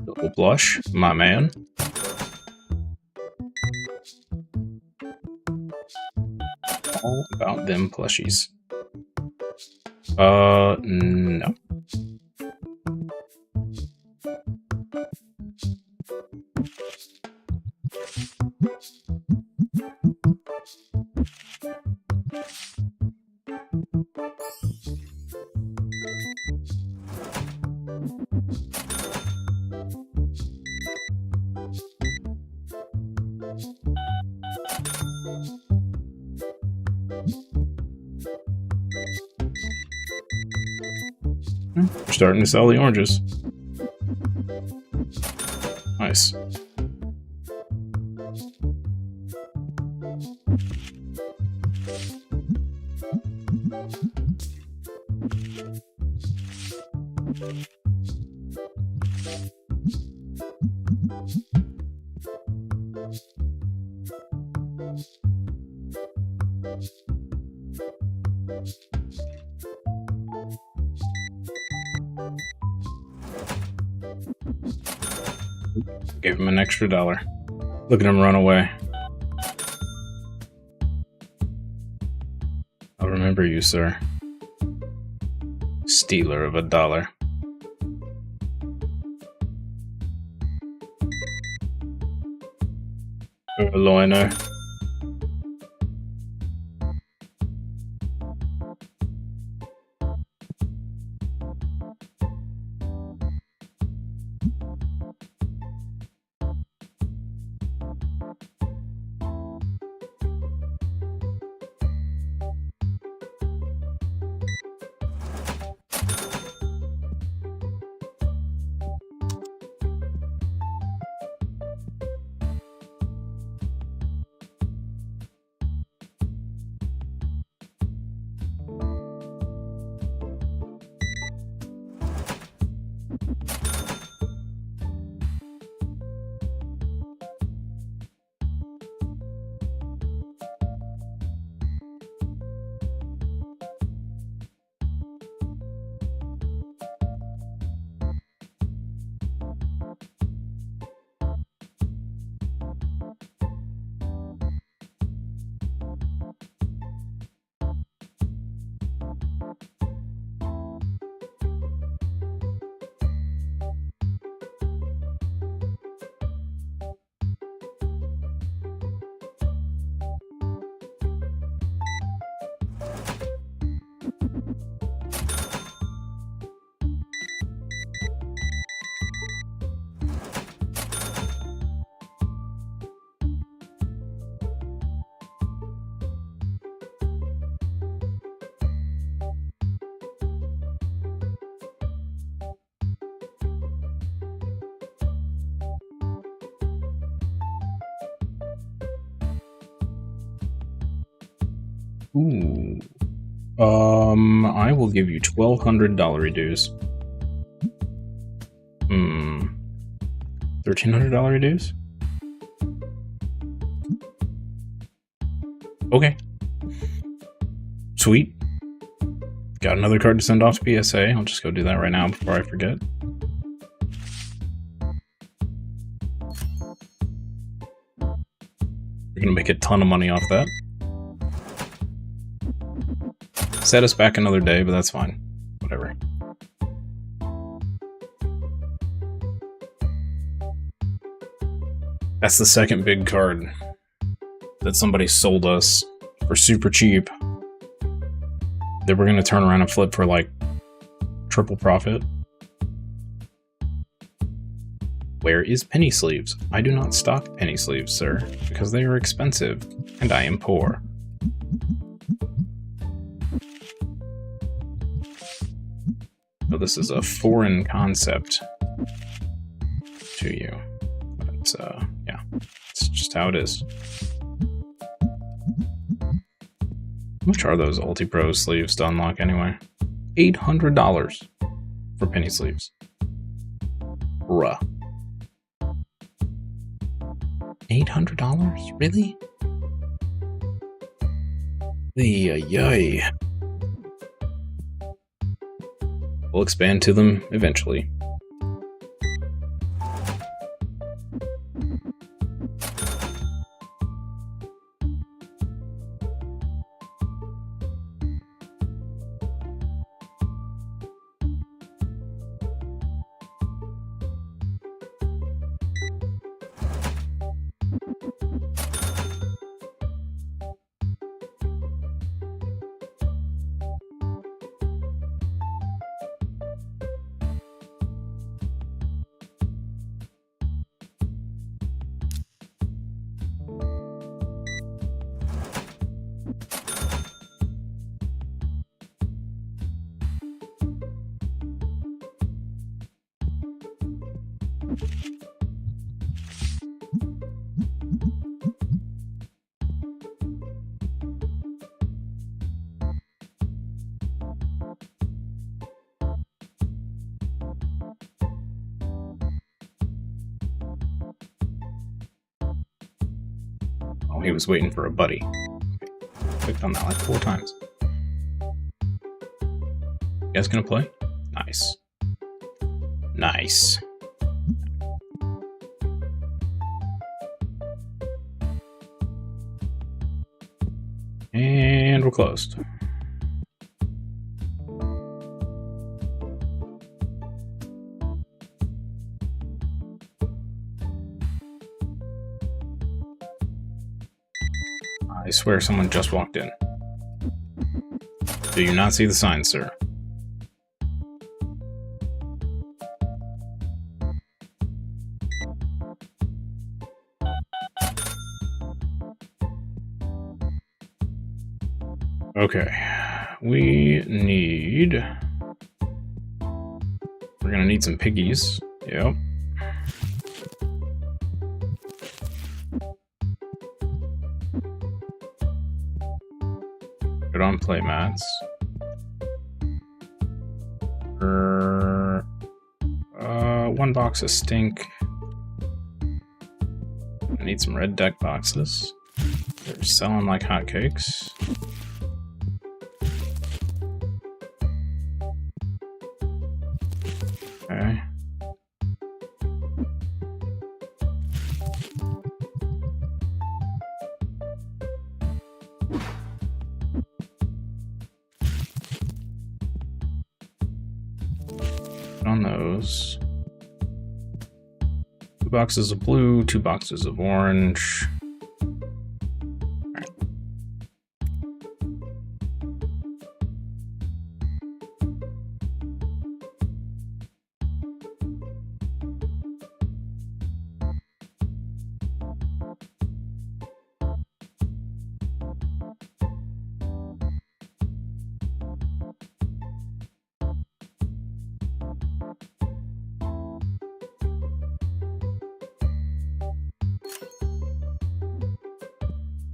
Double blush, my man. All about them plushies. No. We're starting to sell the oranges. Nice. Gave him an extra $1. Look at him run away. I'll remember you, sir. Stealer of $1. Loiner. Ooh. I will give you $1,200 dues. $1,300 dues? Okay. Sweet. Got another card to send off to PSA. I'll just go do that right now before I forget. We're gonna make a ton of money off that. Set us back another day, but that's fine. Whatever. That's the second big card that somebody sold us for super cheap. That we're gonna turn around and flip for like triple profit. Where is penny sleeves? I do not stock penny sleeves, sir, because they are expensive, and I am poor. So this is a foreign concept to you, but yeah, it's just how it is. How much are those Ulti-Pro sleeves to unlock anyway? $800 for penny sleeves. Bruh. $800? Really? Yay. We'll expand to them eventually. Oh, he was waiting for a buddy. Clicked on that like 4 times. You guys gonna play? Nice. Nice. And we're closed. I swear someone just walked in. Do you not see the sign, sir? Okay, we need... We're gonna need some piggies. Yep. Put on playmats. One box of stink. I need some red deck boxes. They're selling like hotcakes. Okay. Put on those. 2 boxes of blue, 2 boxes of orange.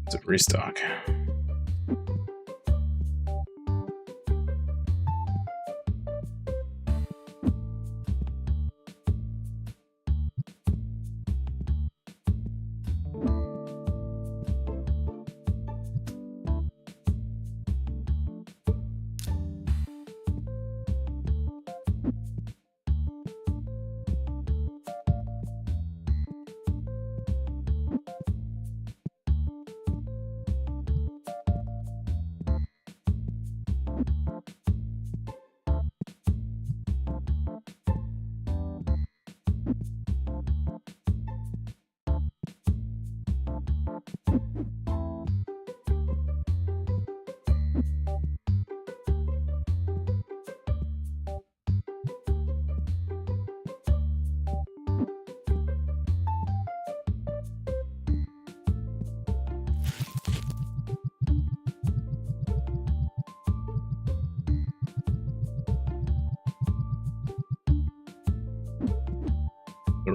It's a restock.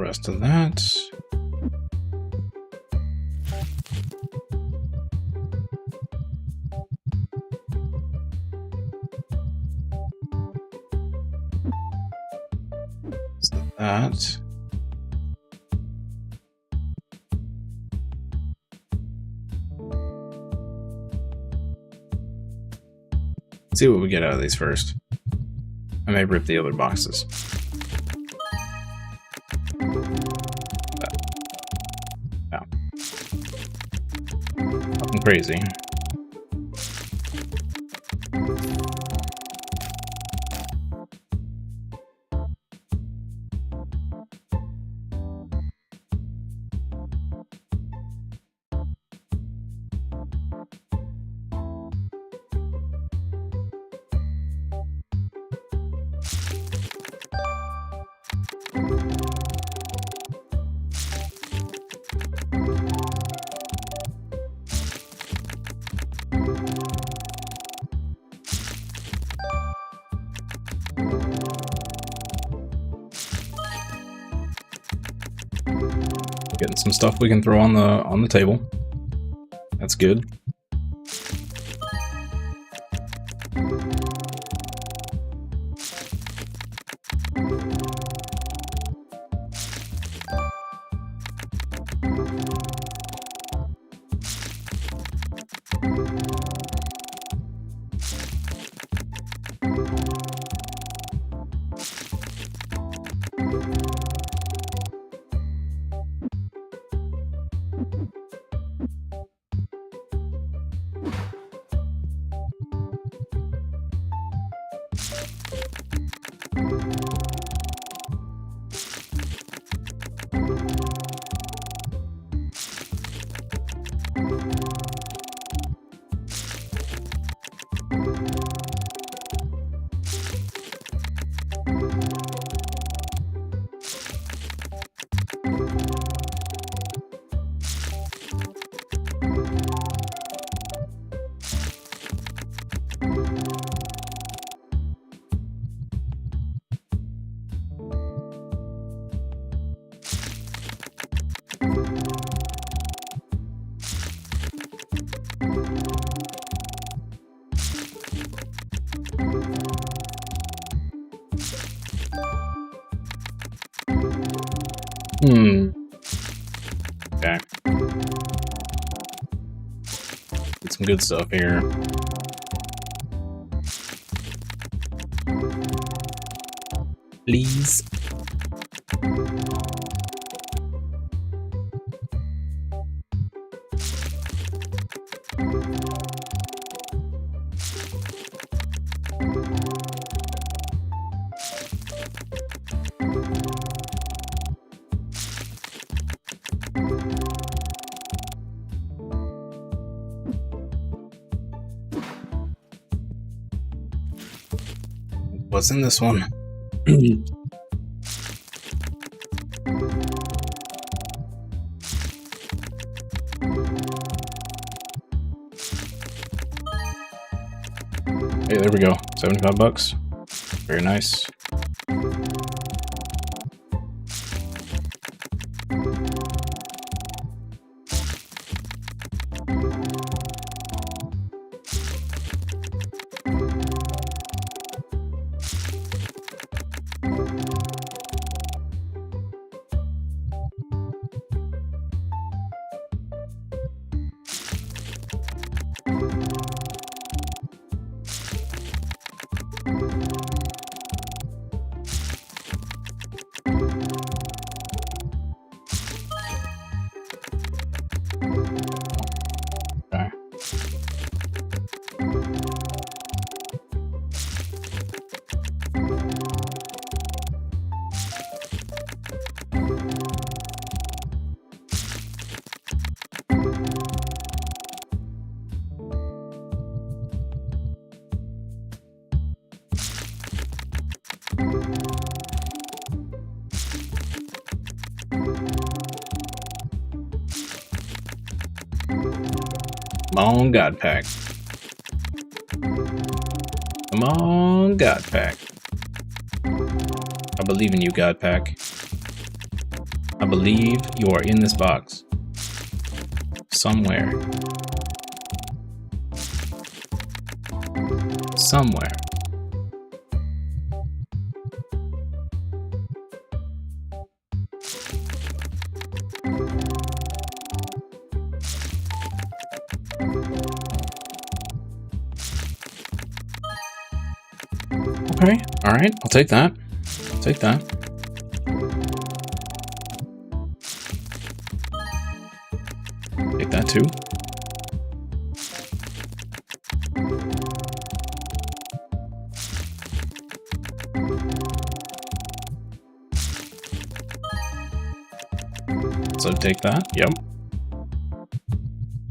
rest of that. So that. Let's see what we get out of these first. I may rip the other boxes. Wow. Nothing crazy. Getting some stuff we can throw on the table. That's good. Okay. Get some good stuff here. Please. What's in this one? Hey, there we go. 75 bucks. Very nice. Come on, God Pack. Come on, God Pack. I believe in you, God Pack. I believe you are in this box. Somewhere. Somewhere. Okay, alright, I'll take that. I'll take that. Take that too. So take that, yep.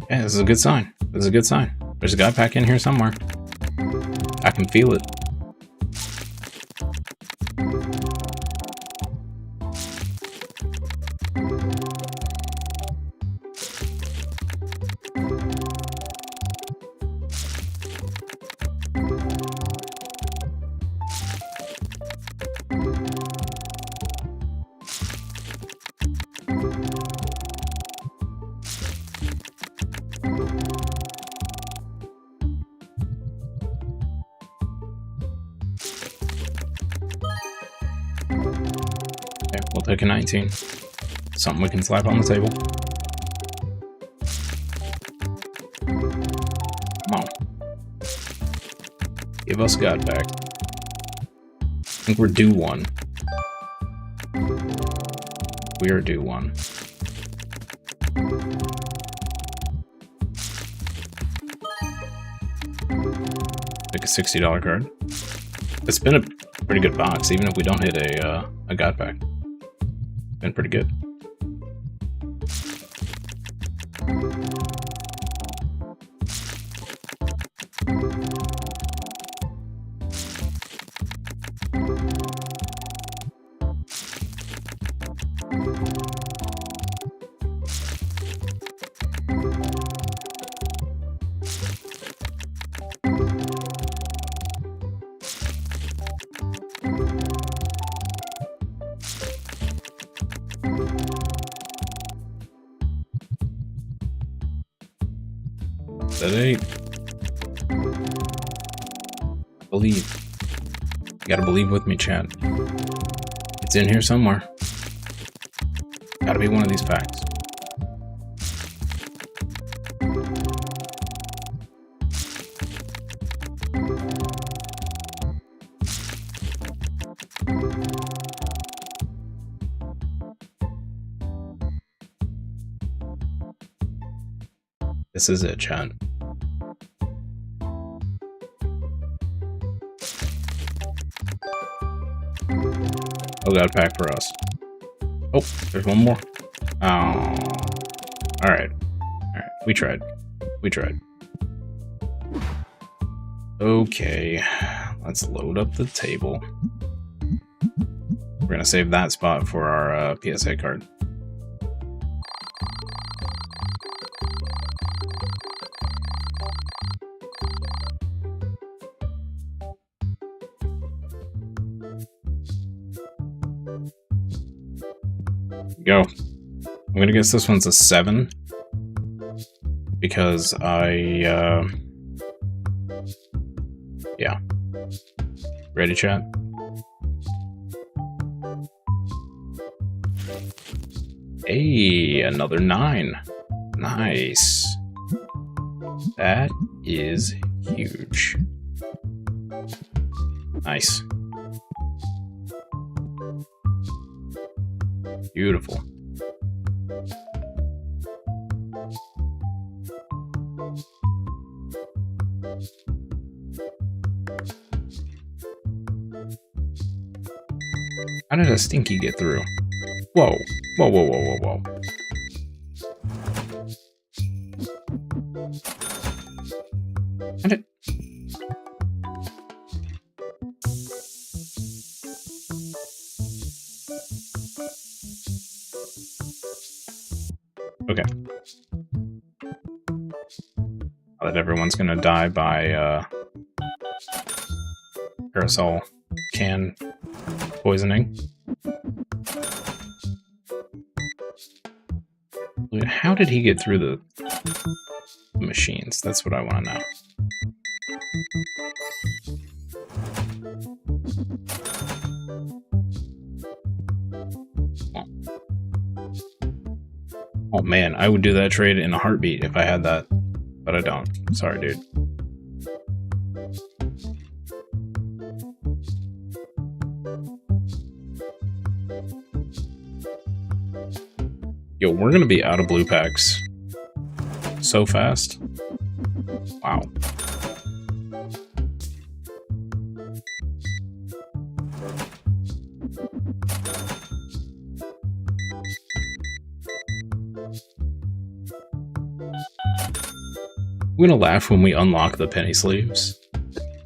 Yeah, this is a good sign. This is a good sign. There's a guy back in here somewhere. I can feel it. Okay, we'll take a 19. Something we can slap on the table. Come on. Give us God back. I think we're due one. We are due one. Like a $60 card. It's been a pretty good box, even if we don't hit a God pack. Been pretty good. That 8. Believe. You gotta believe with me, chat. It's in here somewhere. Gotta be one of these packs. This is it, chat. Oh, God pack for us. Oh, there's one more. Oh. Alright. Alright. We tried. We tried. Okay. Let's load up the table. We're gonna save that spot for our PSA card. Go. I'm gonna guess this one's a 7 because yeah. Ready, chat? Hey, another 9. Nice. That is huge. Nice. Beautiful. How did a stinky get through? Whoa. Whoa, whoa, whoa, whoa, whoa. How did... Okay. Now that everyone's gonna die by aerosol can poisoning. How did he get through the machines? That's what I want to know. Oh man, I would do that trade in a heartbeat if I had that, but I don't. Sorry, dude. Yo, we're gonna be out of blue packs so fast. Wow. I'm gonna laugh when we unlock the penny sleeves,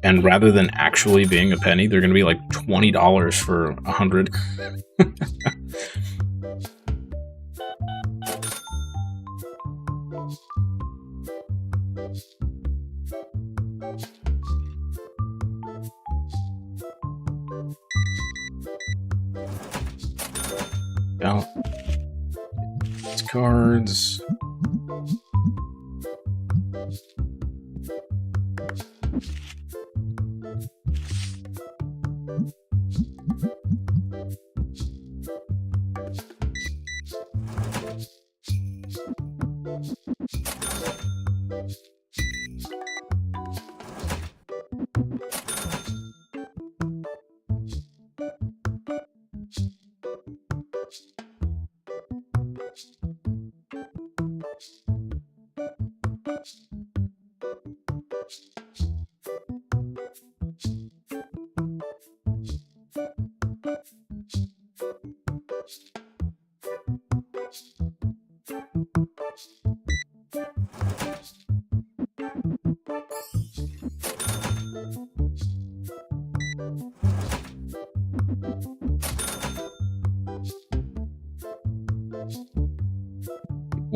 and rather than actually being a penny, they're gonna be like $20 for 100. Now, these cards.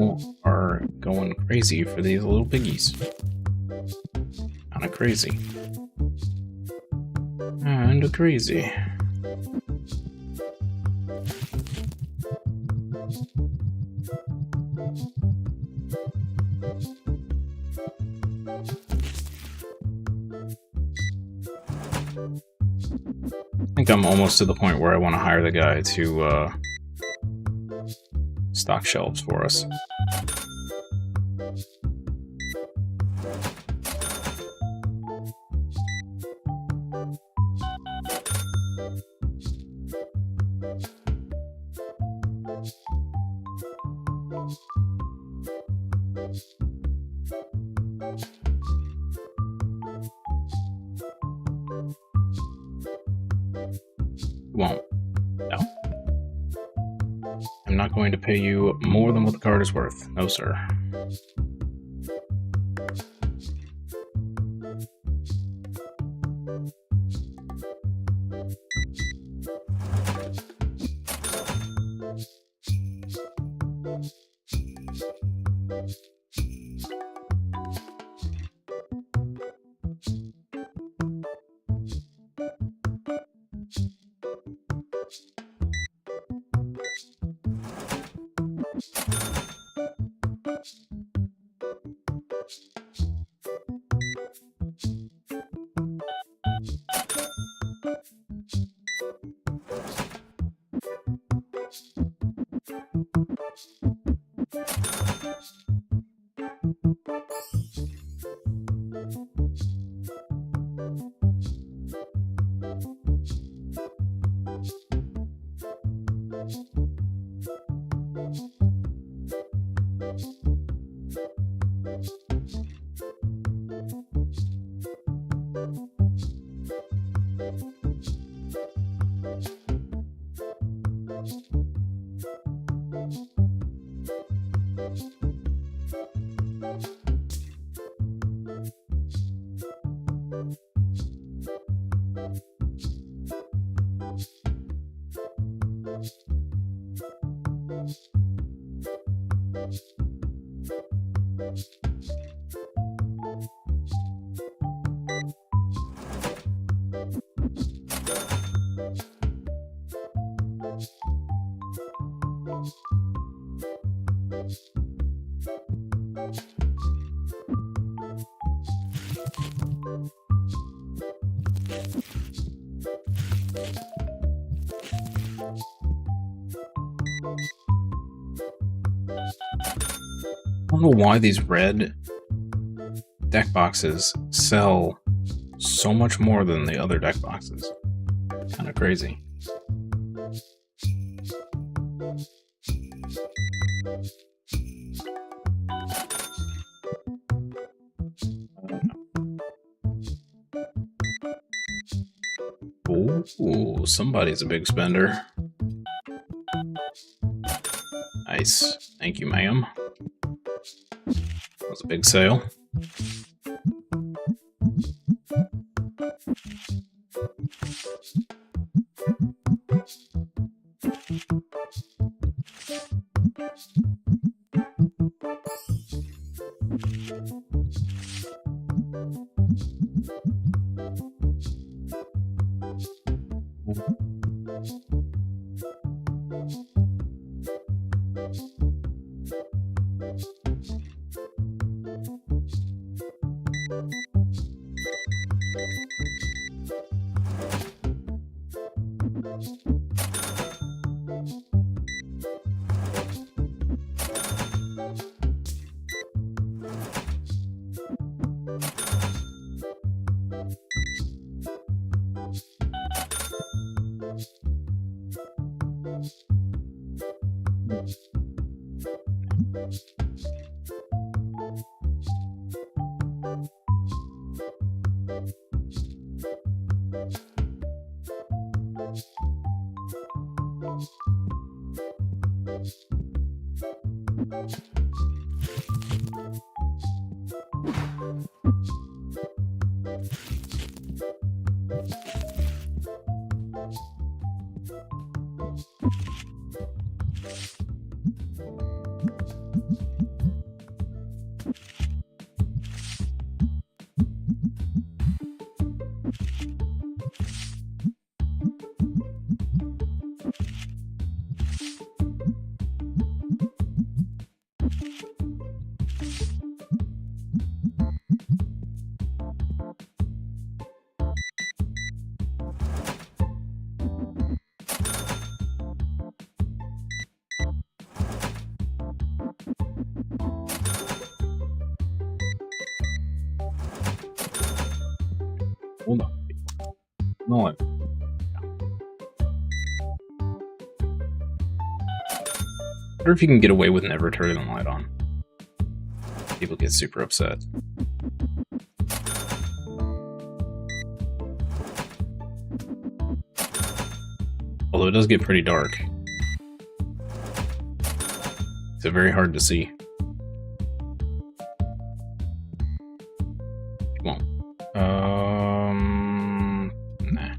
People are going crazy for these little piggies. Kinda crazy. Kinda crazy. I think I'm almost to the point where I want to hire the guy to stock shelves for us. Won't. No. I'm not going to pay you more than what the card is worth. No, sir. I don't know why these red deck boxes sell so much more than the other deck boxes. Kind of crazy. Ooh, somebody's a big spender. Nice. Thank you, ma'am. That was a big sale. Hold on. No. I wonder if you can get away with never turning the light on. People get super upset. Although it does get pretty dark. It's very hard to see. Come on. Nah.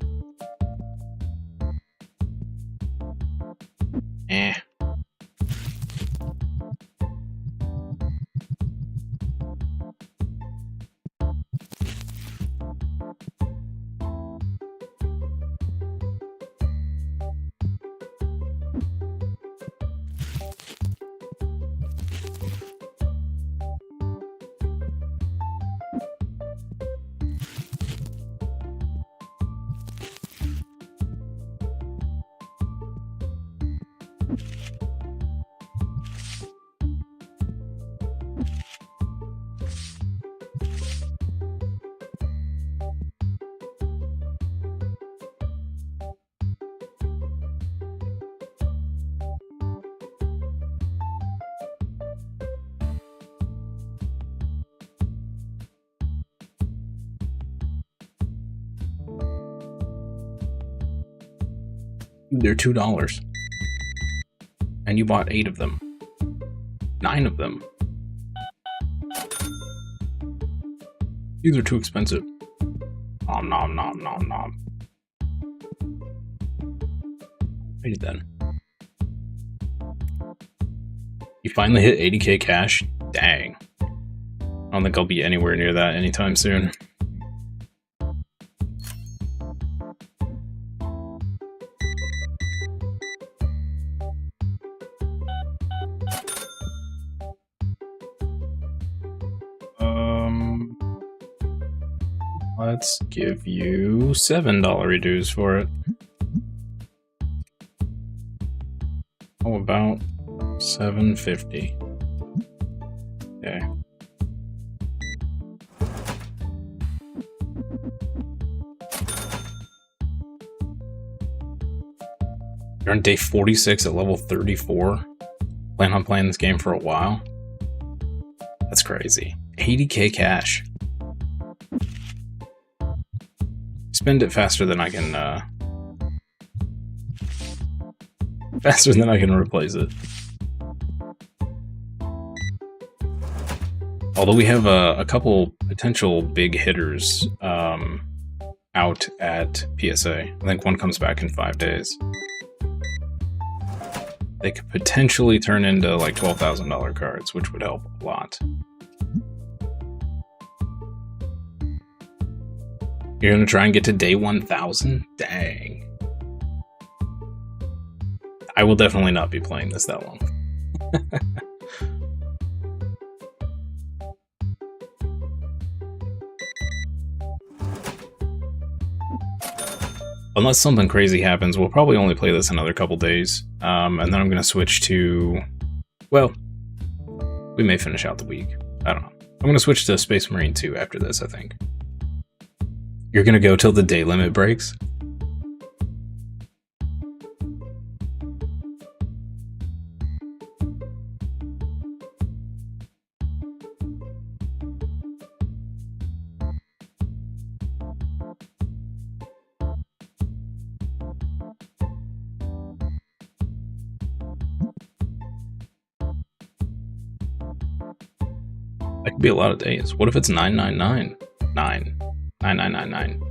Eh. They're $2. And you bought 8 of them. 9 of them. These are too expensive. Nom nom nom nom nom. Wait then. You finally hit 80k cash? Dang. I don't think I'll be anywhere near that anytime soon. Let's give you $7 reduce for it. How about $7.50? Okay. You're on day 46 at level 34. Plan on playing this game for a while. That's crazy. 80k cash. Spend it faster than I can replace it. Although we have a couple potential big hitters out at PSA. I think one comes back in 5 days. They could potentially turn into like $12,000 cards, which would help a lot. You're gonna try and get to day 1,000? Dang. I will definitely not be playing this that long. Unless something crazy happens, we'll probably only play this another couple days. And then I'm gonna switch to... Well, we may finish out the week. I don't know. I'm gonna switch to Space Marine 2 after this, I think. You're gonna go till the day limit breaks? That could be a lot of days. What if it's 999? 9999.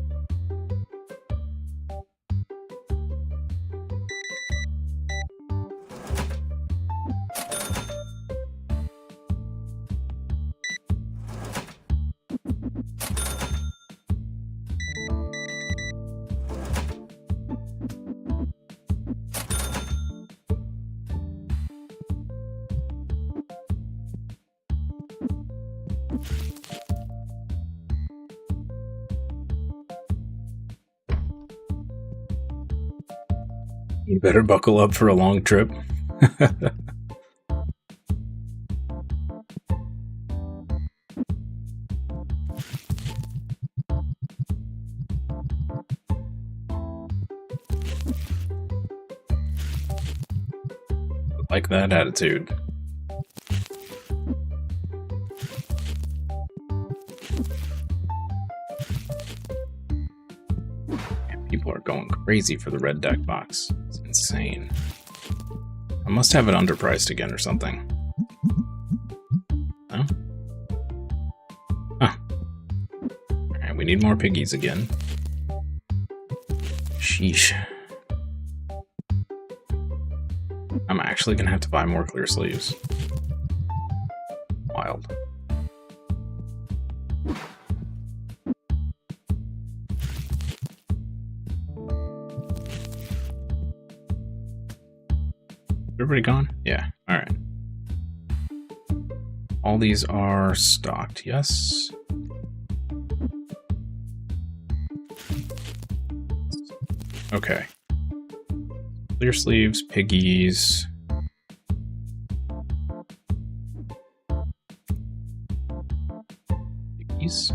You better buckle up for a long trip. Like that attitude. People are going crazy for the red deck box. It's insane. I must have it underpriced again or something. No? Huh. Alright, we need more piggies again. Sheesh. I'm actually gonna have to buy more clear sleeves. Wild. Everybody gone? Yeah, alright. All these are stocked, yes. Okay. Clear sleeves, piggies. Piggies.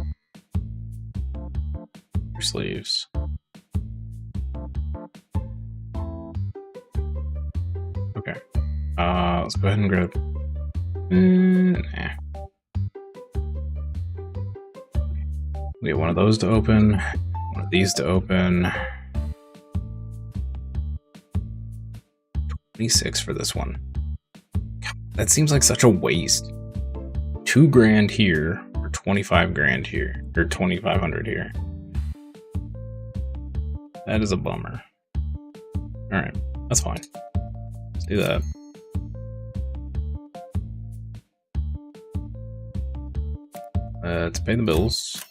Clear sleeves. Okay. Let's go ahead and grab. Nah. We get one of those to open, one of these to open. 26 for this one. That seems like such a waste. 2 grand here, or 25 grand here, or 2,500 here. That is a bummer. Alright, that's fine. Let's do that. Let's pay the bills.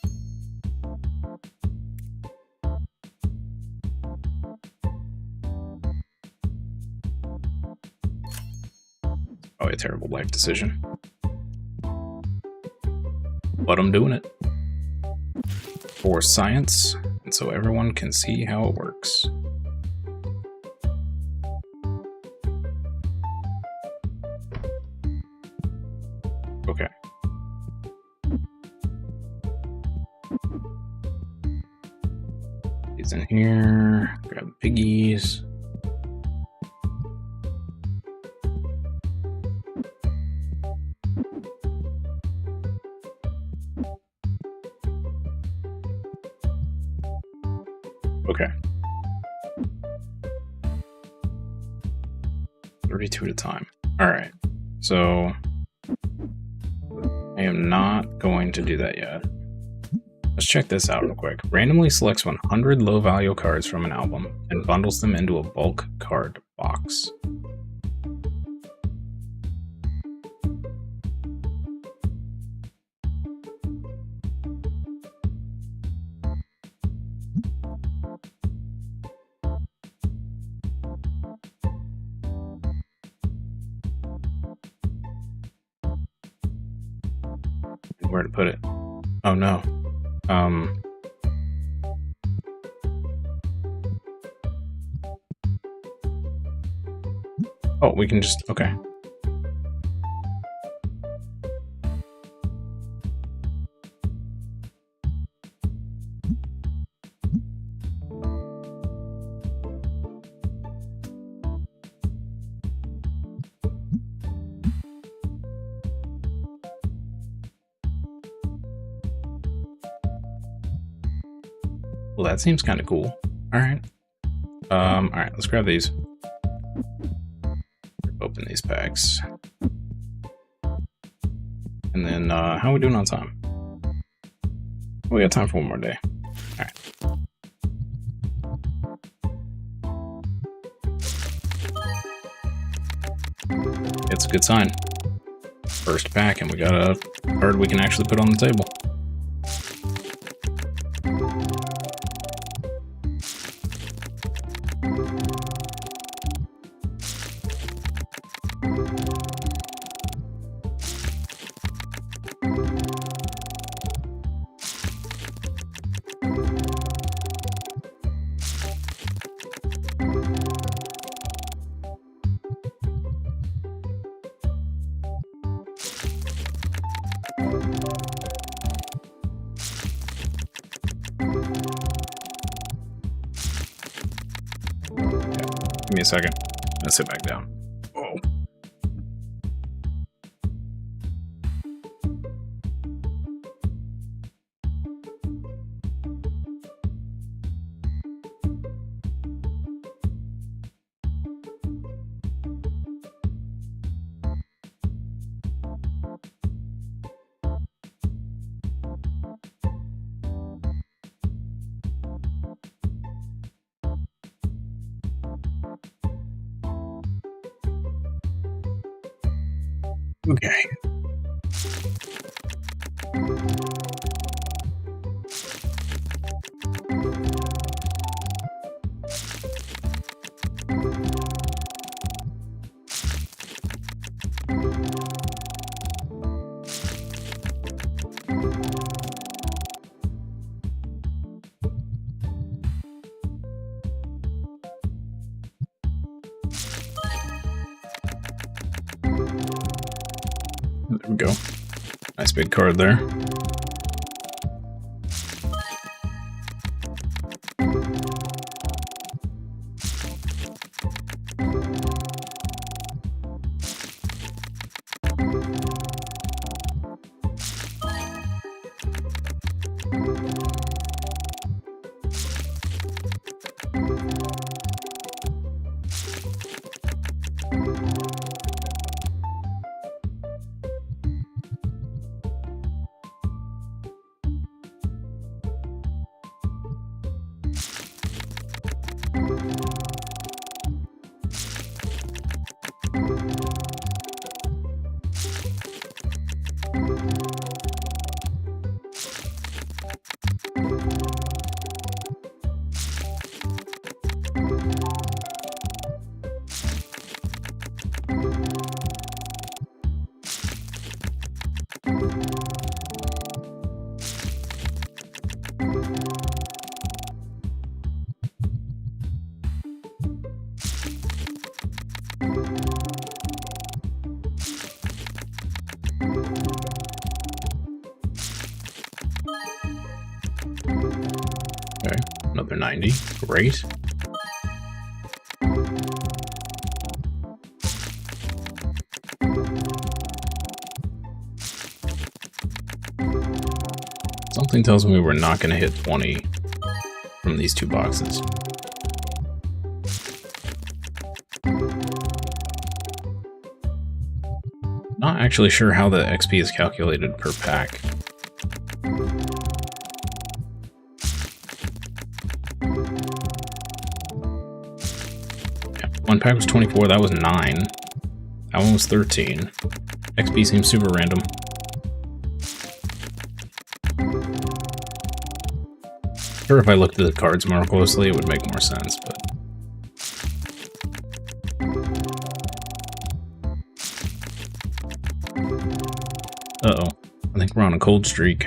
Probably a terrible life decision. But I'm doing it. for science, and so everyone can see how it works. Okay. These in here, grab piggies. Okay. 32 at a time. All right. So I am not going to do that yet. Let's check this out real quick. Randomly selects 100 low value cards from an album and bundles them into a bulk card box. Where to put it? Oh no. Oh, we can just, okay. Well, that seems kind of cool. All right. All right, let's grab these. Open these packs. And then, how are we doing on time? We got time for one more day. All right. It's a good sign. First pack, and we got a card we can actually put on the table. Give me a second. Let's sit back down. Oh. Okay. There we go. Nice big card there. Another 90. Great. Something tells me we're not going to hit 20 from these two boxes. Not actually sure how the XP is calculated per pack. Yeah, one pack was 24, that was 9. That one was 13. XP seems super random. Sure, if I looked at the cards more closely, it would make more sense, but... Uh-oh. I think we're on a cold streak.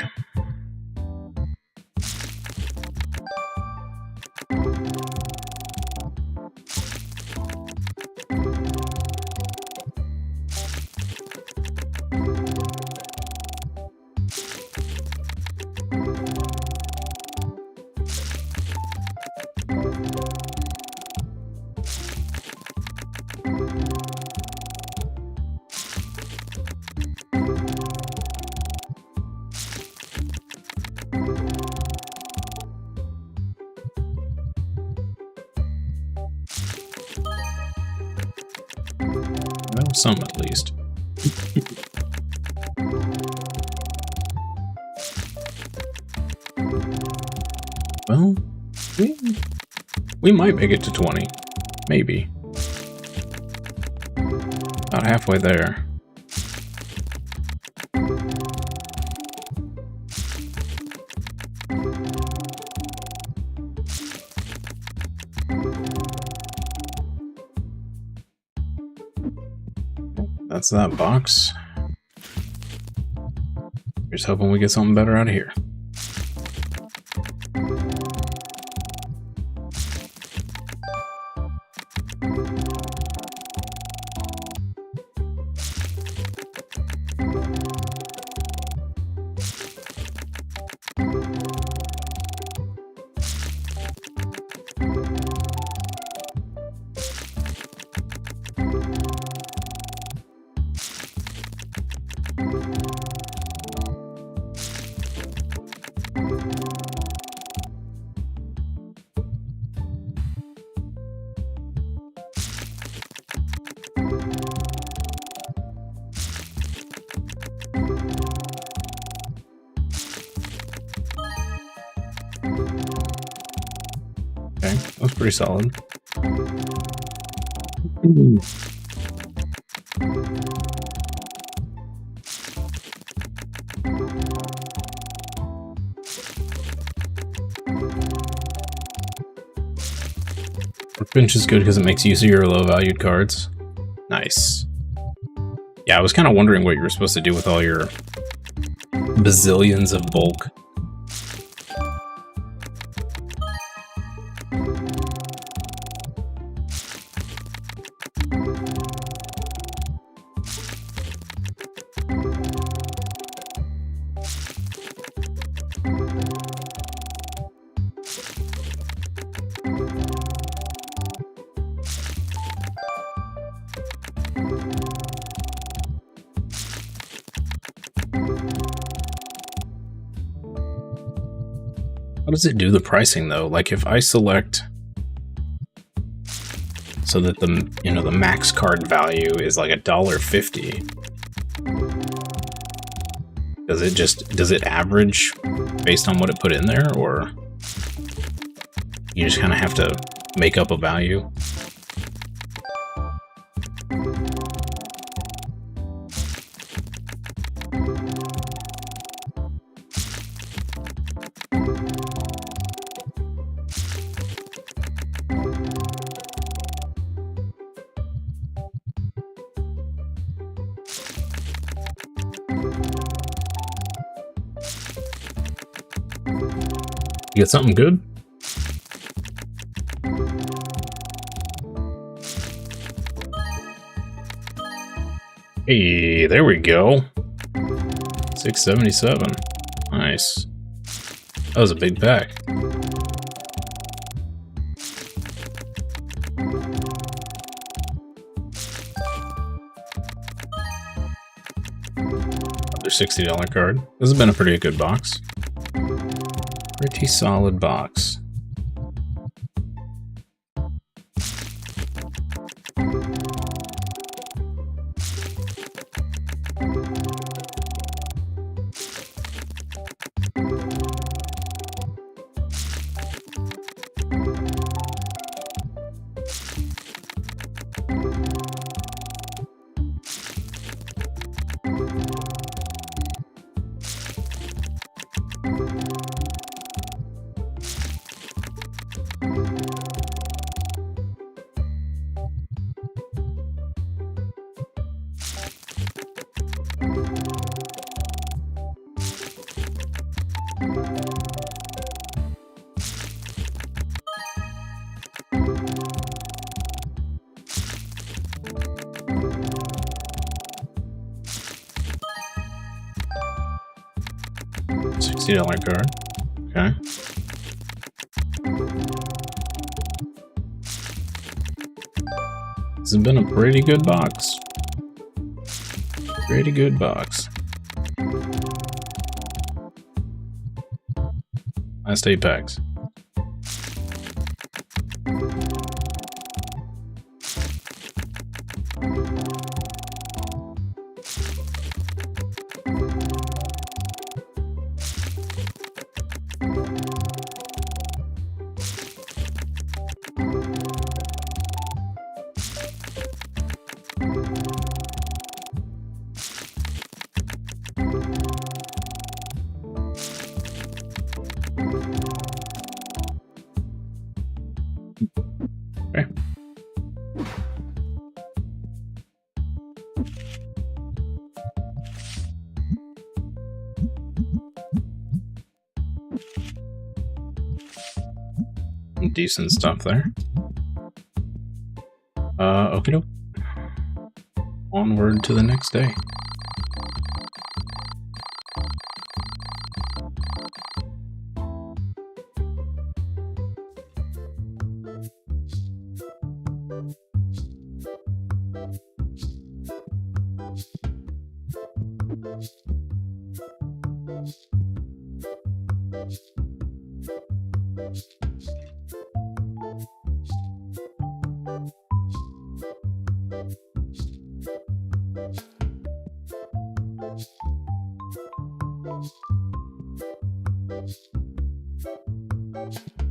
Well, some at least. Well, we might make it to 20. Maybe. About halfway there. That's that box. Just hoping we get something better out of here. Okay, that was pretty solid. Workbench is good because it makes use of your low-valued cards. Nice. Yeah, I was kind of wondering what you were supposed to do with all your bazillions of bulk. How does it do the pricing though? Like if I select so that the, you know, the max card value is like $1.50, does it average based on what it put in there, or you just kind of have to make up a value? You get something good? Hey, there we go. 677. Nice. That was a big pack. Another $60 card. This has been a pretty good box. Pretty solid box. $60 card. Okay. This has been a pretty good box. Pretty good box. Last 8 packs. Okay. Decent stuff there. Okie doke. Onward to the next day.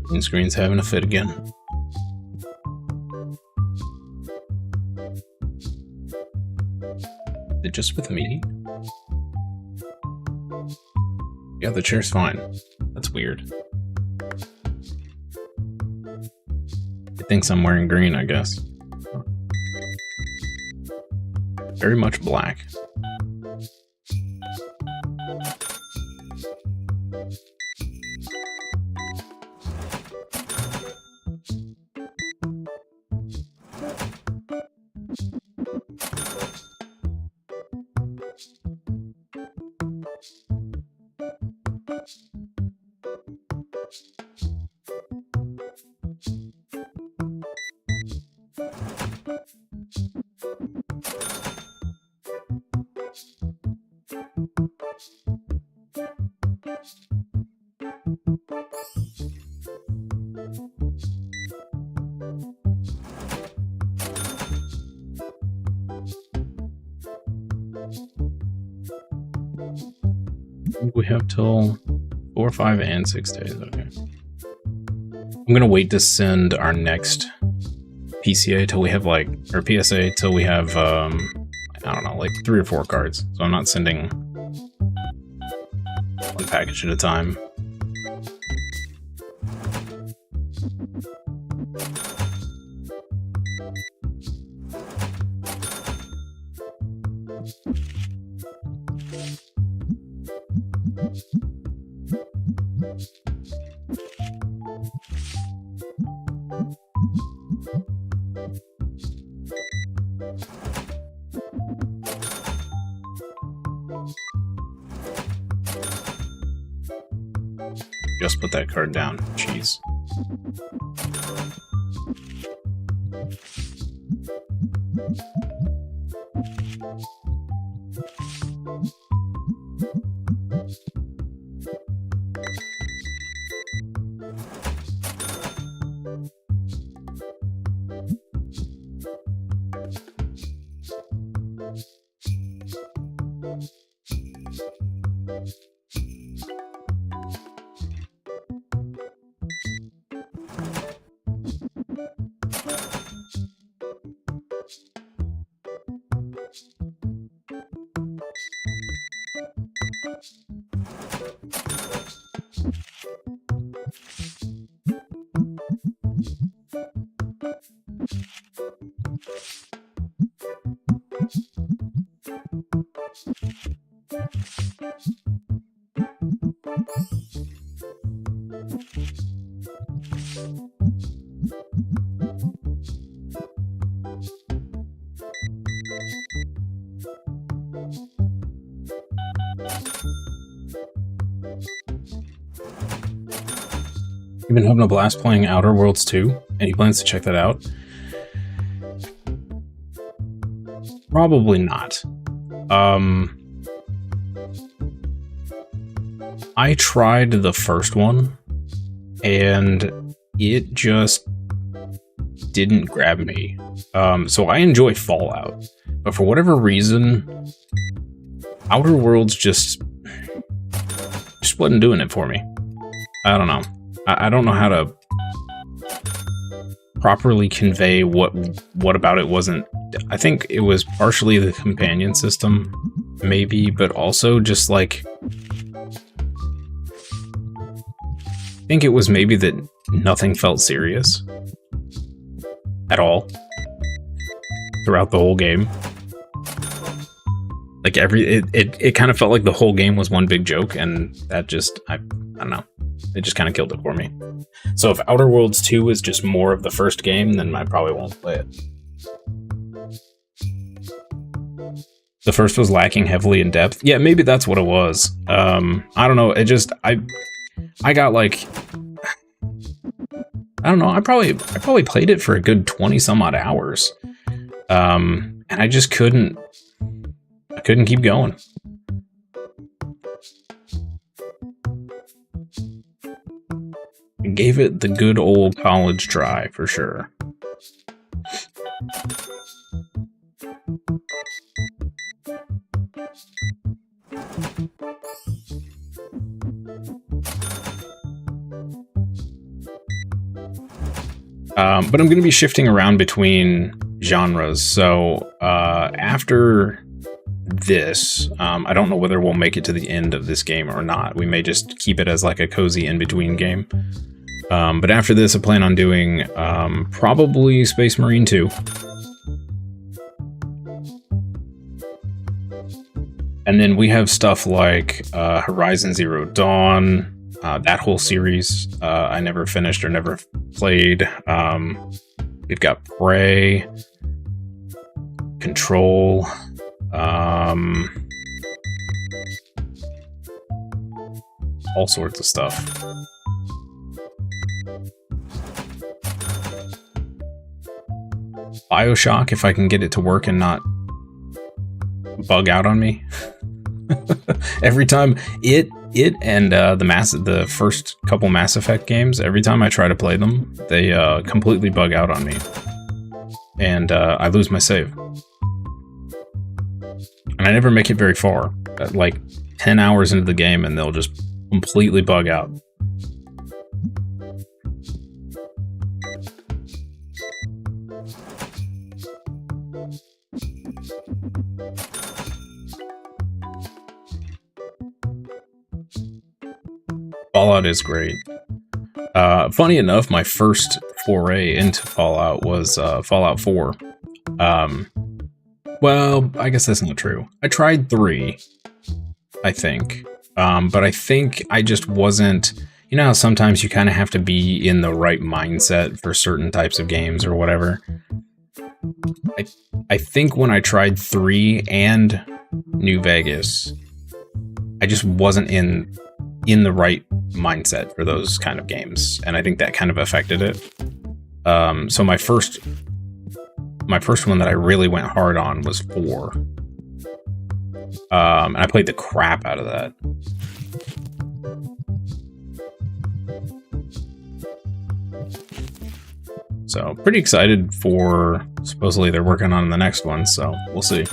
Green screen's having a fit again. Is it just with me? Yeah, the chair's fine. That's weird. It thinks I'm wearing green, I guess. Very much black. We have till 4, 5, and 6 days. Okay. I'm gonna wait to send our next PCA till we have like, or PSA till we have, I don't know, like 3 or 4 cards. So I'm not sending one package at a time. Just put that card down. Jeez. You've been having a blast playing Outer Worlds 2? Any plans to check that out? Probably not. I tried the first one, and it just didn't grab me. So I enjoy Fallout, but for whatever reason, Outer Worlds just wasn't doing it for me. I don't know. I don't know how to properly convey what about it wasn't. I think it was partially the companion system, maybe, but also just like, I think it was maybe that nothing felt serious at all throughout the whole game. Like it kind of felt like the whole game was one big joke, and that just, I don't know. It just kind of killed it for me. So if Outer Worlds 2 is just more of the first game, then I probably won't play it. The first was lacking heavily in depth. Yeah, maybe that's what it was. I don't know. It just, I got like, I don't know. I probably played it for a good 20 some odd hours. And I just couldn't keep going. Gave it the good old college try for sure. But I'm going to be shifting around between genres. So after this, I don't know whether we'll make it to the end of this game or not. We may just keep it as like a cozy in-between game. But after this, I plan on doing probably Space Marine 2. And then we have stuff like Horizon Zero Dawn, that whole series I never finished or never played. We've got Prey, Control, all sorts of stuff. BioShock, if I can get it to work and not bug out on me. Every time it and the first couple Mass Effect games, every time I try to play them, they completely bug out on me, and I lose my save, and I never make it very far. Like 10 hours into the game, and they'll just completely bug out. Fallout is great. Funny enough, my first foray into Fallout was Fallout 4. Well, I guess that's not true. I tried 3, I think. But I think I just wasn't... You know how sometimes you kind of have to be in the right mindset for certain types of games or whatever? I think when I tried 3 and New Vegas, I just wasn't in the right mindset for those kind of games, and I think that kind of affected it. So my first one that I really went hard on was 4, And I played the crap out of that. So pretty excited for, supposedly they're working on the next one, so we'll see.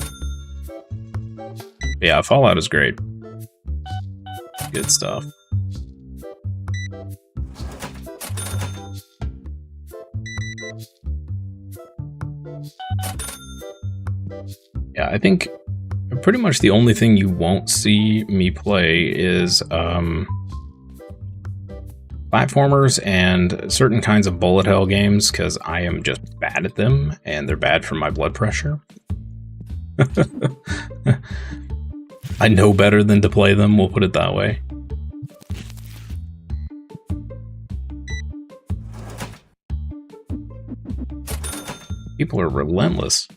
But yeah, Fallout is great. Good stuff. Yeah, I think pretty much the only thing you won't see me play is platformers and certain kinds of bullet hell games, because I am just bad at them, and they're bad for my blood pressure. I know better than to play them, we'll put it that way. People are relentless.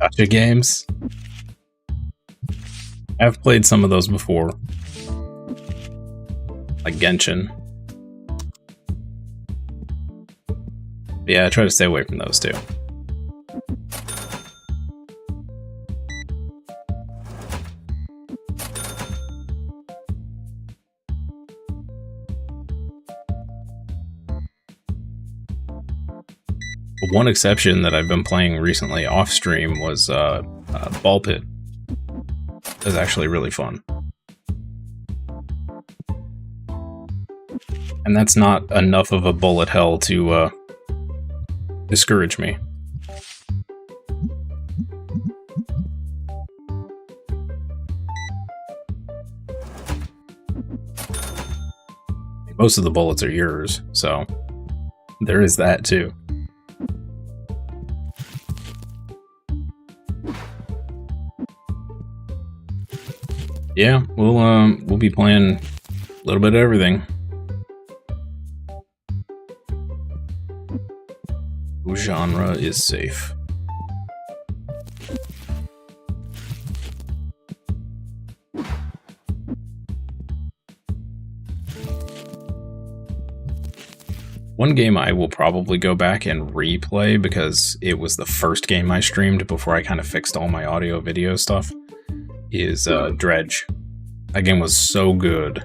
Gacha games. I've played some of those before, like Genshin. But yeah, I try to stay away from those too. One exception that I've been playing recently off stream was Ball Pit. It was actually really fun. And that's not enough of a bullet hell to discourage me. Most of the bullets are yours, so there is that too. Yeah, we'll be playing a little bit of everything. Genre is safe. One game I will probably go back and replay because it was the first game I streamed before I kind of fixed all my audio video stuff is Dredge. That game was so good.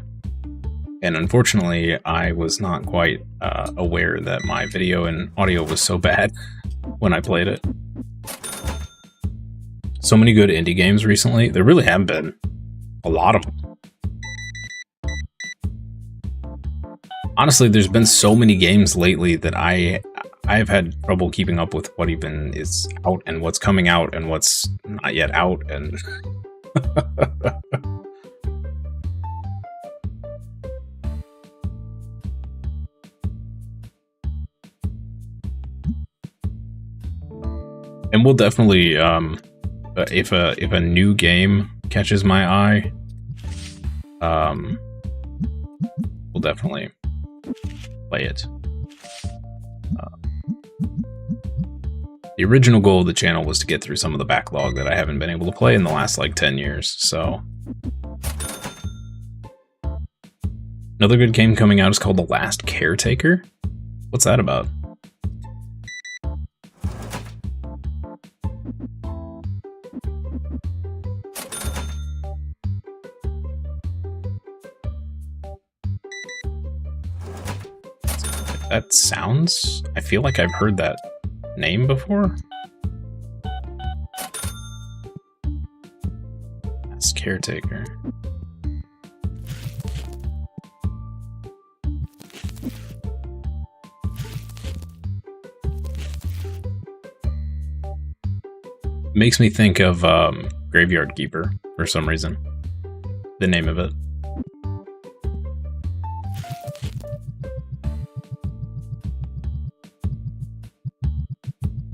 And unfortunately, I was not quite aware that my video and audio was so bad when I played it. So many good indie games recently. There really have been. A lot of them. Honestly, there's been so many games lately that I've had trouble keeping up with what even is out and what's coming out and what's not yet out, and and we'll definitely if a new game catches my eye, we'll definitely play it. The original goal of the channel was to get through some of the backlog that I haven't been able to play in the last like 10 years, so. Another good game coming out is called The Last Caretaker. What's that about? That sounds... I feel like I've heard that name before. Last Caretaker. Makes me think of Graveyard Keeper for some reason. The name of it.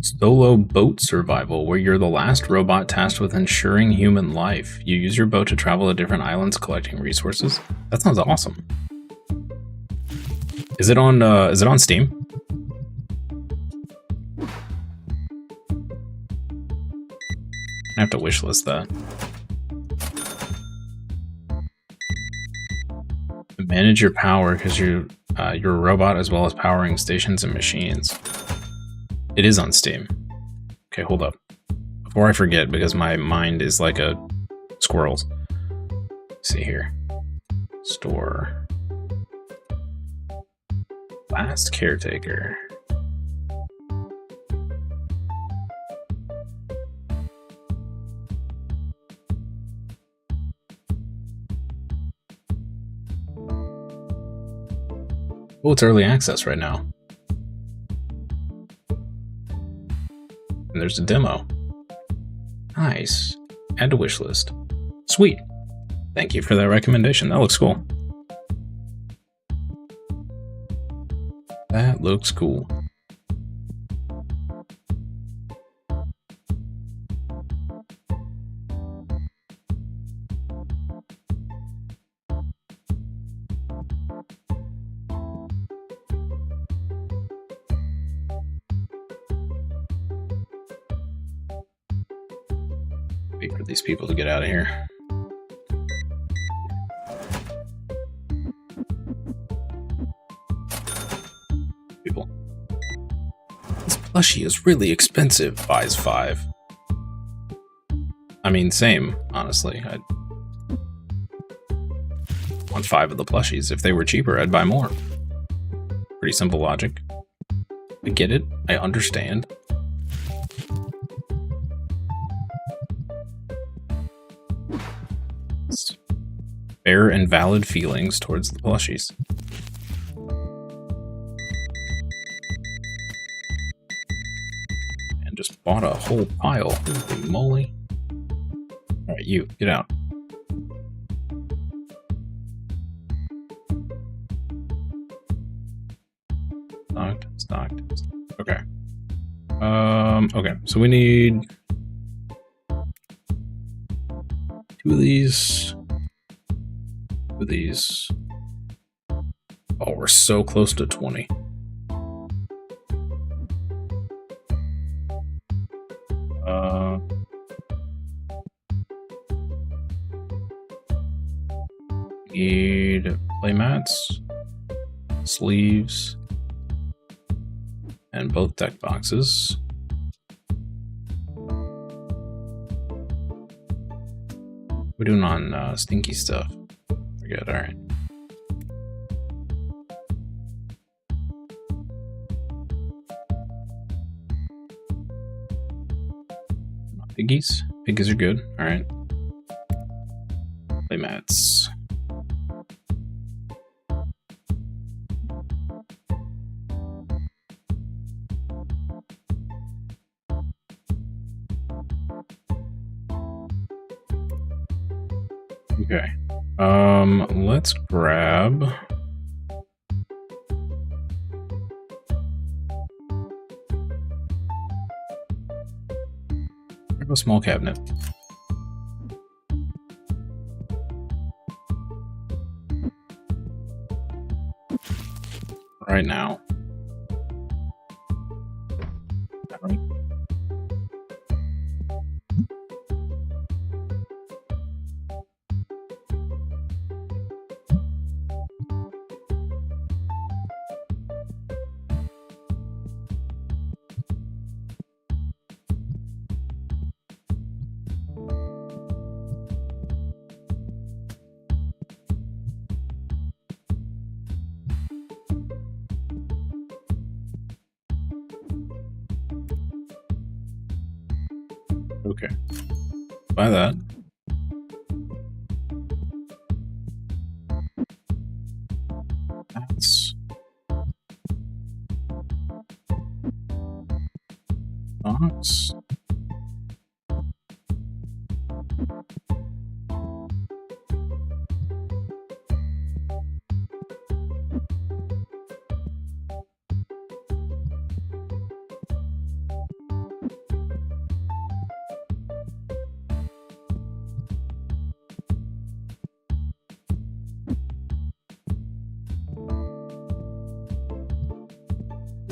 Solo boat survival, where you're the last robot tasked with ensuring human life. You use your boat to travel to different islands collecting resources. That sounds awesome. Is it on Steam? I have to wishlist that. Manage your power because you're a robot as well as powering stations and machines. It is on Steam. Okay, hold up. Before I forget, because my mind is like a squirrel's. Let's see here. Store. Last Caretaker. Oh, it's early access right now. And there's a demo. Nice. Add to wish list. Sweet. Thank you for that recommendation. That looks cool. That looks cool. Wait for these people to get out of here. People. This plushie is really expensive, buys 5. I mean, same, honestly. I'd want 5 of the plushies. If they were cheaper, I'd buy more. Pretty simple logic. I get it. I understand. Fair and valid feelings towards the plushies. And just bought a whole pile. Holy moly. Alright, you, get out. Stocked. Okay. Okay, so we need 2 of these. Of these. Oh, we're so close to 20. Need playmats, sleeves, and both deck boxes. We're doing on stinky stuff. Good, all right. Piggies? Piggies are good, all right. Playmats. Okay. Let's grab a small cabinet. Right now. Right. Okay. Buy that. That's box.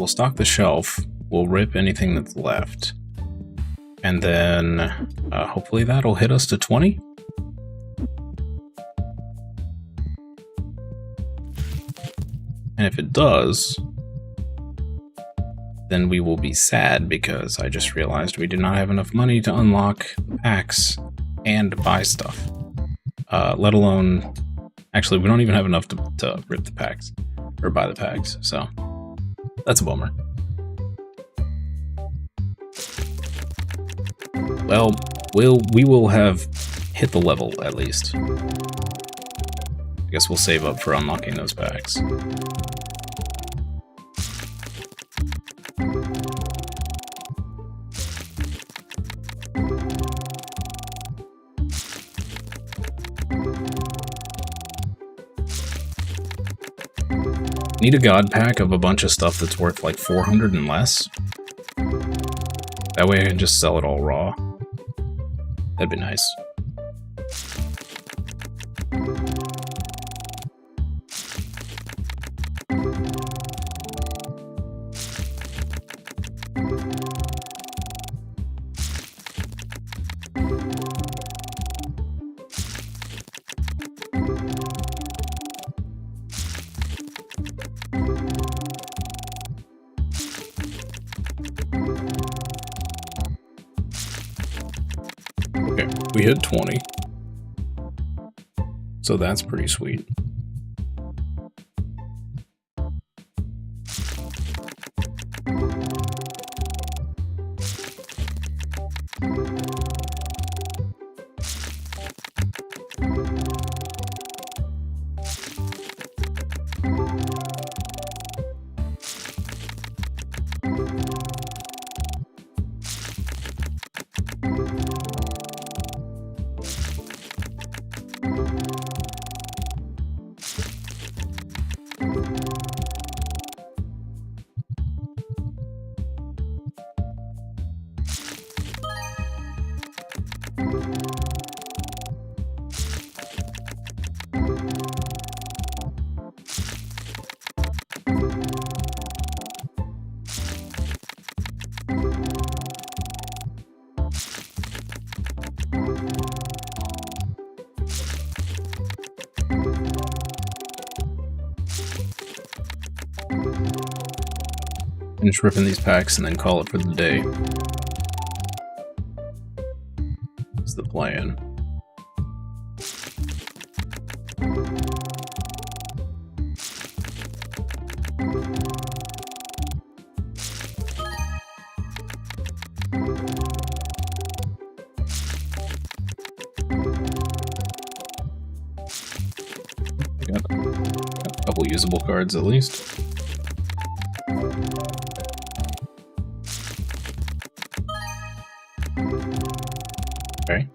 we'll stock the shelf. We'll rip anything that's left. And then hopefully that'll hit us to 20. And if it does, then we will be sad because I just realized we do not have enough money to unlock packs and buy stuff. Let alone, actually, we don't even have enough to rip the packs or buy the packs. So that's a bummer. Well, we will have hit the level at least. I guess we'll save up for unlocking those packs. Need a god pack of a bunch of stuff that's worth like 400 and less. That way I can just sell it all raw. That'd be nice. Okay, we hit 20. So that's pretty sweet. Finish ripping these packs and then call it for the day. That's the plan. Got a couple usable cards at least. Okay.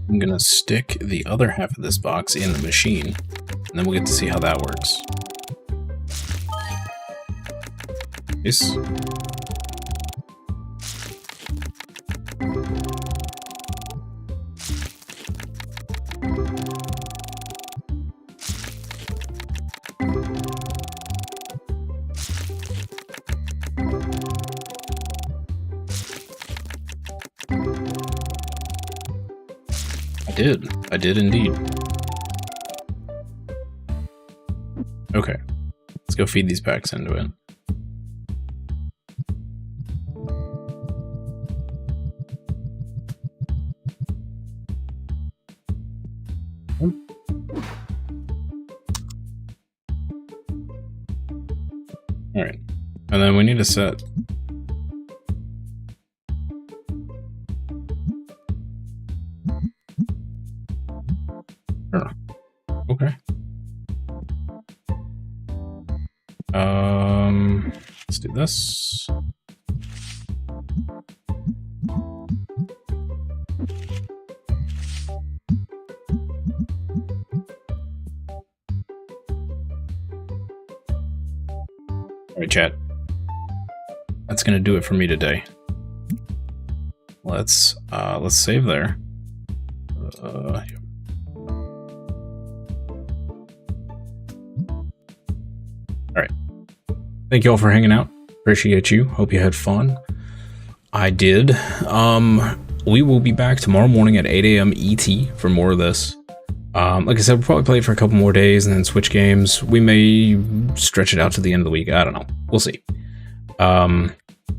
I'm gonna stick the other half of this box in the machine, and then we'll get to see how that works. Yes. I did indeed. Okay, let's go feed these packs into it. All right, and then we need to set. Okay. Let's do this. All right, chat. That's gonna do it for me today. Let's save there. Alright. Thank you all for hanging out. Appreciate you. Hope you had fun. I did. We will be back tomorrow morning at 8 AM ET for more of this. Like I said, we'll probably play it for a couple more days and then switch games. We may stretch it out to the end of the week. I don't know. We'll see.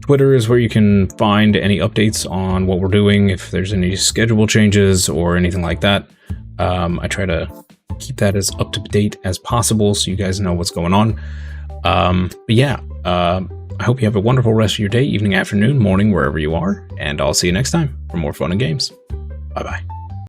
Twitter is where you can find any updates on what we're doing, if there's any schedule changes or anything like that. I try to keep that as up to date as possible so you guys know what's going on. But yeah, I hope you have a wonderful rest of your day, evening, afternoon, morning, wherever you are, and I'll see you next time for more fun and games. Bye-bye.